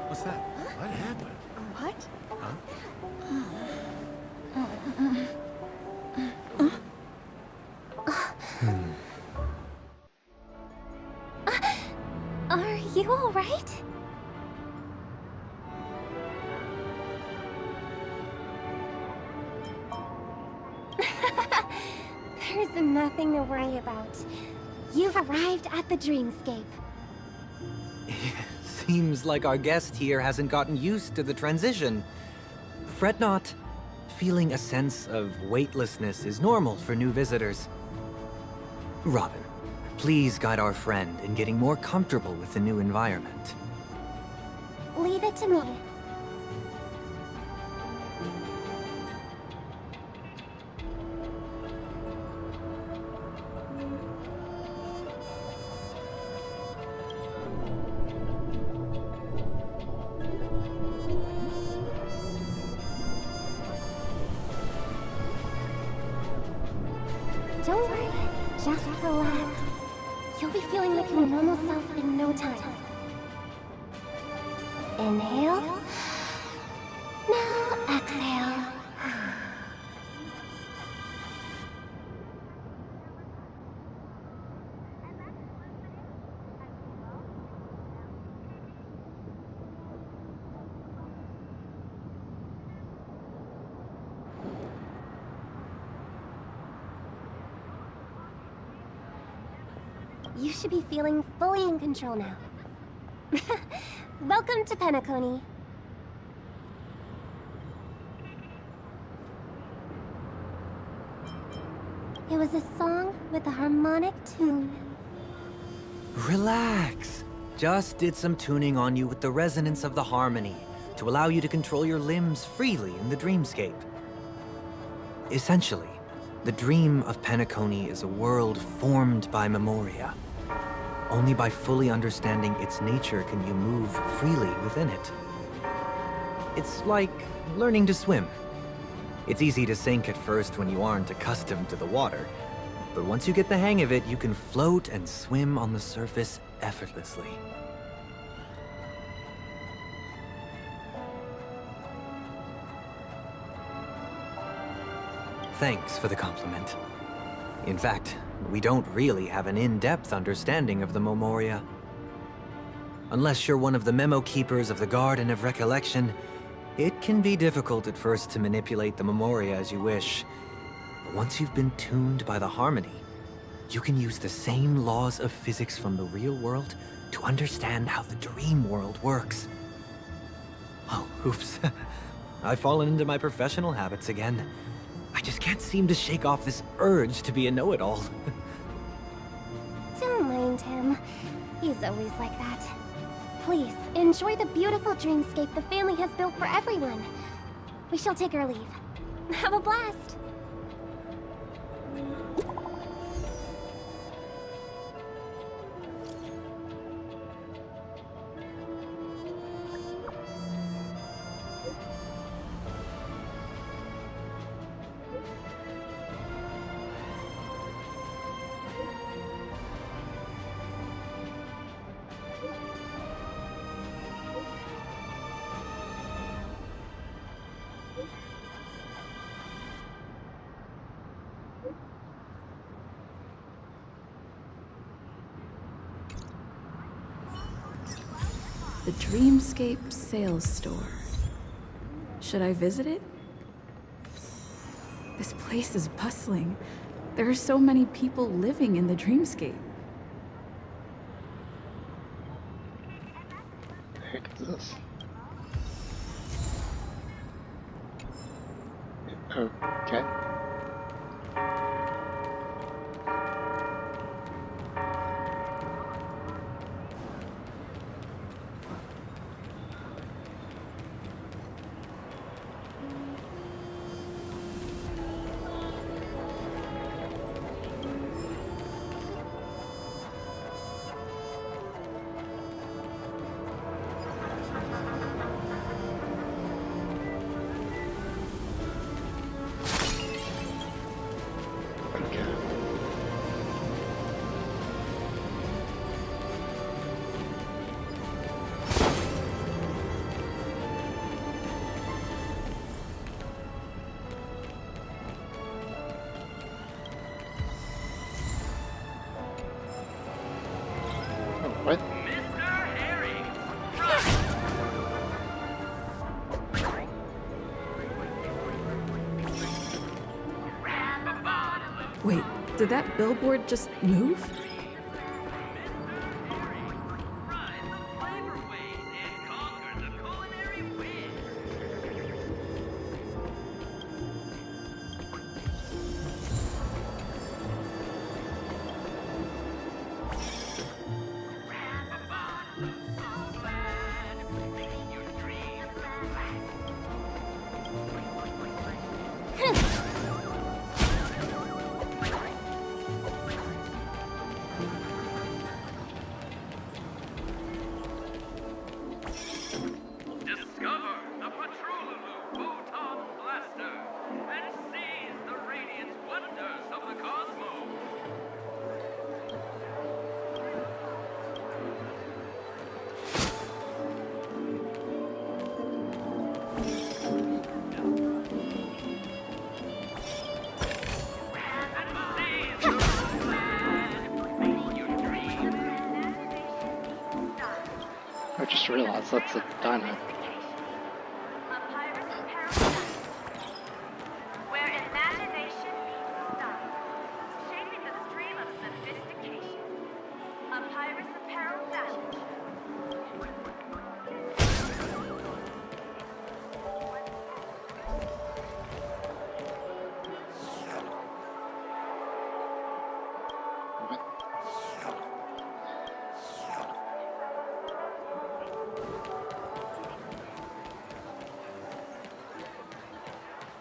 What's that? What happened? What? Are you alright? There's nothing to worry about. You've arrived at the dreamscape. Seems like our guest here hasn't gotten used to the transition. Fret not. Feeling a sense of weightlessness is normal for new visitors. Robin, please guide our friend in getting more comfortable with the new environment. Leave it to me. Don't worry, just relax. You'll be feeling like your normal self in no time. Inhale. Now exhale. You should be feeling fully in control now. Welcome to Penacony. It was a song with a harmonic tune. Relax. Just did some tuning on you with the resonance of the harmony to allow you to control your limbs freely in the dreamscape. Essentially, the dream of Penacony is a world formed by memoria. Only by fully understanding its nature can you move freely within it. It's like learning to swim. It's easy to sink at first when you aren't accustomed to the water, but once you get the hang of it, you can float and swim on the surface effortlessly. Thanks for the compliment. In fact, we don't really have an in-depth understanding of the Memoria. Unless you're one of the memo keepers of the Garden of Recollection, it can be difficult at first to manipulate the Memoria as you wish. But once you've been tuned by the harmony, you can use the same laws of physics from the real world to understand how the dream world works. Oh, oops. I've fallen into my professional habits again. I just can't seem to shake off this urge to be a know-it-all. Don't mind him. He's always like that. Please, enjoy the beautiful dreamscape the family has built for everyone. We shall take our leave. Have a blast! The Dreamscape Sales Store. Should I visit it? This place is bustling. There are so many people living in the Dreamscape. The heck is this? Okay. What? Wait, did that billboard just move? I just realized that's a dino. Where imagination meets style, shaping the stream of sophistication. A pirate's apparel fashion.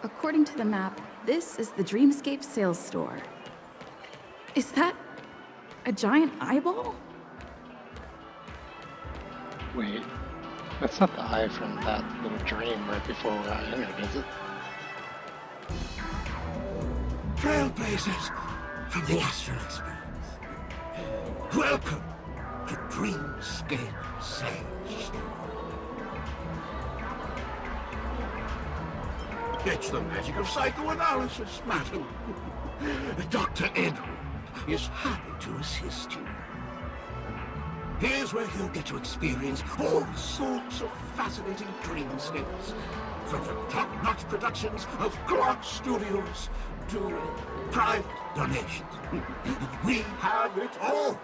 According to the map, this is the Dreamscape Sales Store. Is that a giant eyeball? Wait, that's not the eye from that little dream right before I entered, is it? Trailblazers from the astral expanse. Welcome to Dreamscape Sales Store. It's the magic of psychoanalysis, madam. Dr. Edward, is happy to assist you. Here's where you'll get to experience all sorts of fascinating dreamscapes. From the top-notch productions of Clark Studios to private donations. We have it all!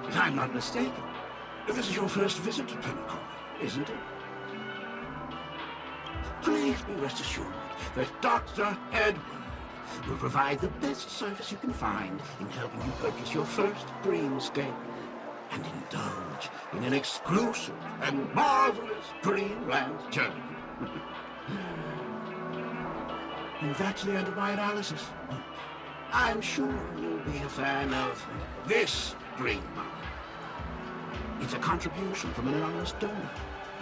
If I'm not mistaken, this is your first visit to Honkai, isn't it? Please be rest assured that Dr. Edward will provide the best service you can find in helping you purchase your first dreamscape and indulge in an exclusive and marvelous dreamland journey. And that's the end of my analysis. I'm sure you'll be a fan of this dream bubble. It's a contribution from an anonymous donor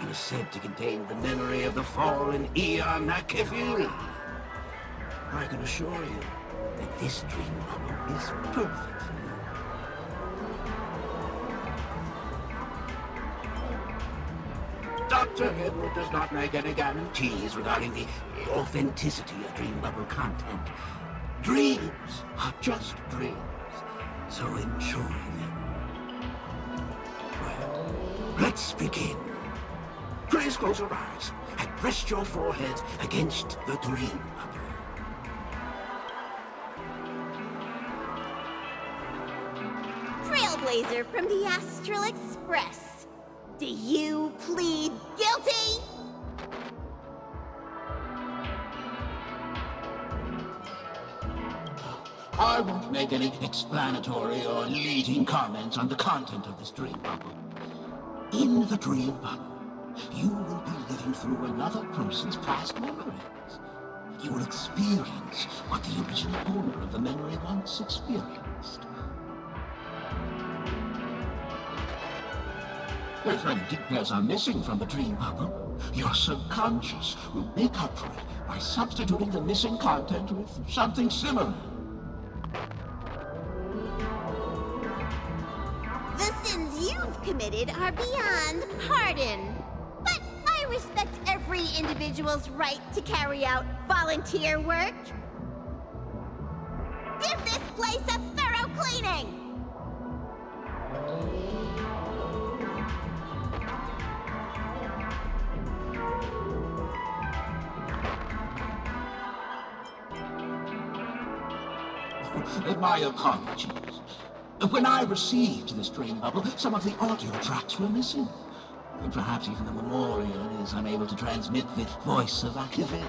and is said to contain the memory of the fallen Eon Nakivili. I can assure you that this dream bubble is perfect for you. Dr. Edward does not make any guarantees regarding the authenticity of dream bubble content. Dreams are just dreams, so enjoy them. Well, let's begin. Please close your eyes and rest your foreheads against the dream bubble. Trailblazer from the Astral Express. Do you plead guilty? I won't make any explanatory or leading comments on the content of this dream bubble. In the dream bubble, you will be living through another person's past memories. You will experience what the original owner of the memory once experienced. If any details are missing from the dream bubble, your subconscious will make up for it by substituting the missing content with something similar. The sins you've committed are beyond pardon. But I respect every individual's right to carry out volunteer work. Give this place a thorough cleaning! My apologies. When I received this dream bubble, some of the audio tracks were missing. Perhaps even the memorial is unable to transmit the voice of Akivili.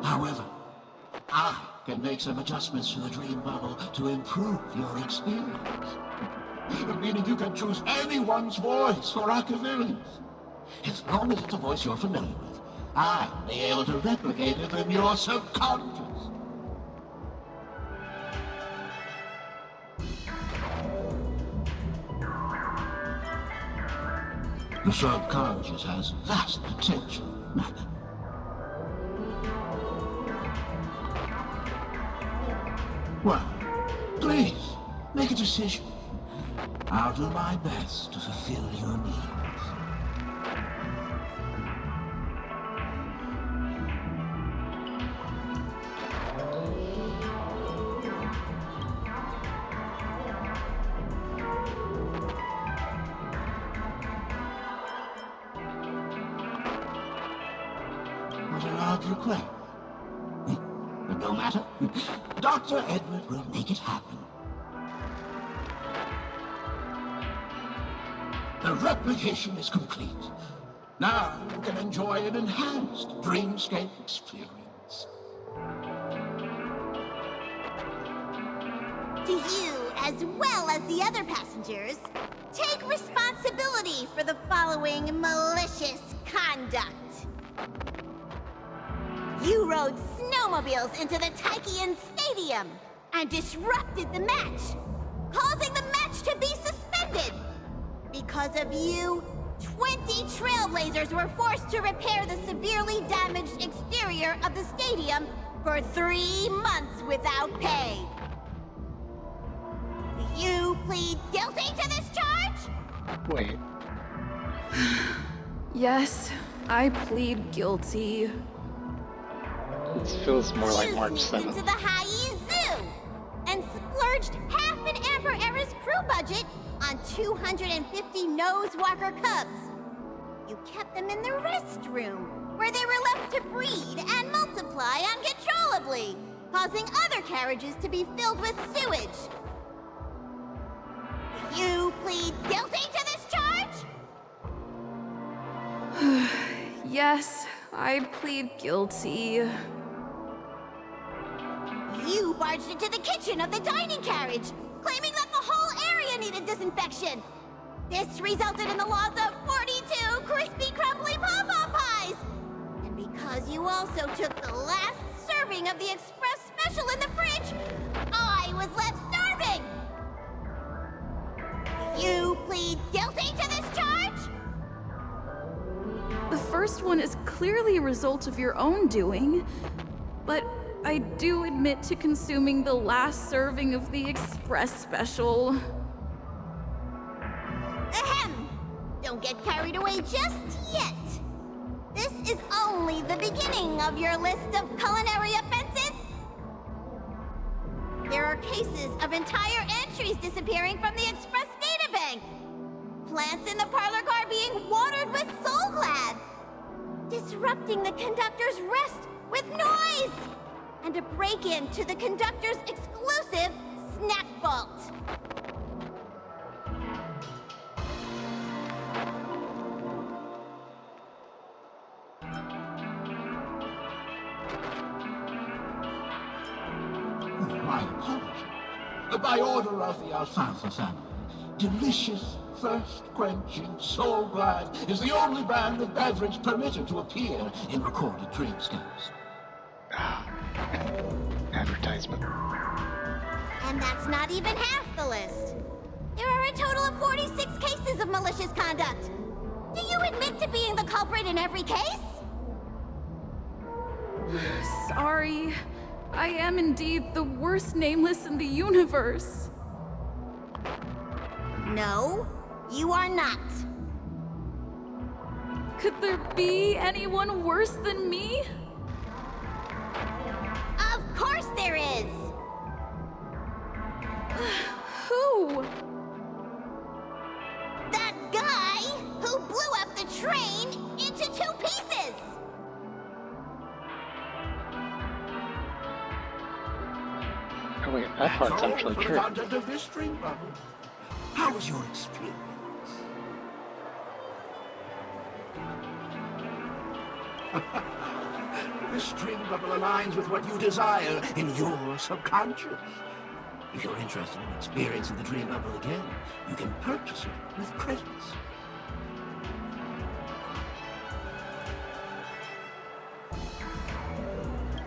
However, I can make some adjustments to the dream bubble to improve your experience. Meaning you can choose anyone's voice for Akivili's. As long as it's a voice you're familiar with, I'll be able to replicate it in your subconscious. The subconscious has vast potential, madam. Well, please, make a decision. I'll do my best to fulfill your needs. Was an odd request. But no matter. Dr. Edward will make it happen. The replication is complete. Now you can enjoy an enhanced dreamscape experience. Do you, as well as the other passengers, take responsibility for the following malicious conduct? You rode snowmobiles into the Taikian Stadium and disrupted the match, causing the match to be suspended. Because of you, 20 Trailblazers were forced to repair the severely damaged exterior of the stadium for 3 months without pay. Do you plead guilty to this charge? Wait. Yes, I plead guilty. It feels more like You March sneaked 7th. into the High Zoo and splurged half an Amber Era's crew budget on 250 Nosewalker cubs. You kept them in the restroom, where they were left to breed and multiply uncontrollably, causing other carriages to be filled with sewage. You plead guilty to this charge? Yes, I plead guilty. You barged into the kitchen of the dining carriage, claiming that the whole area needed disinfection. This resulted in the loss of 42 crispy, crumbly pom-pom pies. And because you also took the last serving of the express special in the fridge, I was left starving. You plead guilty to this charge? The first one is clearly a result of your own doing, but I do admit to consuming the last serving of the express special. Ahem! Don't get carried away just yet. This is only the beginning of your list of culinary offenses. There are cases of entire entries disappearing from the Express databank. Plants in the parlor car being watered with Soul Glad. Disrupting the conductor's rest with noise. And a break-in to the conductor's exclusive snack vault. My apologies. By order of the Alfalfa family, delicious, thirst-quenching Soul Glad is the only brand of beverage permitted to appear in recorded dreamscapes. Advertisement. And that's not even half the list. There are a total of 46 cases of malicious conduct. Do you admit to being the culprit in every case? Sorry. I am indeed the worst nameless in the universe. No, you are not. Could there be anyone worse than me? Of course there is! Who? That guy who blew up the train into 2 pieces! Oh wait, that part's actually for true. the content of this dream bubble. How was your experience? This dream bubble aligns with what you desire in your subconscious. If you're interested in experiencing the dream bubble again, you can purchase it with credits.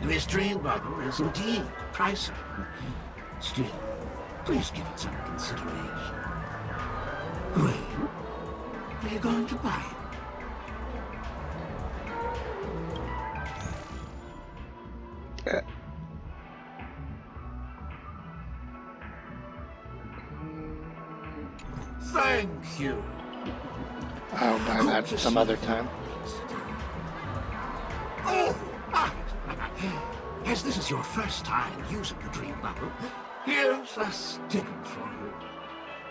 This dream bubble is indeed pricey. Still, please give it some consideration. Well, are you going to buy it? Thank you. I'll buy that some other time. Oh, as this is your first time using the dream bubble, here's a sticker for you.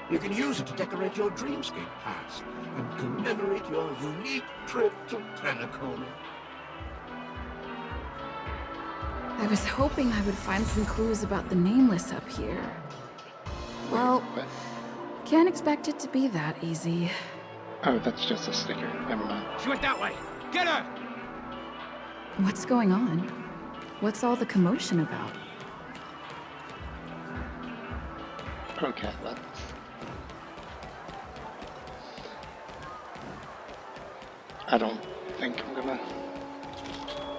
You can use it to decorate your dreamscape pass and commemorate your unique trip to Penacony. I was hoping I would find some clues about the nameless up here. Well, can't expect it to be that easy. Oh, that's just a sticker. Never mind. She went that way. Get her! What's going on? What's all the commotion about? Okay, let's... I don't think I'm gonna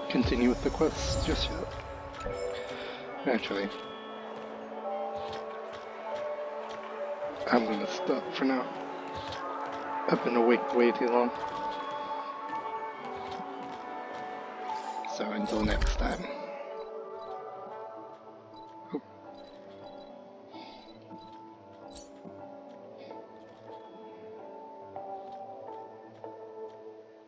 continue with the quest just yet. Actually, I'm gonna stop for now. I've been awake way too long. So until next time.